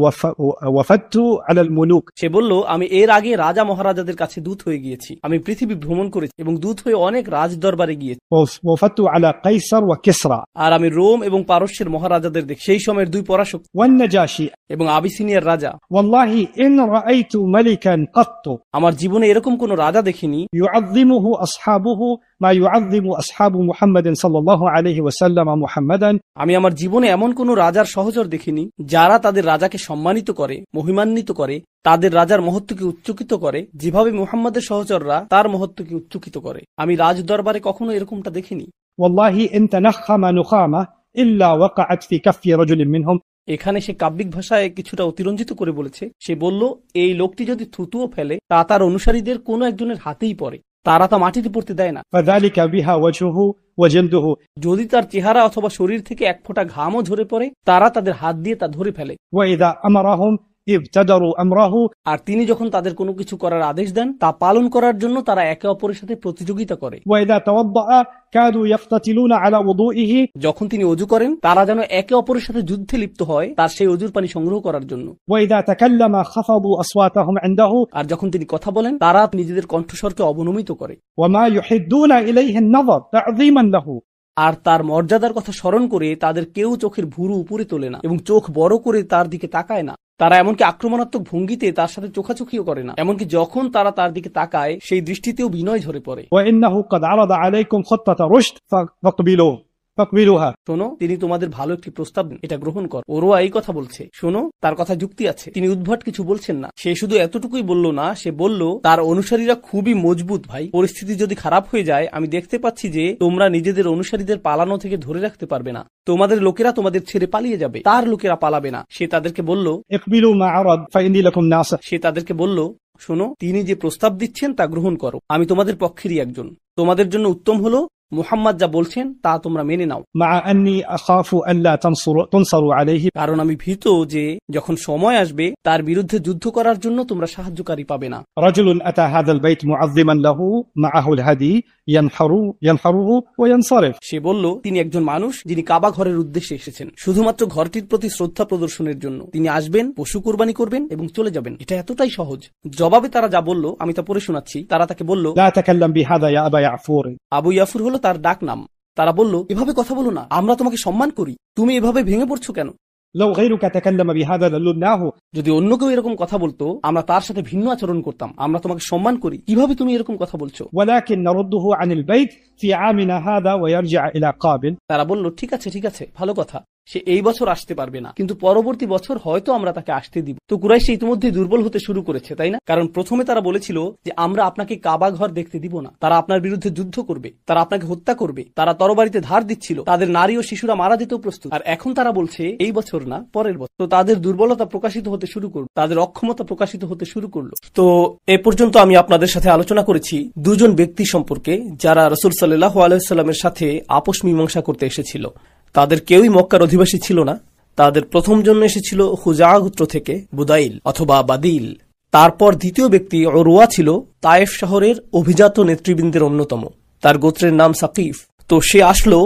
وفدت على الملوك সে বলল, আমি এর আগে রাজা মহারাজাদের কাছে দূত হয়ে গিয়েছি। আমি পৃথিবী ভ্রমণ করেছি এবং দূত হয়ে অনেক রাজ দরবারে গিয়েছি। وفدت على قيصر وكسرى আর আমি রোম এবং পারস্যের মহারাজাদের দেখি, সেই সময়ের 2 পরাশক্তি والنجاشي এবং আবিসিনিয়ার রাজা। والله إن رأيت ملكا قط আমার জীবনে এরকম কোন রাজা দেখিনি يعظمه أصحابه ما يعظم أصحاب محمد صلى الله عليه وسلم محمدا আমি আমার জীবনে এমন কোন রাজার সহচর দেখিনি যারা তাদের রাজাকে সম্মানিত করে, মহিমান্বিত করে, তাদের রাজার মহত্বকে উচ্চকিত করে, যেভাবে মুহাম্মাদের সহচররা তার মহত্বকে উচ্চকিত করে। আমি রাজ দরবারে কখনো এরকমটা দেখিনি। والله إن تنخم نخامة إلا وقعت في كف رجل منهم এখানে সে কাব্যিক ভাষায় কিছুটা অতিরঞ্জিত করে বলেছে। সে বলল, এই লোকটি যদি থুতুও ফেলে তা তার অনুসারীদের কোনো একজনের হাতেই পড়ে, তারা তা মাটিতে পড়তে দেয় না। فذلك بها وجهه وجلده যদি তার চেহারা অথবা শরীর থেকে এক ফোঁটা ঘামও ঝরে পড়ে, তারা তাদের হাত দিয়ে তা ধরে ফেলে। وإذا أمرهم ابتدروا أمره আর তিনি যখন তাদের কোনো কিছু করার আদেশ দেন তা পালন করার জন্য তারা একে অপরের সাথে প্রতিযোগিতা করে। وإذا توضأ كادوا يقتتلون على وضوئه যখন তিনি অজু করেন তারা যেন একে অপরের সাথে যুদ্ধে লিপ্ত হয় তার সেই অজুর পানি সংগ্রহ করার জন্য। وإذا تكلم خفضوا أصواتهم عنده আর যখন তিনি কথা বলেন তারা নিজেদের কণ্ঠস্বরকে অবনমিত করে। وما يحدون إليه النظر تعظيما له আর তার মর্যাদার কথা স্মরণ করে তাদের কেউ চোখের ভুরু উপরে তোলে না এবং চোখ বড় করে তার দিকে তাকায় না। তারা এমনকি আক্রমণাত্মক ভঙ্গিতে তার সাথে চোখাচোখিও করে না, এমনকি যখন তারা তার দিকে তাকায় সেই দৃষ্টিতেও বিনয় ঝরে পড়ে। وإنه قد عرض عليكم خطة رشد فاقبلوها শোনো, তিনি তোমাদের ভালো একটি প্রস্তাব দেন, এটা গ্রহণ কর। ওরওয়া এই কথা বলছে। শোনো, তার কথা যুক্তি আছে, তিনি উদ্ভট কিছু বলছেন না। সে শুধু এতটুকুই বলল না, সে বলল তার অনুসারীরা খুবই মজবুত ভাই। পরিস্থিতি যদি খারাপ হয়ে যায়, আমি দেখতে পাচ্ছি যে তোমরা নিজেদের অনুসারীদের পালানো থেকে ধরে রাখতে পারবে না। তোমাদের লোকেরা তোমাদের ছেড়ে পালিয়ে যাবে, তার লোকেরা পালাবে না। সে তাদেরকে বলল, اقبلوا ما عرض فإني لكم ناصح শোনো, তিনি যে প্রস্তাব দিচ্ছেন তা গ্রহণ করো, আমি তোমাদের পক্ষেরই একজন। তোমাদের জন্য উত্তম হলো মুহাম্মদ যা বলছেন তা তোমরা মেনে নাও। مع أني أخاف أن لا تنصروا عليه কারণ আমি ভীত যে যখন সময় আসবে তার বিরুদ্ধে যুদ্ধ করার জন্য তোমরা সাহায্যকারী পাবে না। رجل أتى هذا البيت معظما له معه الهدي ينحره وينصرف সে বলল, তিনি একজন মানুষ যিনি কাবা ঘরের উদ্দেশ্যে এসেছেন শুধুমাত্র ঘরটির প্রতি শ্রদ্ধা প্রদর্শনের জন্য। তিনি আসবেন, পশু কুরবানি করবেন এবং চলে যাবেন। এটা এতটাই সহজ। জবাবে তারা যা বলল আমি তা পড়ে শোনাচ্ছি। তারা তাকে বলল, لا تكلم بهذا يا أبا يعفور আবু ইয়াফুর হলো তার ডাক নাম। তারা বলল, এভাবে কথা বলো না, আমরা তোমাকে সম্মান করি, তুমি এভাবে ভেঙে পড়ছো কেন? لو غيرك تكلم بهذا للناه. যদি অন্য কেউ এরকম কথা বলতো আমরা তার সাথে ভিন্ন আচরণ করতাম। আমরা তোমাকে সম্মান করি, কিভাবে তুমি এরকম কথা বলছো? ولكن نرده عن البيت في عامنا هذا ويرجع إلى قابل. তারা বলল ঠিক আছে ভালো কথা, সে এই বছর আসতে পারবে না, কিন্তু পরবর্তী বছর হয়তো আমরা তাকে আসতে দিব। তো কুরাইশ ইতিমধ্যে দুর্বল হতে শুরু করেছে, তাই না? কারণ প্রথমে তারা বলেছিল যে আমরা আপনাকে কাবা ঘর দেখতে দিব না, তারা আপনার বিরুদ্ধে যুদ্ধ করবে, তারা আপনাকে হত্যা করবে, তারা তরবারিতে ধার দিচ্ছিল, তাদের নারী ও শিশুরা মারা যেতেও প্রস্তুত। আর এখন তারা বলছে এই বছর না, পরের বছর। তো তাদের দুর্বলতা প্রকাশিত হতে শুরু করলো, তাদের অক্ষমতা প্রকাশিত হতে শুরু করলো। তো এ পর্যন্ত আমি আপনাদের সাথে আলোচনা করেছি দুজন ব্যক্তি সম্পর্কে যারা রাসূল সাল্লাল্লাহু আলাইহি ওয়াসাল্লামের সাথে আপোষ মীমাংসা করতে এসেছিল। তাদের কেউই মক্কার অধিবাসী ছিল না। তাদের প্রথম জন্য এসেছিল খুজাআ গোত্র থেকে বুদাইল অথবা বাদিল। তারপর দ্বিতীয় ব্যক্তি উরওয়া ছিল তায়েফ শহরের অভিজাত নেতৃবৃন্দের অন্যতম, তার গোত্রের নাম সাকিফ। তো সে আসলো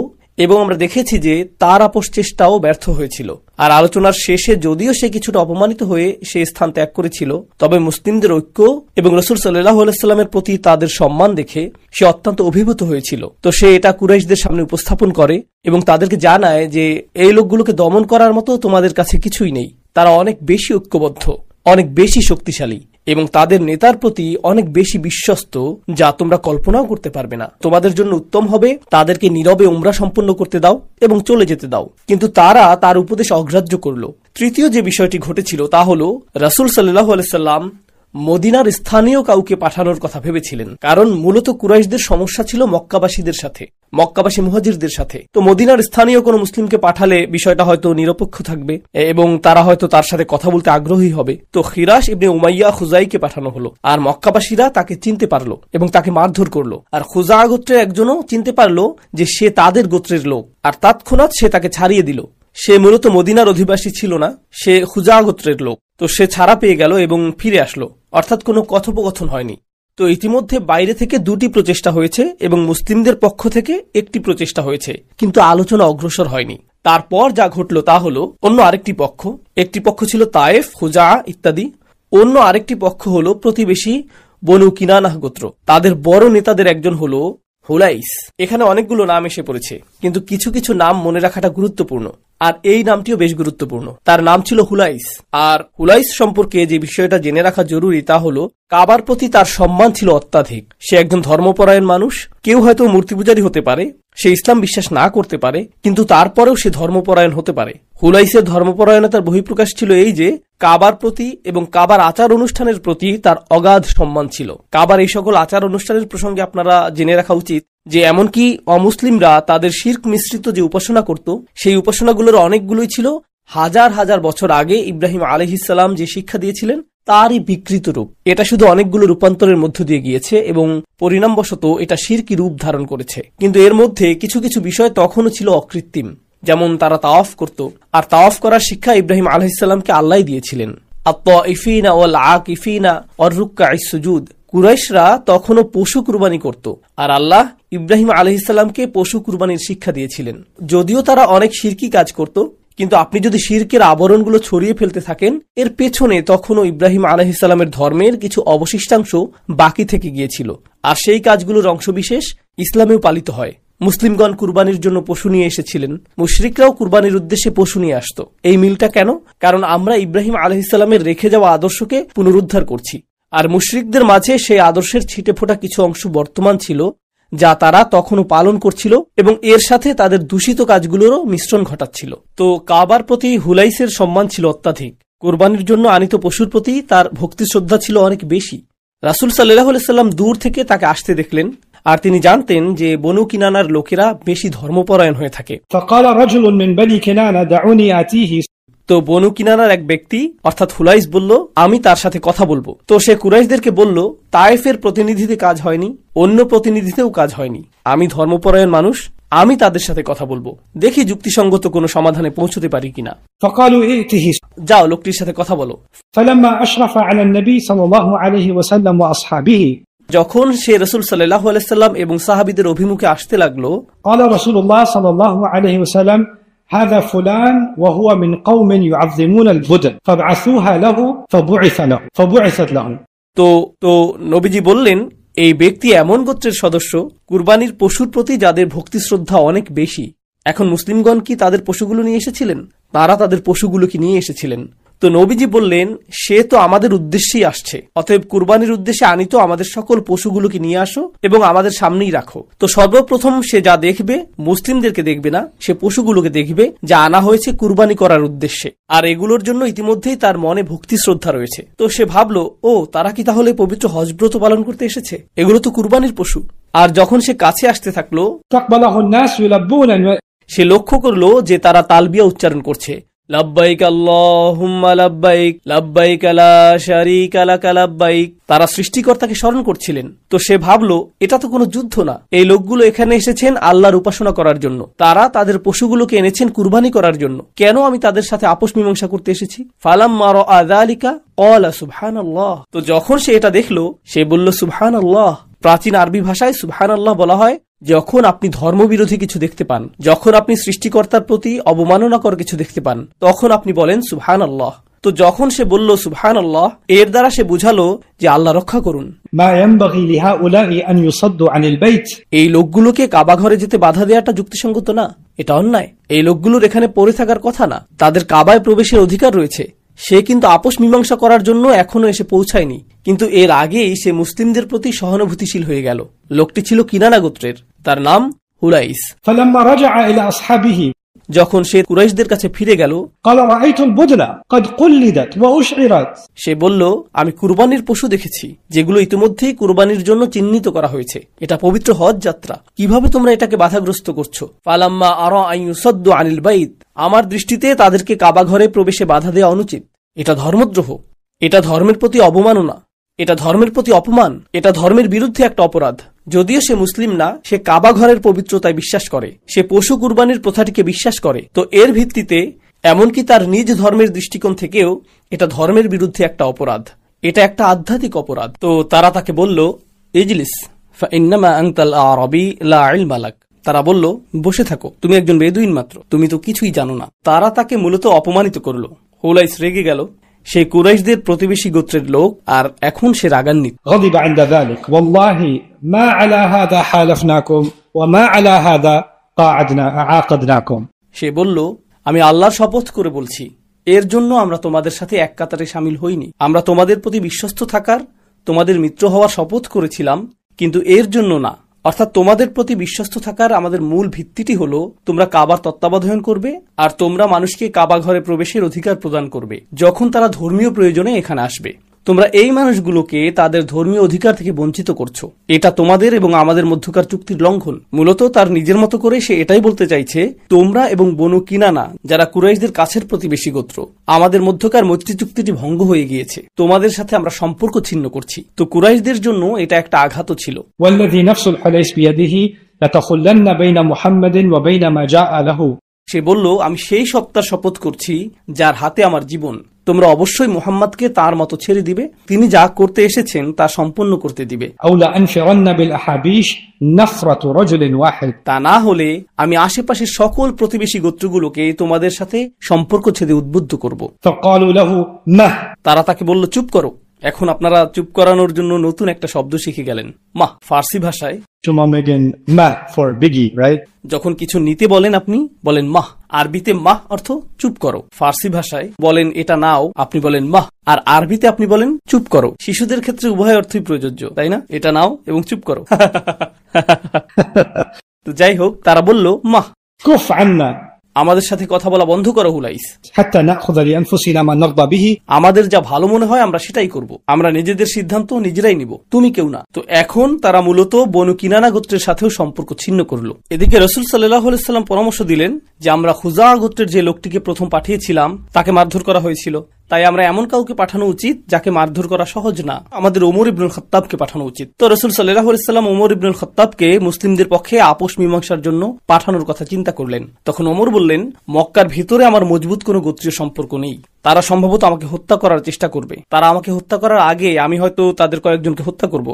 এবং আমরা দেখেছি যে তার আপোষ চেষ্টাও ব্যর্থ হয়েছিল। আর আলোচনার শেষে যদিও সে কিছুটা অপমানিত হয়ে সে স্থান ত্যাগ করেছিল, তবে মুসলিমদের ঐক্য এবং রাসূল সাল্লাল্লাহু আলাইহি ওয়াসাল্লামের প্রতি তাদের সম্মান দেখে সে অত্যন্ত অভিভূত হয়েছিল। তো সে এটা কুরাইশদের সামনে উপস্থাপন করে এবং তাদেরকে জানায় যে এই লোকগুলোকে দমন করার মতো তোমাদের কাছে কিছুই নেই। তারা অনেক বেশি ঐক্যবদ্ধ, অনেক বেশি শক্তিশালী এবং তাদের নেতার প্রতি অনেক বেশি বিশ্বস্ত, যা তোমরা কল্পনাও করতে পারবে না। তোমাদের জন্য উত্তম হবে তাদেরকে নীরবে উমরা সম্পন্ন করতে দাও এবং চলে যেতে দাও। কিন্তু তারা তার উপদেশ অগ্রাহ্য করল। তৃতীয় যে বিষয়টি ঘটেছিল তা হল রাসূল সাল্লাল্লাহু আলাইহি সাল্লাম মদিনার স্থানীয় কাউকে পাঠানোর কথা ভেবেছিলেন, কারণ মূলত কুরাইশদের সমস্যা ছিল মক্কাবাসীদের সাথে, মক্কাবাসী মুহাজিরদের সাথে। তো মদিনার স্থানীয় কোনো মুসলিমকে পাঠালে বিষয়টা হয়তো নিরপেক্ষ থাকবে এবং তারা হয়তো তার সাথে কথা বলতে আগ্রহী হবে। তো খিরাস ইবনে উমাইয়া খুজাইকে পাঠানো হলো, আর মক্কাবাসীরা তাকে চিনতে পারলো এবং তাকে মারধর করলো। আর খুজাআ গোত্রের একজনও চিনতে পারলো যে সে তাদের গোত্রের লোক, আর তৎক্ষণাৎ সে তাকে ছাড়িয়ে দিল। সে মূলত মদিনার অধিবাসী ছিল না, সে খুজাআ গোত্রের লোক। তো সে ছাড়া পেয়ে গেল এবং ফিরে আসলো, অর্থাৎ কোনো কথোপকথন হয়নি। তো ইতিমধ্যে বাইরে থেকে দুটি প্রচেষ্টা হয়েছে এবং মুসলিমদের পক্ষ থেকে একটি প্রচেষ্টা হয়েছে, কিন্তু আলোচনা অগ্রসর হয়নি। তারপর যা ঘটল তা হলো অন্য আরেকটি পক্ষ, একটি পক্ষ ছিল তায়েফ, খুজাআ ইত্যাদি, অন্য আরেকটি পক্ষ হলো প্রতিবেশী বনু কিনানাহ গোত্র। তাদের বড় নেতাদের একজন হলো হুলাইস। এখানে অনেকগুলো নাম এসে পড়েছে, কিন্তু কিছু কিছু নাম মনে রাখাটা গুরুত্বপূর্ণ, আর এই নামটিও বেশ গুরুত্বপূর্ণ। তার নাম ছিল হুলাইস। আর হুলাইস সম্পর্কে যে বিষয়টা জেনে রাখা জরুরি তা হলো কাবার প্রতি তার সম্মান ছিল অত্যাধিক। সে একজন ধর্মপরায়ণ মানুষ। কেউ হয়তো মূর্তি পূজারী হতে পারে, সে ইসলাম বিশ্বাস না করতে পারে, কিন্তু তারপরেও সে ধর্মপরায়ণ হতে পারে। হুলাইসের ধর্মপরায়ণতার বহিঃপ্রকাশ ছিল এই যে কাবার প্রতি এবং কাবার আচার অনুষ্ঠানের প্রতি তার অগাধ সম্মান ছিল। কাবার এই সকল আচার অনুষ্ঠানের প্রসঙ্গে আপনারা জেনে রাখা উচিত যে এমনকি অমুসলিমরা তাদের শিরক মিশ্রিত যে উপাসনা করত, সেই উপাসনাগুলোর অনেকগুলোই ছিল হাজার হাজার বছর আগে ইব্রাহিম আলাইহিস সালাম যে শিক্ষা দিয়েছিলেন তারই বিকৃত রূপ। এটা শুধু অনেকগুলো রূপান্তরের মধ্য দিয়ে গিয়েছে এবং পরিণামবশত এটা শিরকি রূপ ধারণ করেছে। কিন্তু এর মধ্যে কিছু কিছু বিষয় তখনও ছিল অকৃত্রিম, যেমন তারা তাওয়াফ করত, আর তাওয়াফ করার শিক্ষা ইব্রাহিম আলাইহিস সালামকে আল্লাহই দিয়েছিলেন। আত-তাইফিনা ওয়াল আকিফিনা ওয়ার রুকআইস সুজুদ। কুরাইশরা তখনও পশু কুরবানি করত, আর আল্লাহ ইব্রাহিম আলাইহিস সালামকে পশু কুরবানির শিক্ষা দিয়েছিলেন। যদিও তারা অনেক শিরকি কাজ করত, কিন্তু আপনি যদি শিরকের আবরণগুলো ছড়িয়ে ফেলতে থাকেন, এর পেছনে তখনও ইব্রাহিম আলাইহিস সালামের ধর্মের কিছু অবশিষ্টাংশ বাকি থেকে গিয়েছিল, আর সেই কাজগুলোর অংশবিশেষ ইসলামেও পালিত হয়। মুসলিমগণ কুরবানির জন্য পশু নিয়ে এসেছিলেন, মুশরিকরাও কুরবানির উদ্দেশ্যে পশু নিয়ে আসত। এই মিলটা কেন? কারণ আমরা ইব্রাহিম আলাইহিস সালামের রেখে যাওয়া আদর্শকে পুনরুদ্ধার করছি, আর মুশরিকদের মাঝে সেই আদর্শের ছিটে ফোটা কিছু অংশ বর্তমান ছিল যা তারা তখনও পালন করছিল এবং এর সাথে তাদের দূষিত কাজগুলোরও মিশ্রণ ঘটাচ্ছিল। তো কাবার প্রতি হুলাইসের সম্মান ছিল অত্যাধিক। কোরবানির জন্য আনিত পশুর প্রতি তার ভক্তি শ্রদ্ধা ছিল অনেক বেশি। রাসূল সাল্লাল্লাহু আলাইহি সাল্লাম দূর থেকে তাকে আসতে দেখলেন, আর তিনি জানতেন যে বনু কিনানার লোকেরা বেশি ধর্মপরায়ণ হয়ে থাকে। فقال رجل من بني كنانة دعوني آتيه। তো বনু কিনানার এক ব্যক্তি অর্থাৎ হুলাইস বলল, আমি তার সাথে কথা বলবো। তো সে কুরাইশদেরকে বলল, তায়েফের প্রতিনিধিতে কাজ হয়নি, অন্য প্রতিনিধিতেও কাজ হয়নি, আমি ধর্মপরায়ণ মানুষ, আমি তাদের সাথে কথা বলবো, দেখি যুক্তিসঙ্গত কোনো সমাধানে পৌঁছতে পারি কিনা। فقالوا ائته। যাও লোকটির সাথে কথা বলো। فلما أشرف على النبي صلى الله عليه وسلم وأصحابه। যখন সে রাসূল সাল্লাল্লাহু আলাইহি সাল্লাম এবং সাহাবীদের অভিমুখে আসতে লাগলো, قال رسول الله صلى الله عليه وسلم هذا فلان وهو من قوم يعظمون البدن فابعثوها له فبعثت له। তো নবীজি বললেন, এই ব্যক্তি এমন গোত্রের সদস্য কুরবানির পশুর প্রতি যাদের ভক্তি শ্রদ্ধা অনেক বেশি। এখন মুসলিমগণ কি তাদের পশুগুলো নিয়ে এসেছিলেন? তারা তাদের পশুগুলোকে নিয়ে এসেছিলেন। তো নবীজি বললেন, সে তো আমাদের উদ্দেশ্যেই আসছে, অতএব কুরবানির উদ্দেশ্যে আনিত আমাদের সকল পশুগুলোকে নিয়ে আসো এবং আমাদের সামনেই রাখো। তো সর্বপ্রথম সে যা দেখবে, মুসলিমদেরকে দেখবে না, সে পশুগুলোকে দেখবে যা আনা হয়েছে কুরবানি করার উদ্দেশ্যে। আর এগুলোর জন্য ইতিমধ্যেই তার মনে ভক্তি শ্রদ্ধা রয়েছে। তো সে ভাবলো, ও তারা কি তাহলে পবিত্র হজব্রত পালন করতে এসেছে? এগুলো তো কুরবানির পশু। আর যখন সে কাছে আসতে থাকলো, সে লক্ষ্য করলো যে তারা তালবিয়া উচ্চারণ করছে, লাব্বাইক আল্লাহুম্মা লাব্বাইক, লাব্বাইক লা শারীকা লাক লাব্বাইক। তারা সৃষ্টিকর্তাকে স্মরণ করছিলেন। তো সে ভাবলো, এটা তো কোনো যুদ্ধ না, এই লোকগুলো এখানে এসেছেন আল্লাহর উপাসনা করার জন্য, তারা তাদের পশুগুলোকে এনেছেন কুরবানি করার জন্য, কেন আমি তাদের সাথে আপোষ মীমাংসা করতে এসেছি? ফালাম্মা রাআ যালিকা ক্বালা সুবহানাল্লাহ। তো যখন সে এটা দেখলো, সে বলল সুবহানাল্লাহ। প্রাচীন আরবি ভাষায় সুবহানাল্লাহ বলা হয় যখন আপনি ধর্মবিরোধী কিছু দেখতে পান, যখন আপনি সৃষ্টিকর্তার প্রতি অবমাননাকর কিছু দেখতে পান, তখন আপনি বলেন সুবহানাল্লাহ। তো যখন সে বলল সুবহানাল্লাহ, এর দ্বারা সে বুঝালো যে আল্লাহ রক্ষা করুন। এই লোকগুলোকে কাবা ঘরে যেতে বাধা দেওয়াটা যুক্তিসঙ্গত না, এটা অন্যায়। এই লোকগুলোর এখানে পড়ে থাকার কথা না, তাদের কাবায় প্রবেশের অধিকার রয়েছে। সে কিন্তু আপোষ মীমাংসা করার জন্য এখনো এসে পৌঁছায়নি, কিন্তু এর আগেই সে মুসলিমদের প্রতি সহানুভূতিশীল হয়ে গেল। লোকটি ছিল কিনানা গোত্রের, তার নাম হুলাইস। যখন সে কুরাইশদের কাছে ফিরে গেল, সে বলল, আমি কুরবানির পশু দেখেছি যেগুলো ইতিমধ্যেই কুরবানির জন্য চিহ্নিত করা হয়েছে। এটা পবিত্র হজ যাত্রা, কিভাবে তোমরা এটাকে বাধাগ্রস্ত করছো? ফালাম্মা আরা আন ইউসাদ্দু আনিল বাইত, আমার দৃষ্টিতে তাদেরকে কাবা ঘরে প্রবেশে বাধা দেওয়া অনুচিত। এটা ধর্মদ্রোহ, এটা ধর্মের প্রতি অবমাননা, এটা ধর্মের প্রতি অপমান, এটা ধর্মের বিরুদ্ধে একটা অপরাধ। যদিও সে মুসলিম না, সে কাবা ঘরের পবিত্রতায় বিশ্বাস করে, সে পশু কুরবানির প্রথাটিকে বিশ্বাস করে। তো এর ভিত্তিতে এমনকি তার নিজ ধর্মের দৃষ্টিকোণ থেকেও এটা ধর্মের বিরুদ্ধে একটা অপরাধ, এটা একটা আধ্যাত্মিক অপরাধ। তো তারা তাকে বলল, ইজলিস ফাইন্নামা আনতাল আরাবী লা ইলমা লাক। তারা বলল, বসে থাকো, তুমি একজন বেদুইন মাত্র, তুমি তো কিছুই জানো না। তারা তাকে মূলত অপমানিত করলো। হুলাইস রেগে গেল, সে কুরাইশদের প্রতিবেশী গোত্রের লোক, আর এখন সে রাগান্বিত। সে বলল, আমি আল্লাহর শপথ করে বলছি, এর জন্য আমরা তোমাদের সাথে এক কাতারে শামিল হইনি। আমরা তোমাদের প্রতি বিশ্বস্ত থাকার, তোমাদের মিত্র হওয়ার শপথ করেছিলাম, কিন্তু এর জন্য না। অর্থাৎ তোমাদের প্রতি বিশ্বস্ত থাকার আমাদের মূল ভিত্তিটি হলো তোমরা কাবার তত্ত্বাবধান করবে, আর তোমরা মানুষকে কাবা ঘরে প্রবেশের অধিকার প্রদান করবে যখন তারা ধর্মীয় প্রয়োজনে এখানে আসবে। তোমরা এই মানুষগুলোকে তাদের ধর্মীয় অধিকার থেকে বঞ্চিত করছো। এটা তোমাদের এবং আমাদের মধ্যকার চুক্তির লঙ্ঘন। মূলত তার নিজের মতো করে সে এটাই বলতে চাইছে, তোমরা এবং বনু কিনানা, যারা কুরাইশদের কাছের প্রতিবেশী গোত্র, আমাদের মধ্যকার মৈত্রী চুক্তিটি ভঙ্গ হয়ে গিয়েছে, তোমাদের সাথে আমরা সম্পর্ক ছিন্ন করছি। তো কুরাইশদের জন্য এটা একটা আঘাত ছিল। সে বলল, আমি সেই সত্তার শপথ করছি যার হাতে আমার জীবন, তোমরা অবশ্যই মুহাম্মদকে তার মতো ছেড়ে দিবে, তিনি যা করতে এসেছেন তা সম্পন্ন করতে দিবে। তা না হলে আমি আশেপাশের সকল প্রতিবেশী গোত্রগুলোকে তোমাদের সাথে সম্পর্ক ছেদে উদ্বুদ্ধ করব। তারা তাকে বলল, চুপ করো। এখন আপনারা চুপ করানোর জন্য নতুন একটা শব্দ শিখে গেলেন, মাহ। ফার্সি ভাষায় যখন কিছু নিতে বলেন আপনি বলেন মাহ, আরবিতে মাহ অর্থ চুপ করো। ফার্সি ভাষায় বলেন এটা নাও, আপনি বলেন মাহ, আর আরবিতে আপনি বলেন চুপ করো। শিশুদের ক্ষেত্রে উভয় অর্থই প্রযোজ্য, তাই না? এটা নাও এবং চুপ করো। তো যাই হোক, তারা বলল, মাহ, কুফ আন্না, আমাদের সাথে কথা বলা বন্ধ করো হুলাইস, আমাদের যা ভালো মনে হয় আমরা সেটাই করব, আমরা নিজেদের সিদ্ধান্ত নিজেরাই নিব, তুমি কেউ না। তো এখন তারা মূলত বনু কিনানা গোত্রের সাথেও সম্পর্ক ছিন্ন করলো। এদিকে রাসূল সাল্লাল্লাহু আলাইহি ওয়াসাল্লাম পরামর্শ দিলেন যে আমরা খুজা গোত্রের যে লোকটিকে প্রথম পাঠিয়েছিলাম তাকে মারধর করা হয়েছিল, তাই আমরা এমন কাউকে পাঠানো উচিত যাকে মারধর করা সহজ না, আমাদের ওমর ইবনুল খাত্তাবকে পাঠানো উচিত। তো রাসূল সাল্লাল্লাহু আলাইহি ওয়াসাল্লাম ওমর ইবনুল খাত্তাবকে মুসলিমদের পক্ষে আপোষ মীমাংসার জন্য পাঠানোর কথা চিন্তা করলেন। তখন ওমর বললেন, মক্কার ভিতরে আমার মজবুত কোনো গোত্রীয় সম্পর্ক নেই, তারা সম্ভবত আমাকে হত্যা করার চেষ্টা করবে, তারা আমাকে হত্যা করার আগে আমি হয়তো তাদের কয়েকজনকে হত্যা করব,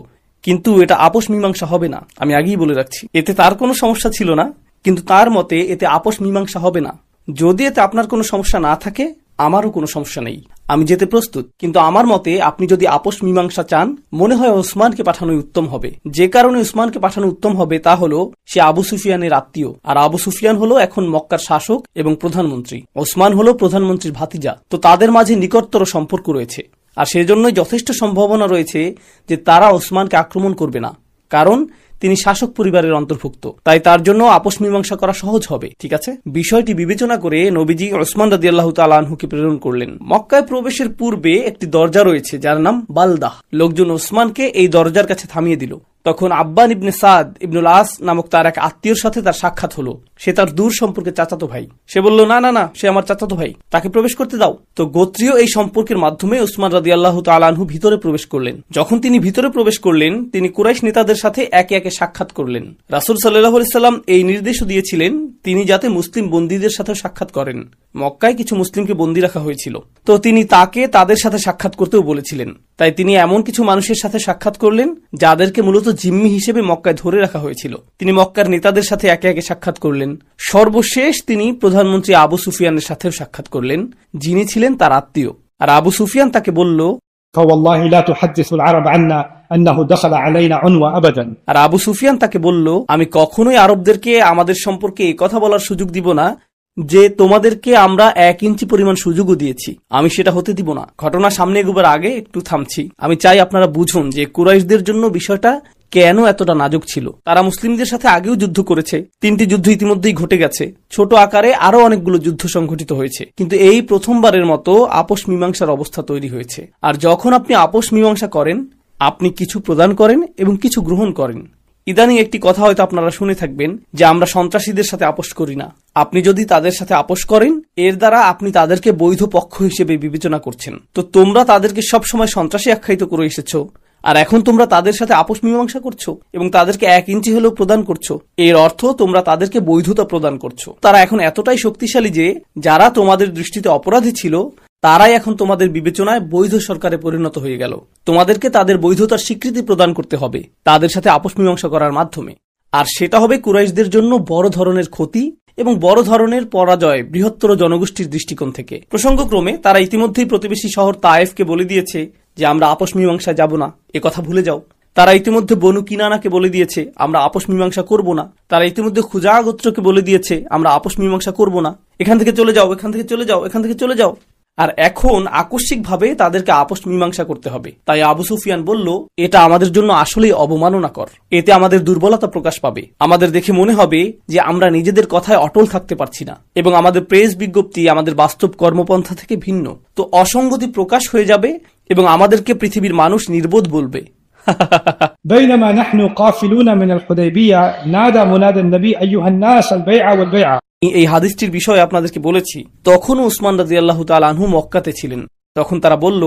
কিন্তু এটা আপোষ মীমাংসা হবে না, আমি আগেই বলে রাখছি। এতে তার কোনো সমস্যা ছিল না, কিন্তু তার মতে এতে আপোষ মীমাংসা হবে না। যদি এতে আপনার কোনো সমস্যা না থাকে আমারও কোনো সমস্যা নেই, আমি যেতে প্রস্তুত। কিন্তু আমার মতে আপনি যদি আপোষ মীমাংসা চান, মনে হয় ওসমানকে পাঠানোই উত্তম হবে। যে কারণে ওসমানকে পাঠানো উত্তম হবে তা হলো সে আবু সুফিয়ানের আত্মীয়, আর আবু সুফিয়ান হলো এখন মক্কার শাসক এবং প্রধানমন্ত্রী। ওসমান হলো প্রধানমন্ত্রীর ভাতিজা, তো তাদের মাঝে নিকটতর সম্পর্ক রয়েছে। আর সেজন্যই যথেষ্ট সম্ভাবনা রয়েছে যে তারা ওসমানকে আক্রমণ করবে না, কারণ তিনি শাসক পরিবারের অন্তর্ভুক্ত। তাই তার জন্য আপোষ মীমাংসা করা সহজ হবে। ঠিক আছে, বিষয়টি বিবেচনা করে নবীজি ওসমান রাদিয়াল্লাহু তাআলা আনহুকে প্রেরণ করলেন। মক্কায় প্রবেশের পূর্বে একটি দরজা রয়েছে যার নাম বালদাহ। লোকজন ওসমানকে এই দরজার কাছে থামিয়ে দিল। তখন আব্বান ইবনে সাদ ইবনুল আস নামক তার এক আত্মীয়র সাথে তার সাক্ষাৎ হলো। সে তার দূর সম্পর্কে চাচাতো ভাই। সে বলল, না না না, সে আমার চাচাতো ভাই, তাকে প্রবেশ করতে দাও। তো গোত্রীয় এই সম্পর্কের মাধ্যমে ওসমান রাদিয়াল্লাহু তাআলা আনহু ভিতরে প্রবেশ করলেন। যখন তিনি ভিতরে প্রবেশ করলেন, তিনি কুরাইশ নেতাদের সাথে একে একে সাক্ষাৎ করলেন। রাসূল সাল্লাল্লাহু আলাইহি সাল্লাম এই নির্দেশও দিয়েছিলেন তিনি যাতে মুসলিম বন্দীদের সাথে সাক্ষাৎ করেন। মক্কায় কিছু মুসলিমকে বন্দী রাখা হয়েছিল, তো তিনি তাকে তাদের সাথে সাক্ষাৎ করতেও বলেছিলেন। তাই তিনি এমন কিছু মানুষের সাথে সাক্ষাৎ করলেন যাদেরকে মূলত জিম্মি হিসেবে মক্কায় ধরে রাখা হয়েছিল। তিনি মক্কার নেতাদের সাথে একে একে সাক্ষাৎ করলেন। সর্বশেষ তিনি প্রধানমন্ত্রী আবু সুফিয়ানের সাথেও সাক্ষাৎ করলেন, যিনি ছিলেন তার আত্মীয়। আর আবু সুফিয়ান তাকে বলল, আর আবু সুফিয়ান তাকে বলল, আমি কখনোই আরবদেরকে আমাদের সম্পর্কে এই কথা বলার সুযোগ দিব না যে তোমাদেরকে আমরা 1 ইঞ্চি পরিমাণ সুযোগও দিয়েছি। আমি সেটা হতে দিব না। ঘটনা সামনে এগোবার আগে একটু থামছি। আমি চাই আপনারা বুঝুন যে কুরাইশদের জন্য বিষয়টা কেন এতটা নাজুক ছিল। তারা মুসলিমদের সাথে আগেও যুদ্ধ করেছে, 3টি যুদ্ধ ইতিমধ্যেই ঘটে গেছে, ছোট আকারে আরো অনেকগুলো যুদ্ধ সংঘটিত হয়েছে, কিন্তু এই প্রথমবারের মতো আপোষ মীমাংসার অবস্থা তৈরি হয়েছে। আর যখন আপনি আপোষ মীমাংসা করেন, আপনি কিছু প্রদান করেন এবং কিছু গ্রহণ করেন। ইদানিং একটি কথা হয়তো আপনারা শুনে থাকবেন যে আমরা সন্ত্রাসীদের সাথে আপোষ করি না। আপনি যদি তাদের সাথে আপোষ করেন, এর দ্বারা আপনি তাদেরকে বৈধ পক্ষ হিসেবে বিবেচনা করছেন। তো তোমরা তাদেরকে সবসময় সন্ত্রাসী আখ্যায়িত করে এসেছো, আর এখন তোমরা তাদের সাথে আপোষ মীমাংসা করছো এবং তাদেরকে 1 ইঞ্চি হলেও প্রদান করছো। এর অর্থ তোমরা তাদেরকে বৈধতা প্রদান করছো। তারা এখন এতটাই শক্তিশালী যে যারা তোমাদের দৃষ্টিতে অপরাধী ছিল, তারাই এখন তোমাদের বিবেচনায় বৈধ সরকারে পরিণত হয়ে গেল। তোমাদেরকে তাদের বৈধতার স্বীকৃতি প্রদান করতে হবে তাদের সাথে আপোষ মীমাংসা করার মাধ্যমে। আর সেটা হবে কুরাইশদের জন্য বড় ধরনের ক্ষতি এবং বড় ধরনের পরাজয় বৃহত্তর জনগোষ্ঠীর দৃষ্টিকোণ থেকে। প্রসঙ্গক্রমে তারা ইতিমধ্যেই প্রতিবেশী শহর তায়েফকে বলে দিয়েছে যে আমরা আপোষ মীমাংসায় যাব না, এ কথা ভুলে যাও। তারা ইতিমধ্যে বনু কিনানাকে বলে দিয়েছে আমরা আপোষ মীমাংসা করব না। তারা ইতিমধ্যে খুজা গোত্রকে বলে দিয়েছে আমরা আপোষ মীমাংসা করব না, এখান থেকে চলে যাও, এখান থেকে চলে যাও, এখান থেকে চলে যাও। আর এখন আকস্মিকভাবে তাদেরকে আপোষ মীমাংসা করতে হবে। তাই আবু সুফিয়ান বলল, এটা আমাদের জন্য আসলেই অবমাননাকর। এতে আমাদের দুর্বলতা প্রকাশ পাবে। আমাদের দেখে মনে হবে যে আমরা নিজেদের কথায় অটল থাকতে পারছি না এবং আমাদের প্রেস বিজ্ঞপ্তি আমাদের বাস্তব কর্মপন্থা থেকে ভিন্ন। তো অসঙ্গতি প্রকাশ হয়ে যাবে এবং আমাদেরকে পৃথিবীর মানুষ নির্বোধ বলবে। بينما نحن قافلون من الحديبية نادى منادى النبي أيها الناس البيعة والبيعة। এই হাদিসটির বিষয়ে আপনাদেরকে বলেছি। তখন উসমান রাদিয়াল্লাহু তাআলা আনহু মক্কাতে ছিলেন। তখন তারা বলল,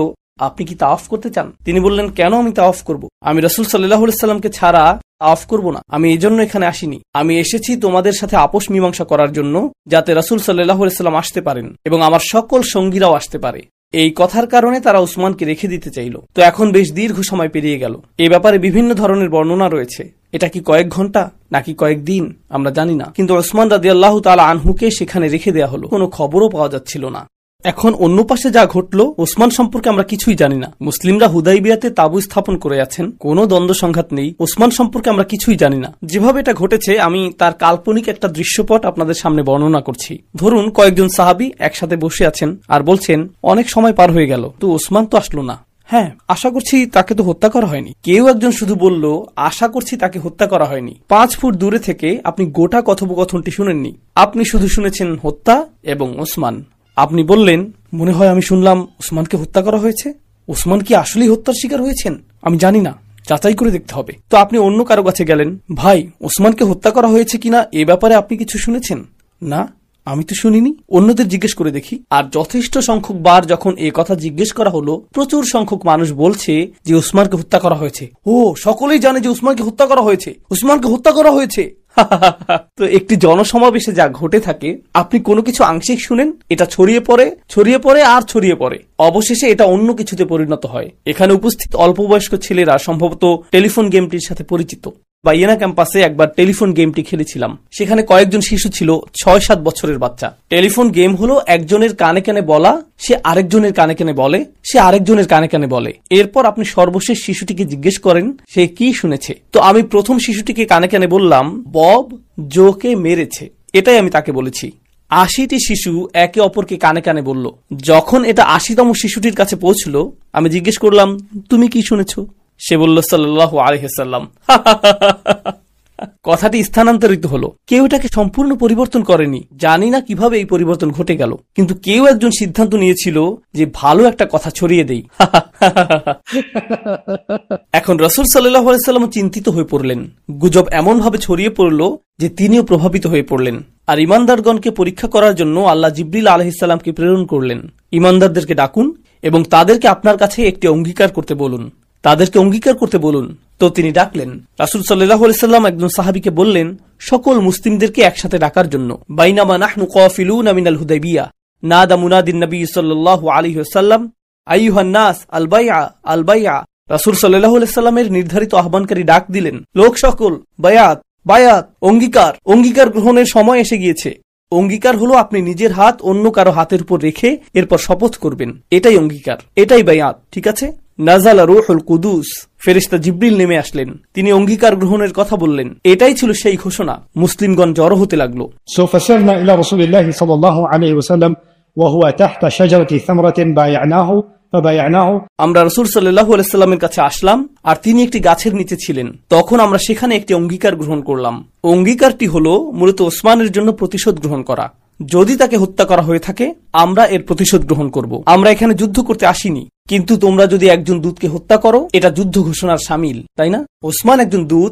আপনি কি তাওয়াফ করতে চান? তিনি বললেন, কেন আমি তাওয়াফ করব? আমি রাসূল সাল্লাল্লাহু আলাইহি সাল্লামকে ছাড়া তাওয়াফ করব না। আমি এজন্য এখানে আসিনি। আমি এসেছি তোমাদের সাথে আপোষ মীমাংসা করার জন্য, যাতে রাসূল সাল্লাল্লাহু আলাইহি সাল্লাম আসতে পারেন এবং আমার সকল সঙ্গীরাও আসতে পারে। এই কথার কারণে তারা উসমানকে রেখে দিতে চাইল। তো এখন বেশ দীর্ঘ সময় পেরিয়ে গেল। এই ব্যাপারে বিভিন্ন ধরনের বর্ণনা রয়েছে। এটা কি কয়েক ঘন্টা নাকি কয়েক দিন আমরা জানি না, কিন্তু উসমান রাদিয়াল্লাহু তাআলা আনহুকে সেখানে রেখে দেওয়া হলো। কোনো খবরও পাওয়া যাচ্ছিল না। এখন অন্য পাশে যা ঘটলো, ওসমান সম্পর্কে আমরা কিছুই জানি না। মুসলিমরা হুদাইবিয়াতে তাবু স্থাপন করে আছেন, কোনো দ্বন্দ্ব সংঘাত নেই। ওসমান সম্পর্কে আমরা কিছুই জানি না। যেভাবে এটা ঘটেছে, আমি তার কাল্পনিক একটা দৃশ্যপট আপনাদের সামনে বর্ণনা করছি। ধরুন কয়েকজন সাহাবী একসাথে বসে আছেন আর বলছেন, অনেক সময় পার হয়ে গেল, তো ওসমান তো আসলো না। হ্যাঁ, আশা করছি তাকে তো হত্যা করা হয়নি। কেউ একজন শুধু বলল, আশা করছি তাকে হত্যা করা হয়নি। 5 ফুট দূরে থেকে আপনি গোটা কথোপকথনটি শুনেননি। আপনি শুধু শুনেছেন হত্যা এবং ওসমান। আপনি বললেন, মনে হয় আমি শুনলাম ওসমানকে হত্যা করা হয়েছে। ওসমান কি আসলেই হত্যার শিকার হয়েছেন? আমি জানি না, যাচাই করে দেখতে হবে। তো আপনি অন্য কারো কাছে গেলেন, ভাই ওসমানকে হত্যা করা হয়েছে কিনা এ ব্যাপারে আপনি কিছু শুনেছেন? না, আমি তো শুনিনি। অন্যদের জিজ্ঞেস করে দেখি। আর যথেষ্ট সংখ্যক বার যখন এ কথা জিজ্ঞেস করা হলো, প্রচুর সংখ্যক মানুষ বলছে যে উসমানকে হত্যা করা হয়েছে। ও, সকলেই জানে যে উসমানকে হত্যা করা হয়েছে, উসমানকে হত্যা করা হয়েছে। তো একটি জনসমাবেশে যা ঘটে থাকে, আপনি কোনো কিছু আংশিক শুনেন, এটা ছড়িয়ে পড়ে আর ছড়িয়ে পড়ে, অবশেষে এটা অন্য কিছুতে পরিণত হয়। এখানে উপস্থিত অল্প বয়স্ক ছেলেরা সম্ভবত টেলিফোন গেমটির সাথে পরিচিত। বাইয়েনা ক্যাম্পাসে একবার টেলিফোন গেমটি খেলেছিলাম। সেখানে কয়েকজন শিশু ছিল, 6-7 বছরের বাচ্চা। টেলিফোন গেম হলো একজনের কানে কানে বলা, সে আরেকজনের কানে কানে বলে, সে আরেকজনের কানে কানে বলে। এরপর আপনি সর্বশেষ শিশুটিকে জিজ্ঞেস করেন সে কি শুনেছে। তো আমি প্রথম শিশুটিকে কানে কানে বললাম বব জোকে মেরেছে, এটাই আমি তাকে বলেছি। 80টি শিশু একে অপরকে কানে কানে বলল। যখন এটা 80তম শিশুটির কাছে পৌঁছলো, আমি জিজ্ঞেস করলাম তুমি কি শুনেছ? সে বলল সাল্লাল্লাহু আলাইহি ওয়াসাল্লাম। কথাটি স্থানান্তরিত হলো, কেউ এটাকে সম্পূর্ণ পরিবর্তন করেনি। জানি না কিভাবে এই পরিবর্তন ঘটে গেল, কিন্তু কেউ একজন সিদ্ধান্ত নিয়েছিল যে ভালো একটা কথা ছড়িয়ে দেই। এখন রাসূল সাল্লাল্লাহু আলাইহি ওয়াসাল্লাম চিন্তিত হয়ে পড়লেন। গুজব এমন ভাবে ছড়িয়ে পড়ল যে তিনিও প্রভাবিত হয়ে পড়লেন। আর ইমানদারগণকে পরীক্ষা করার জন্য আল্লাহ জিবরিল আলাইহিস সালামকে প্রেরণ করলেন। ইমানদারদেরকে ডাকুন এবং তাদেরকে আপনার কাছে একটি অঙ্গীকার করতে বলুন, তাদেরকে অঙ্গীকার করতে বলুন। তো তিনি ডাকলেন। রাসূল সাল্লাল্লাহু আলাইহি ওয়াসাল্লাম একজন সাহাবীকে বললেন সকল মুসলিমদেরকে একসাথে ডাকার জন্য। বাইনামা নাহনু কাফিলুনা মিনাল হুদাইবিয়া নাদা মুনাদিন নবী সাল্লাল্লাহু আলাইহি ওয়াসাল্লাম আইয়ুহান নাস আল বাইআ আল বাইআ। রাসূল সাল্লাল্লাহু আলাইহি ওয়াসাল্লামের নির্ধারিত আহ্বানকারী ডাক দিলেন, লোক সকল বায়াত বায়াত, অঙ্গীকার, অঙ্গীকার গ্রহণের সময় এসে গিয়েছে। অঙ্গীকার হলো আপনি নিজের হাত অন্য কারো হাতের উপর রেখে এরপর শপথ করবেন, এটাই অঙ্গীকার, এটাই বায়াত। ঠিক আছে? নাজালা রূহুল কুদুস, ফেরেশতা জিবরিল নেমে আসলেন, তিনি অঙ্গীকার গ্রহণের কথা বললেন। এটাই ছিল সেই ঘোষণা। মুসলিমগণ জড়ো হতে লাগলো। فسرنا إلى رسول الله صلى الله عليه وسلم وهو تحت شجرة ثمرة بايعناه فبايعناه। আমরা রাসূল সাল্লাল্লাহু আলাইহি ওয়াসাল্লামের কাছে আসলাম আর তিনি একটি গাছের নিচে ছিলেন। তখন আমরা সেখানে একটি অঙ্গীকার গ্রহণ করলাম। অঙ্গীকারটি হলো মূলত ওসমানের জন্য প্রতিশোধ গ্রহণ করা। যদি তাকে হত্যা করা হয়ে থাকে আমরা এর প্রতিশোধ গ্রহণ করব। আমরা এখানে যুদ্ধ করতে আসিনি, কিন্তু তোমরা যদি একজন দূতকে হত্যা করো এটা যুদ্ধ ঘোষণার শামিল, তাই না? ওসমান একজন দূত,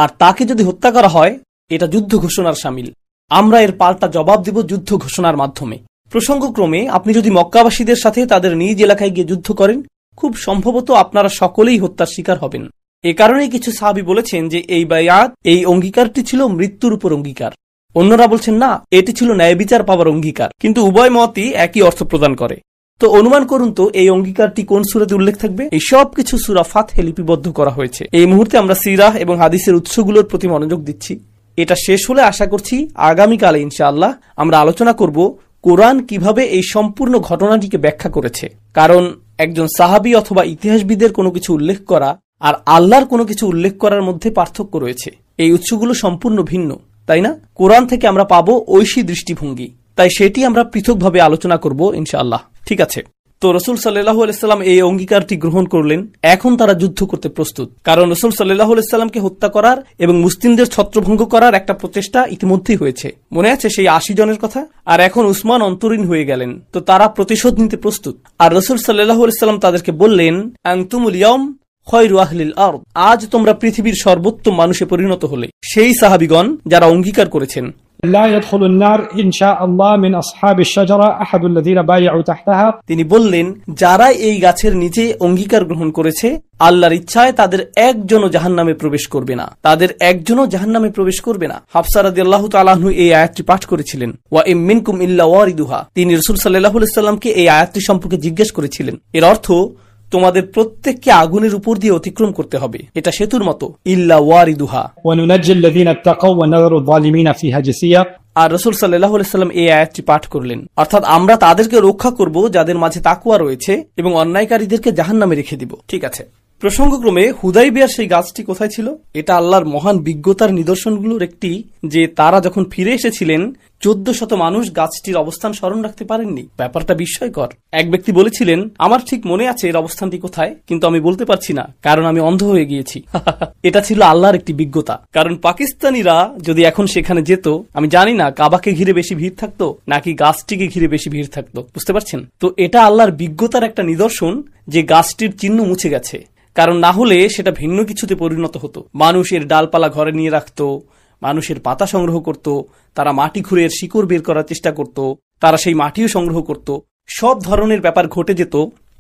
আর তাকে যদি হত্যা করা হয় এটা যুদ্ধ ঘোষণার শামিল। আমরা এর পাল্টা জবাব দিব যুদ্ধ ঘোষণার মাধ্যমে। প্রসঙ্গক্রমে আপনি যদি মক্কাবাসীদের সাথে তাদের নিজ এলাকায় গিয়ে যুদ্ধ করেন, খুব সম্ভবত আপনারা সকলেই হত্যার শিকার হবেন। এ কারণেই কিছু সাহাবী বলেছেন যে এই বায়াত, এই অঙ্গীকারটি ছিল মৃত্যুর উপর অঙ্গীকার। অন্যরা বলছেন না, এটি ছিল ন্যায় বিচার পাওয়ার অঙ্গীকার। কিন্তু উভয় মতই একই অর্থ প্রদান করে। তো অনুমান করুন তো এই অঙ্গীকারটি কোন সূরাতে উল্লেখ থাকবে? এই সব কিছু সূরা ফাতহে লিপিবদ্ধ করা হয়েছে। এই মুহূর্তে আমরা সিরাহ এবং হাদিসের উৎসগুলোর প্রতি মনোযোগ দিচ্ছি। এটা শেষ হলে আশা করছি আগামীকালে ইনশাআল্লাহ আমরা আলোচনা করব কোরআন কিভাবে এই সম্পূর্ণ ঘটনাটিকে ব্যাখ্যা করেছে। কারণ একজন সাহাবী অথবা ইতিহাসবিদের কোনো কিছু উল্লেখ করা আর আল্লাহর কোনো কিছু উল্লেখ করার মধ্যে পার্থক্য রয়েছে। এই উৎসগুলো সম্পূর্ণ ভিন্ন, তাই না? কোরআন থেকে আমরা পাবো ঐশী দৃষ্টিভঙ্গি, তাই সেটি আমরা পৃথকভাবে আলোচনা করব ইনশাআল্লাহ। ঠিক আছে? তো রাসূল সাল্লাল্লাহু আলাইহি ওয়াসাল্লাম এই অঙ্গীকারটি গ্রহণ করলেন। এখন তারা যুদ্ধ করতে প্রস্তুত, কারণ রাসূল সাল্লাল্লাহু আলাইহি ওয়াসাল্লামকে হত্যা করার এবং মুসলিমদের ছত্রভঙ্গ করার একটা প্রচেষ্টা ইতিমধ্যেই হয়েছে। মনে আছে সেই 80 জনের কথা? আর এখন উসমান অন্তরীণ হয়ে গেলেন, তো তারা প্রতিশোধ নিতে প্রস্তুত। আর রাসূল সাল্লাল্লাহু আলাইহি ওয়াসাল্লাম তাদেরকে বললেন, আনতুমুল ইয়াউম খায়রু আহলিল আরদ, আজ তোমরা পৃথিবীর সর্বোত্তম মানুষে পরিণত হলে। সেই সাহাবীগণ যারা অঙ্গীকার করেছেন, لا يدخل النار إن شاء الله من أصحاب الشجرة أحد الذين بايعوا تحتها। তিনি বললেন যারা এই গাছের নিচে অঙ্গীকার গ্রহণ করেছে আল্লাহর ইচ্ছায় তাদের একজনও জাহান্নামে প্রবেশ করবে না, তাদের একজনও জাহান্নামে প্রবেশ করবে না। হাফসা রাদিয়াল্লাহু তাআলা আনহু এই আয়াতটি পাঠ করেছিলেন, ওয়া ইম মিনকুম ইল্লা ওয়ারিদুহা। তিনি রাসূল সাল্লাল্লাহু আলাইহি ওয়াসাল্লামকে এই আয়াতটি সম্পর্কে জিজ্ঞেস করেছিলেন। এর অর্থ তোমাদের প্রত্যেককে আগুনের উপর দিয়ে অতিক্রম করতে হবে, এটা সেতুর মতো। ইল্লা ওয়ারিদুহা ওয়া নুনাজ্জিল লাযিনা ইত্তাকাউ ওয়া নাযারু যালিমিনা ফিহা জাসিয়া। আর রাসূল সাল্লাল্লাহু আলাইহি ওয়াসাল্লাম এই আয়াতটি পাঠ করলেন, অর্থাৎ আমরা তাদেরকে রক্ষা করব যাদের মাঝে তাকওয়া রয়েছে এবং অন্যায়কারীদেরকে জাহান্নামে রেখে দিব। ঠিক আছে? প্রসঙ্গক্রমে হুদাইবিয়ার সেই গাছটি কোথায় ছিল? এটা আল্লাহর মহান বিজ্ঞতার নিদর্শনগুলোর একটি, যে তারা যখন ফিরে এসেছিলেন 1400 মানুষ গাছটির অবস্থান স্মরণ রাখতে পারেননি। ব্যাপারটা বিস্ময়কর। এক ব্যক্তি বলেছিলেন, আমার ঠিক মনে আছে এর অবস্থানটি কোথায়, কিন্তু আমি বলতে পারছি না কারণ আমি অন্ধ হয়ে গিয়েছি। এটা ছিল আল্লাহর একটি বিজ্ঞতা। কারণ পাকিস্তানিরা যদি এখন সেখানে যেত, আমি জানি না কাবাকে ঘিরে বেশি ভিড় থাকতো নাকি গাছটিকে ঘিরে বেশি ভিড় থাকতো। বুঝতে পারছেন তো? এটা আল্লাহর বিজ্ঞতার একটা নিদর্শন যে গাছটির চিহ্ন মুছে গেছে, কারণ না হলে সেটা ভিন্ন কিছুতে পরিণত হতো। মানুষ এর ডালপালা ঘরে নিয়ে রাখতো, মানুষের পাতা সংগ্রহ করত, তারা মাটি খুঁড়ে এর শিকড় বের করার চেষ্টা করত, তারা সেই মাটিও সংগ্রহ করত। সব ধরনের ব্যাপার ঘটে যেত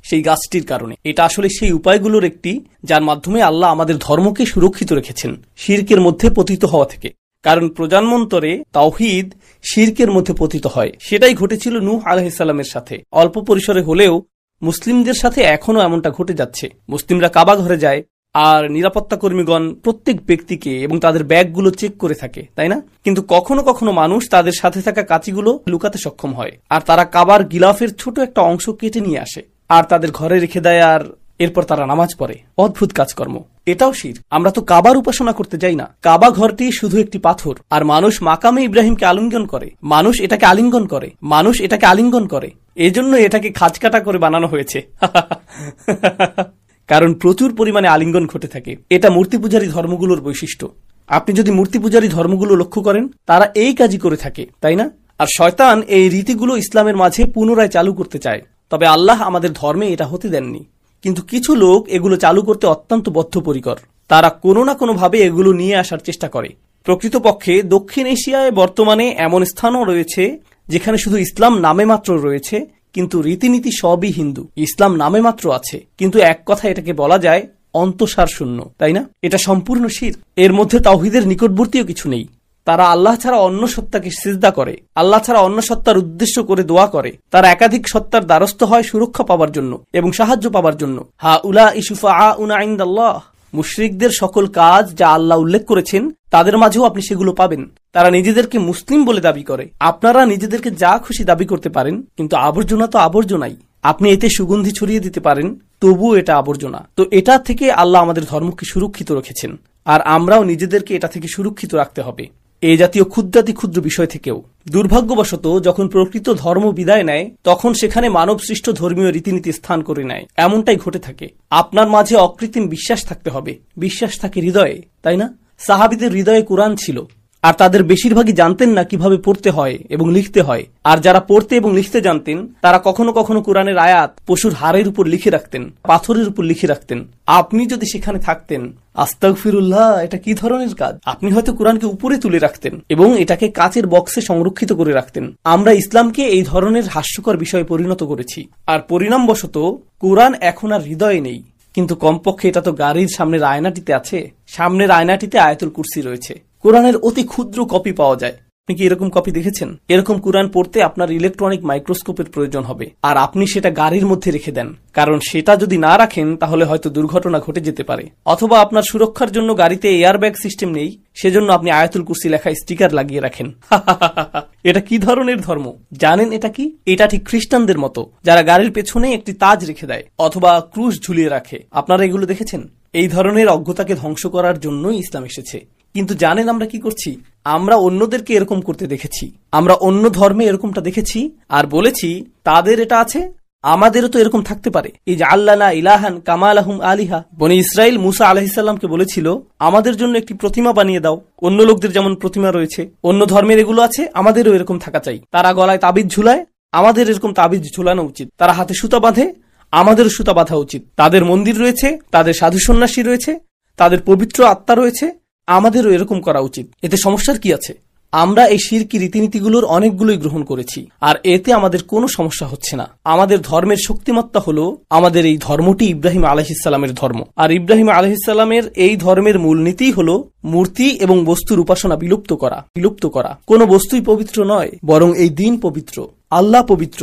সেই গাছটির কারণে। এটা আসলে সেই উপায়গুলোর একটি যার মাধ্যমে আল্লাহ আমাদের ধর্মকে সুরক্ষিত রেখেছেন শিরকের মধ্যে পতিত হওয়া থেকে। কারণ প্রজন্মান্তরে তাওহীদ শিরকের মধ্যে পতিত হয়। সেটাই ঘটেছিল নূহ আলাইহিস সালামের সাথে। অল্প পরিসরে হলেও মুসলিমদের সাথে এখনো এমনটা ঘটে যাচ্ছে। মুসলিমরা কাবা ঘরে যায়, আর নিরাপত্তা কর্মীগণ প্রত্যেক ব্যক্তিকে এবং তাদের ব্যাগগুলো চেক করে থাকে, তাই না? কিন্তু কখনো কখনো মানুষ তাদের সাথে থাকা কাঁচিগুলো লুকাতে সক্ষম হয়, আর তারা কাবার গিলাফের ছোট একটা অংশ কেটে নিয়ে আসে আর তাদের ঘরে রেখে দেয়, আর এরপর তারা নামাজ পড়ে। অদ্ভুত কাজকর্ম, এটাও শিরক। আমরা তো কাবার উপাসনা করতে যাই না, কাবা ঘরটি শুধু একটি পাথর, আর মানুষ মাকামে ইব্রাহিমকে আলিঙ্গন করে, মানুষ এটাকে আলিঙ্গন করে, মানুষ এটাকে আলিঙ্গন করে। এজন্য এটাকে খাঁজকাটা করে বানানো হয়েছে কারণ প্রচুর পরিমাণে আলিঙ্গন ঘটে থাকে। এটা মূর্তি পূজারী ধর্মগুলোর বৈশিষ্ট্য। আপনি যদি মূর্তি পূজারী ধর্মগুলো লক্ষ্য করেন, তারা এই কাজই করে থাকে, তাই না? আর শয়তান এই রীতিগুলো ইসলামের মাঝে পুনরায় চালু করতে চায়, তবে আল্লাহ আমাদের ধর্মে এটা হতে দেননি। কিন্তু কিছু লোক এগুলো চালু করতে অত্যন্ত বদ্ধপরিকর, তারা কোনো না কোনো ভাবে এগুলো নিয়ে আসার চেষ্টা করে। প্রকৃতপক্ষে দক্ষিণ এশিয়ায় বর্তমানে এমন স্থানও রয়েছে যেখানে শুধু ইসলাম নামে মাত্র রয়েছে, কিন্তু রীতিনীতি সবই হিন্দু। ইসলাম নামে মাত্র আছে, কিন্তু এক কথা এটাকে বলা যায় অন্তঃসার শূন্য, তাই না? এটা সম্পূর্ণ শিরক। এর মধ্যে তাওহীদের নিকটবর্তীও কিছু নেই। তারা আল্লাহ ছাড়া অন্য সত্তাকে সিজদা করে, আল্লাহ ছাড়া অন্য সত্তার উদ্দেশ্য করে দোয়া করে, তারা একাধিক সত্তার দ্বারস্থ হয় সুরক্ষা পাওয়ার জন্য এবং সাহায্য পাওয়ার জন্য। হাউলাই শুফাআউনা ইনদাল্লাহ, মুশরিকদের সকল কাজ যা আল্লাহ উল্লেখ করেছেন তাদের মাঝেও আপনি সেগুলো পাবেন। তারা নিজেদেরকে মুসলিম বলে দাবি করে। আপনারা নিজেদেরকে যা খুশি দাবি করতে পারেন, কিন্তু আবর্জনা তো আবর্জনাই। আপনি এতে সুগন্ধি ছড়িয়ে দিতে পারেন, তবুও এটা আবর্জনা। তো এটা থেকে আল্লাহ আমাদের ধর্মকে সুরক্ষিত রেখেছেন, আর আমরাও নিজেদেরকে এটা থেকে সুরক্ষিত রাখতে হবে, এই জাতীয় ক্ষুদ্রাতি ক্ষুদ্র বিষয় থেকেও। দুর্ভাগ্যবশত যখন প্রকৃত ধর্ম বিদায় নেয়, তখন সেখানে মানব সৃষ্ট ধর্মীয় রীতিনীতি স্থান করে নেয়। এমনটাই ঘটে থাকে। আপনার মাঝে অকৃত্রিম বিশ্বাস থাকতে হবে, বিশ্বাস থাকে হৃদয়ে, তাই না? সাহাবীদের হৃদয়ে কোরআন ছিল, আর তাদের বেশিরভাগই জানতেন না কিভাবে পড়তে হয় এবং লিখতে হয়। আর যারা পড়তে এবং লিখতে জানতেন, তারা কখনো কখনো কোরআনের আয়াত পশুর হাড়ের উপর লিখে রাখতেন, পাথরের উপর লিখে রাখতেন। আপনি যদি সেখানে থাকতেন, আস্তাগফিরুল্লাহ, এটা কি ধরনের কাজ? আপনি হয়তো কোরআনকে উপরে তুলে রাখতেন এবং এটাকে কাচের বক্সে সংরক্ষিত করে রাখতেন। আমরা ইসলামকে এই ধরনের হাস্যকর বিষয়ে পরিণত করেছি, আর পরিণামবশত কোরআন এখন আর হৃদয়ে নেই। কিন্তু কমপক্ষে এটা তো গাড়ির সামনের আয়নাটিতে আছে। সামনের আয়নাটিতে আয়াতুল কুরসি রয়েছে। কোরআনের অতি ক্ষুদ্র কপি পাওয়া যায়। আপনি কি এরকম কপি দেখেছেন? এরকম কোরআন পড়তে আপনার ইলেকট্রনিক মাইক্রোস্কোপের প্রয়োজন হবে, আর আপনি সেটা গাড়ির মধ্যে রেখে দেন, কারণ সেটা যদি না রাখেন তাহলে হয়তো দুর্ঘটনা ঘটে যেতে পারে। অথবা আপনার সুরক্ষার জন্য গাড়িতে এয়ারব্যাগ সিস্টেম নেই, সেজন্য আপনি আয়াতুল কুরসি লেখা স্টিকার লাগিয়ে রাখেন। এটা কি ধরনের ধর্ম জানেন? এটা কি? এটা ঠিক খ্রিস্টানদের মতো, যারা গাড়ির পেছনে একটি তাজ রেখে দেয় অথবা ক্রুশ ঝুলিয়ে রাখে। আপনারা এগুলো দেখেছেন? এই ধরনের অজ্ঞতাকে ধ্বংস করার জন্যই ইসলাম এসেছে। কিন্তু জানেন আমরা কি করছি? আমরা অন্যদেরকে এরকম করতে দেখেছি, আমরা অন্য ধর্মে এরকমটা দেখেছি, আর বলেছি তাদের এটা আছে, আমাদেরও তো এরকম থাকতে পারে। এই যে আল্লানা ইলাহান কামা লাহুম আলিহা, বনি ইসরাইল মুসা আলাইহিস সালামকে বলেছিল আমাদের জন্য একটি প্রতিমা বানিয়ে দাও। অন্য লোকদের যেমন প্রতিমা রয়েছে, অন্য ধর্মের এগুলো আছে, আমাদেরও এরকম থাকা চাই। তারা গলায় তাবিজ ঝুলায়, আমাদের এরকম তাবিজ ঝুলানো উচিত। তারা হাতে সুতা বাঁধে, আমাদেরও সুতা বাঁধা উচিত। তাদের মন্দির রয়েছে, তাদের সাধু সন্ন্যাসী রয়েছে, তাদের পবিত্র আত্মা রয়েছে, আমাদেরও এরকম করা উচিত। এতে সমস্যার কি আছে? আমরা এই শিরকি রীতিনীতিগুলোর অনেকগুলোই গ্রহণ করেছি, আর এতে আমাদের কোনো সমস্যা হচ্ছে না। আমাদের ধর্মের শক্তিমত্তা হলো আমাদের এই ধর্মটি ইব্রাহিম আলাইহিস সালামের ধর্ম, আর ইব্রাহিম আলাইহিস সালামের এই ধর্মের মূলনীতি হলো মূর্তি এবং বস্তুর উপাসনা বিলুপ্ত করা। কোনো বস্তুই পবিত্র নয়, বরং এই দিন পবিত্র, আল্লাহ পবিত্র,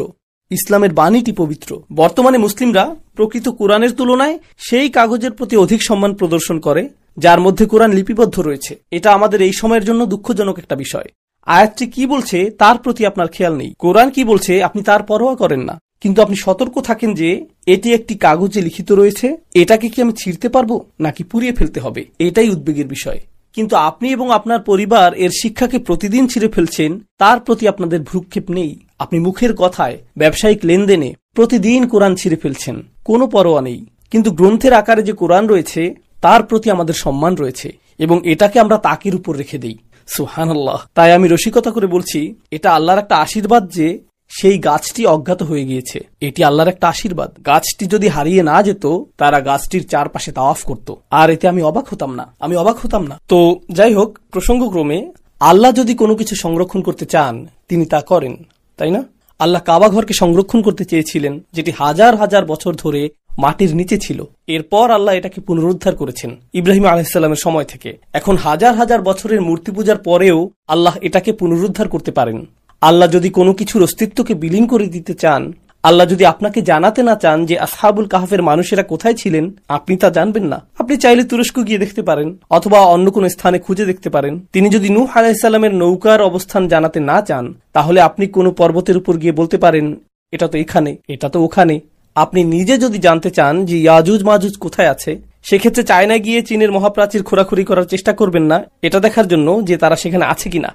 ইসলামের বাণীটি পবিত্র। বর্তমানে মুসলিমরা প্রকৃত কোরআনের তুলনায় সেই কাগজের প্রতি অধিক সম্মান প্রদর্শন করে যার মধ্যে কোরআন লিপিবদ্ধ রয়েছে। এটা আমাদের এই সময়ের জন্য দুঃখজনক একটা বিষয়। আয়াতটি কি বলছে তার প্রতি আপনার খেয়াল নেই, কোরআন কি বলছে আপনি তার পরোয়া করেন না। কিন্তু আপনি সতর্ক থাকেন যে এটি একটি কাগজে লিখিত রয়েছে, এটাকে কি আমি ছিঁড়তে পারবো নাকি পুড়িয়ে ফেলতে হবে, এটাই উদ্বেগের বিষয়। কিন্তু আপনি এবং আপনার পরিবার এর শিক্ষাকে প্রতিদিন ছিঁড়ে ফেলছেন, তার প্রতি আপনাদের ভ্রুক্ষেপ নেই। আপনি মুখের কথায়, ব্যবসায়িক লেনদেনে প্রতিদিন কোরআন ছিঁড়ে ফেলছেন, কোনো পরোয়া নেই। কিন্তু গ্রন্থের আকারে যে কোরআন রয়েছে তার প্রতি আমাদের সম্মান রয়েছে, এবং এটাকে আমরা তাকের উপর রেখে দেই। সুবহানাল্লাহ। তাই আমি রসিকতা করে বলছি, এটা আল্লাহর একটা আশীর্বাদ যে সেই গাছটি অজ্ঞাত হয়ে গিয়েছে। এটি আল্লাহর একটা আশীর্বাদ। গাছটি যদি হারিয়ে না যেত, তারা গাছটির চারপাশে তাওয়াফ করত, আর এতে আমি অবাক হতাম না। তো যাই হোক, প্রসঙ্গক্রমে আল্লাহ যদি কোনো কিছু সংরক্ষণ করতে চান তিনি তা করেন, তাই না? আল্লাহ কাবা ঘরকে সংরক্ষণ করতে চেয়েছিলেন, যেটি হাজার হাজার বছর ধরে মাটির নিচে ছিল। এরপর আল্লাহ এটাকে পুনরুদ্ধার করেছেন ইব্রাহিম আলাইহিস সালামের সময় থেকে। এখন হাজার হাজার বছরের মূর্তি পূজার পরেও আল্লাহ এটাকে পুনরুদ্ধার করতে পারেন। আল্লাহ যদি কোনো কিছুর অস্তিত্বকে বিলীন করে দিতে চান, আল্লাহ যদি আপনাকে জানাতে না চান যে আসহাবুল কাহফের মানুষেরা কোথায় ছিলেন, আপনি তা জানবেন না। আপনি চাইলে তুরস্ক গিয়ে দেখতে পারেন অথবা অন্য কোনো স্থানে খুঁজে দেখতে পারেন। তিনি যদি নূহ আলাইহিস সালামের নৌকার অবস্থান জানাতে না চান, তাহলে আপনি কোনো পর্বতের উপর গিয়ে বলতে পারেন এটা তো এখানে, এটা তো ওখানে। আপনি নিজে যদি জানতে চান যে ইয়াজুজ মাজুজ কোথায় আছে, সেক্ষেত্রে চায়নায় গিয়ে চীনের মহাপ্রাচীর খোরাখুরি করার চেষ্টা করবেন না এটা দেখার জন্য যে তারা সেখানে আছে কিনা।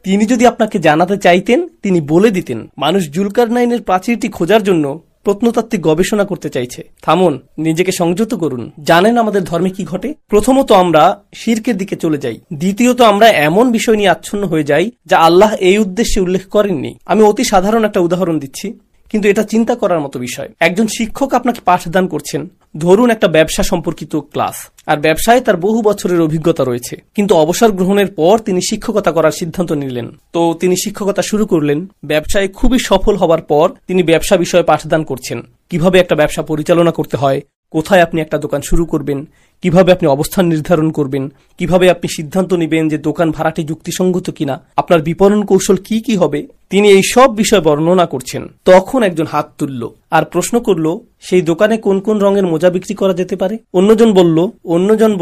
তিনি যদি আপনাকে জানাতে চাইতেন, তিনি বলে দিতেন। মানুষ জুলকারনাইনের প্রাচীরটি খোঁজার জন্য প্রত্নতাত্ত্বিক গবেষণা করতে চাইছে। থামুন, নিজেকে সংযত করুন। জানেন আমাদের ধর্মে কি ঘটে? প্রথমত আমরা শিরকের দিকে চলে যাই, দ্বিতীয়ত আমরা এমন বিষয় নিয়ে আচ্ছন্ন হয়ে যাই যা আল্লাহ এই উদ্দেশ্যে উল্লেখ করেননি। আমি অতি সাধারণ একটা উদাহরণ দিচ্ছি, কিন্তু এটা চিন্তা করার মতো বিষয়। একজন শিক্ষক আপনাকে পাঠদান করছেন, ধরুন একটা ব্যবসা সম্পর্কিত ক্লাস, আর ব্যবসায় তার বহু বছরের অভিজ্ঞতা রয়েছে, কিন্তু অবসর গ্রহণের পর তিনি শিক্ষকতা করার সিদ্ধান্ত নিলেন। তো তিনি শিক্ষকতা শুরু করলেন। ব্যবসায় খুবই সফল হবার পর তিনি ব্যবসা বিষয়ে পাঠদান করছেন, কিভাবে একটা ব্যবসা পরিচালনা করতে হয়, কোথায় আপনি একটা দোকান শুরু করবেন, কিভাবে আপনি অবস্থান নির্ধারণ করবেন, কিভাবে আপনি সিদ্ধান্ত নেবেন যে দোকান ভাড়াটি যুক্তিসঙ্গত কিনা, আপনার বিপণন কৌশল কি কি হবে। তিনি এই সব বিষয় বর্ণনা করছেন। তখন একজন হাত তুলল আর প্রশ্ন করল, সেই দোকানে কোন কোন রঙের মোজা বিক্রি করা যেতে পারে? অন্যজন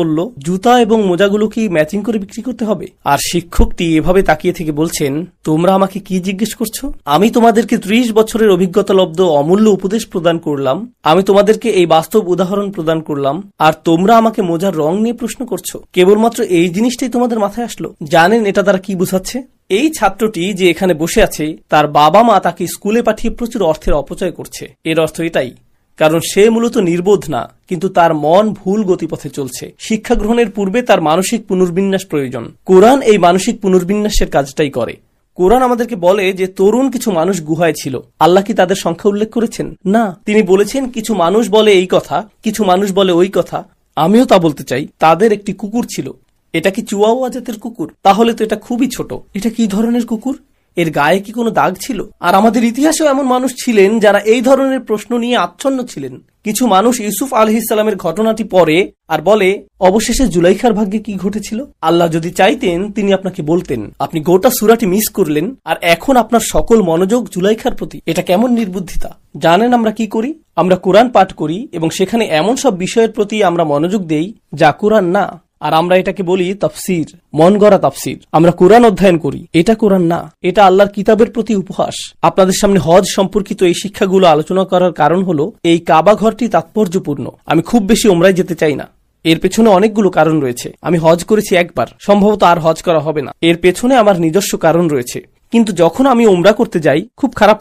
বলল জুতা এবং মোজাগুলো কি ম্যাচিং করে বিক্রি করতে হবে? আর শিক্ষকটি এভাবে তাকিয়ে থেকে বলছেন, তোমরা আমাকে কি জিজ্ঞেস করছো? আমি তোমাদেরকে 30 বছরের অভিজ্ঞতা লব্ধ অমূল্য উপদেশ প্রদান করলাম, আমি তোমাদেরকে এই বাস্তব উদাহরণ প্রদান করলাম, আর তোমরা আমাকে মোজার রং নিয়ে প্রশ্ন করছো। কেবলমাত্র এই জিনিসটাই তোমাদের মাথায় আসলো? জানেন এটা দ্বারা কি বোঝাচ্ছে? এই ছাত্রটি যে এখানে বসে আছে, তার বাবা মা তাকে স্কুলে পাঠিয়ে প্রচুর অর্থের অপচয় করছে। এর অর্থ এটাই, কারণ সে মূলত নির্বোধ না, কিন্তু তার মন ভুল গতিপথে চলছে। শিক্ষা গ্রহণের পূর্বে তার মানসিক পুনর্বিন্যাস প্রয়োজন। কোরআন এই মানসিক পুনর্বিন্যাসের কাজটাই করে। কোরআন আমাদেরকে বলে যে তরুণ কিছু মানুষ গুহায় ছিল। আল্লাহ কি তাদের সংখ্যা উল্লেখ করেছেন? না, তিনি বলেছেন কিছু মানুষ বলে এই কথা, কিছু মানুষ বলে ওই কথা। আমিও তা বলতে চাই। তাদের একটি কুকুর ছিল। এটা কি চিহুয়াহুয়া জাতের কুকুর? তাহলে তো এটা খুবই ছোট। এটা কি ধরনের কুকুর? এর গায়ে কি কোনো দাগ ছিল? আর আমাদের ইতিহাসেও এমন মানুষ ছিলেন যারা এই ধরনের প্রশ্ন নিয়ে আচ্ছন্ন ছিলেন। কিছু মানুষ ইউসুফ আলাইহিস সালামের ঘটনাটি পড়ে আর বলে, অবশেষে জুলাইখার ভাগ্যে কি ঘটেছিল? আল্লাহ যদি চাইতেন তিনি আপনাকে বলতেন। আপনি গোটা সূরাটি মিস করলেন, আর এখন আপনার সকল মনোযোগ জুলাইখার প্রতি। এটা কেমন নির্বুদ্ধিতা! জানেন আমরা কি করি? আমরা কোরআন পাঠ করি এবং সেখানে এমন সব বিষয়ের প্রতি আমরা মনোযোগ দেই যা কোরআন না, আর আমরা এটাকে বলি তাফসির, মন গড়া তাফসির। আমরা কোরআন অধ্যয়ন করি, এটা কোরআন না, এটা আল্লাহর কিতাবের প্রতি উপহাস। আপনাদের সামনে হজ সম্পর্কিত এই শিক্ষাগুলো আলোচনা করার কারণ হলো এই কাবা ঘরটি তাৎপর্যপূর্ণ। আমি খুব বেশি ওমরায় যেতে চাই না। এর পেছনে অনেকগুলো কারণ রয়েছে। আমি হজ করেছি একবার, সম্ভবত আর হজ করা হবে না। এর পেছনে আমার নিজস্ব কারণ রয়েছে। কিন্তু যখন আমি ওমরা করতে যাই, খুব খারাপ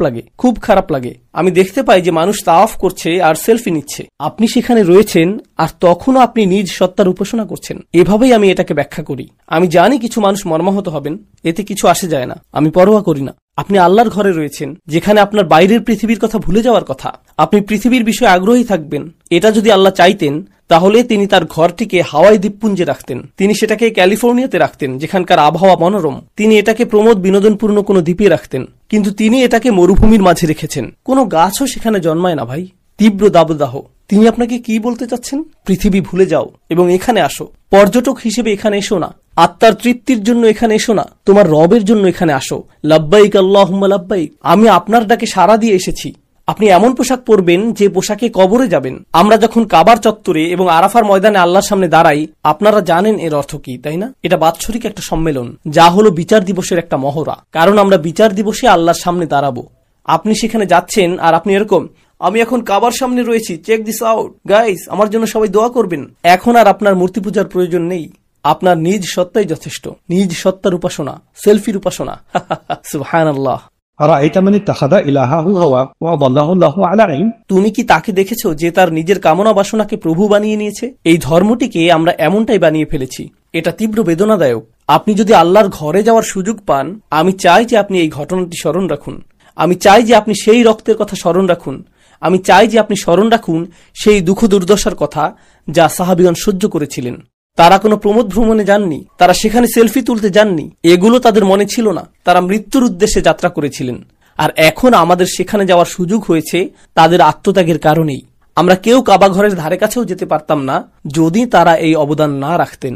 লাগে। আমি দেখতে পাই যে মানুষ তাওয়াফ করছে আর সেলফি নিচ্ছে। আপনি সেখানে রয়েছেন আর তখনও আপনি নিজ সত্তার উপাসনা করছেন। এভাবেই আমি এটাকে ব্যাখ্যা করি। আমি জানি কিছু মানুষ মর্মাহত হবেন, এতে কিছু আসে যায় না, আমি পরোয়া করি না। আপনি আল্লাহর ঘরে রয়েছেন, যেখানে আপনার বাইরের পৃথিবীর কথা ভুলে যাওয়ার কথা। আপনি পৃথিবীর বিষয়ে আগ্রহী থাকবেন। এটা যদি আল্লাহ চাইতেন, তাহলে তিনি তার ঘরটিকে হাওয়াই দ্বীপপুঞ্জে রাখতেন। তিনি সেটাকে ক্যালিফোর্নিয়াতে রাখতেন, যেখানকার আবহাওয়া মনোরম। তিনি এটাকে প্রমোদ বিনোদনপূর্ণ কোনো দ্বীপে রাখতেন, কিন্তু তিনি এটাকে মরুভূমির মাঝে রেখেছেন। কোনো গাছও সেখানে জন্মায় না ভাই। তীব্র দাবদাহ। তিনি আপনাকে কি বলতে চাচ্ছেন? পৃথিবী ভুলে যাও এবং এখানে আসো। পর্যটক হিসেবে এখানে এসো না, আত্মার তৃপ্তির জন্য এখানে এসো না, তোমার রবের জন্য এখানে আসো। লাব্বাইক আল্লাহুম্মা লাব্বাইক। আমি আপনার ডাকে সাড়া দিয়ে এসেছি। আপনি এমন পোশাক পরবেন যে পোশাকে কবরে যাবেন। আমরা যখন কাবার চত্বরে এবং আরাফার ময়দানে আল্লাহর সামনে দাঁড়াই, আপনারা জানেন এর অর্থ কি, তাই না? এটা বাৎসরিক একটা সম্মেলন, যা হলো বিচার দিবসের একটা মহড়া। কারণ আমরা বিচার দিবসে আল্লাহর সামনে দাঁড়াবো। আপনি সেখানে যাচ্ছেন আর আপনি এরকম, আমি এখন কাবার সামনে রয়েছি, চেক দিস আউট গাইস, আমার জন্য সবাই দোয়া করবেন। এখন আর আপনার মূর্তি পূজার প্রয়োজন নেই। আপনার নিজ সত্তাই যথেষ্ট। নিজ সত্তার উপাসনা, সেলফির উপাসনা। সুবহানাল্লাহ। তুমি কি তাকে দেখেছো যে তার নিজের কামনা বাসনাকে প্রভু বানিয়ে নিয়েছে? এই ধর্মটিকে আমরা এমনটাই বানিয়ে ফেলেছি। এটা তীব্র বেদনাদায়ক। আপনি যদি আল্লাহর ঘরে যাওয়ার সুযোগ পান, আমি চাই যে আপনি এই ঘটনাটি স্মরণ রাখুন। আমি চাই যে আপনি সেই রক্তের কথা স্মরণ রাখুন। আমি চাই যে আপনি স্মরণ রাখুন সেই দুঃখ দুর্দশার কথা যা সাহাবীগণ সহ্য করেছিলেন। তারা কোনো প্রমোদ ভ্রমণে যাননি, তারা সেখানে সেলফি তুলতে যাননি, এগুলো তাদের মনে ছিল না। তারা মৃত্যুর উদ্দেশ্যে যাত্রা করেছিলেন। আর এখন আমাদের সেখানে যাওয়ার সুযোগ হয়েছে তাদের আত্মত্যাগের কারণেই। আমরা কেউ কাবা ঘরের ধারে কাছেও যেতে পারতাম না যদি তারা এই অবদান না রাখতেন।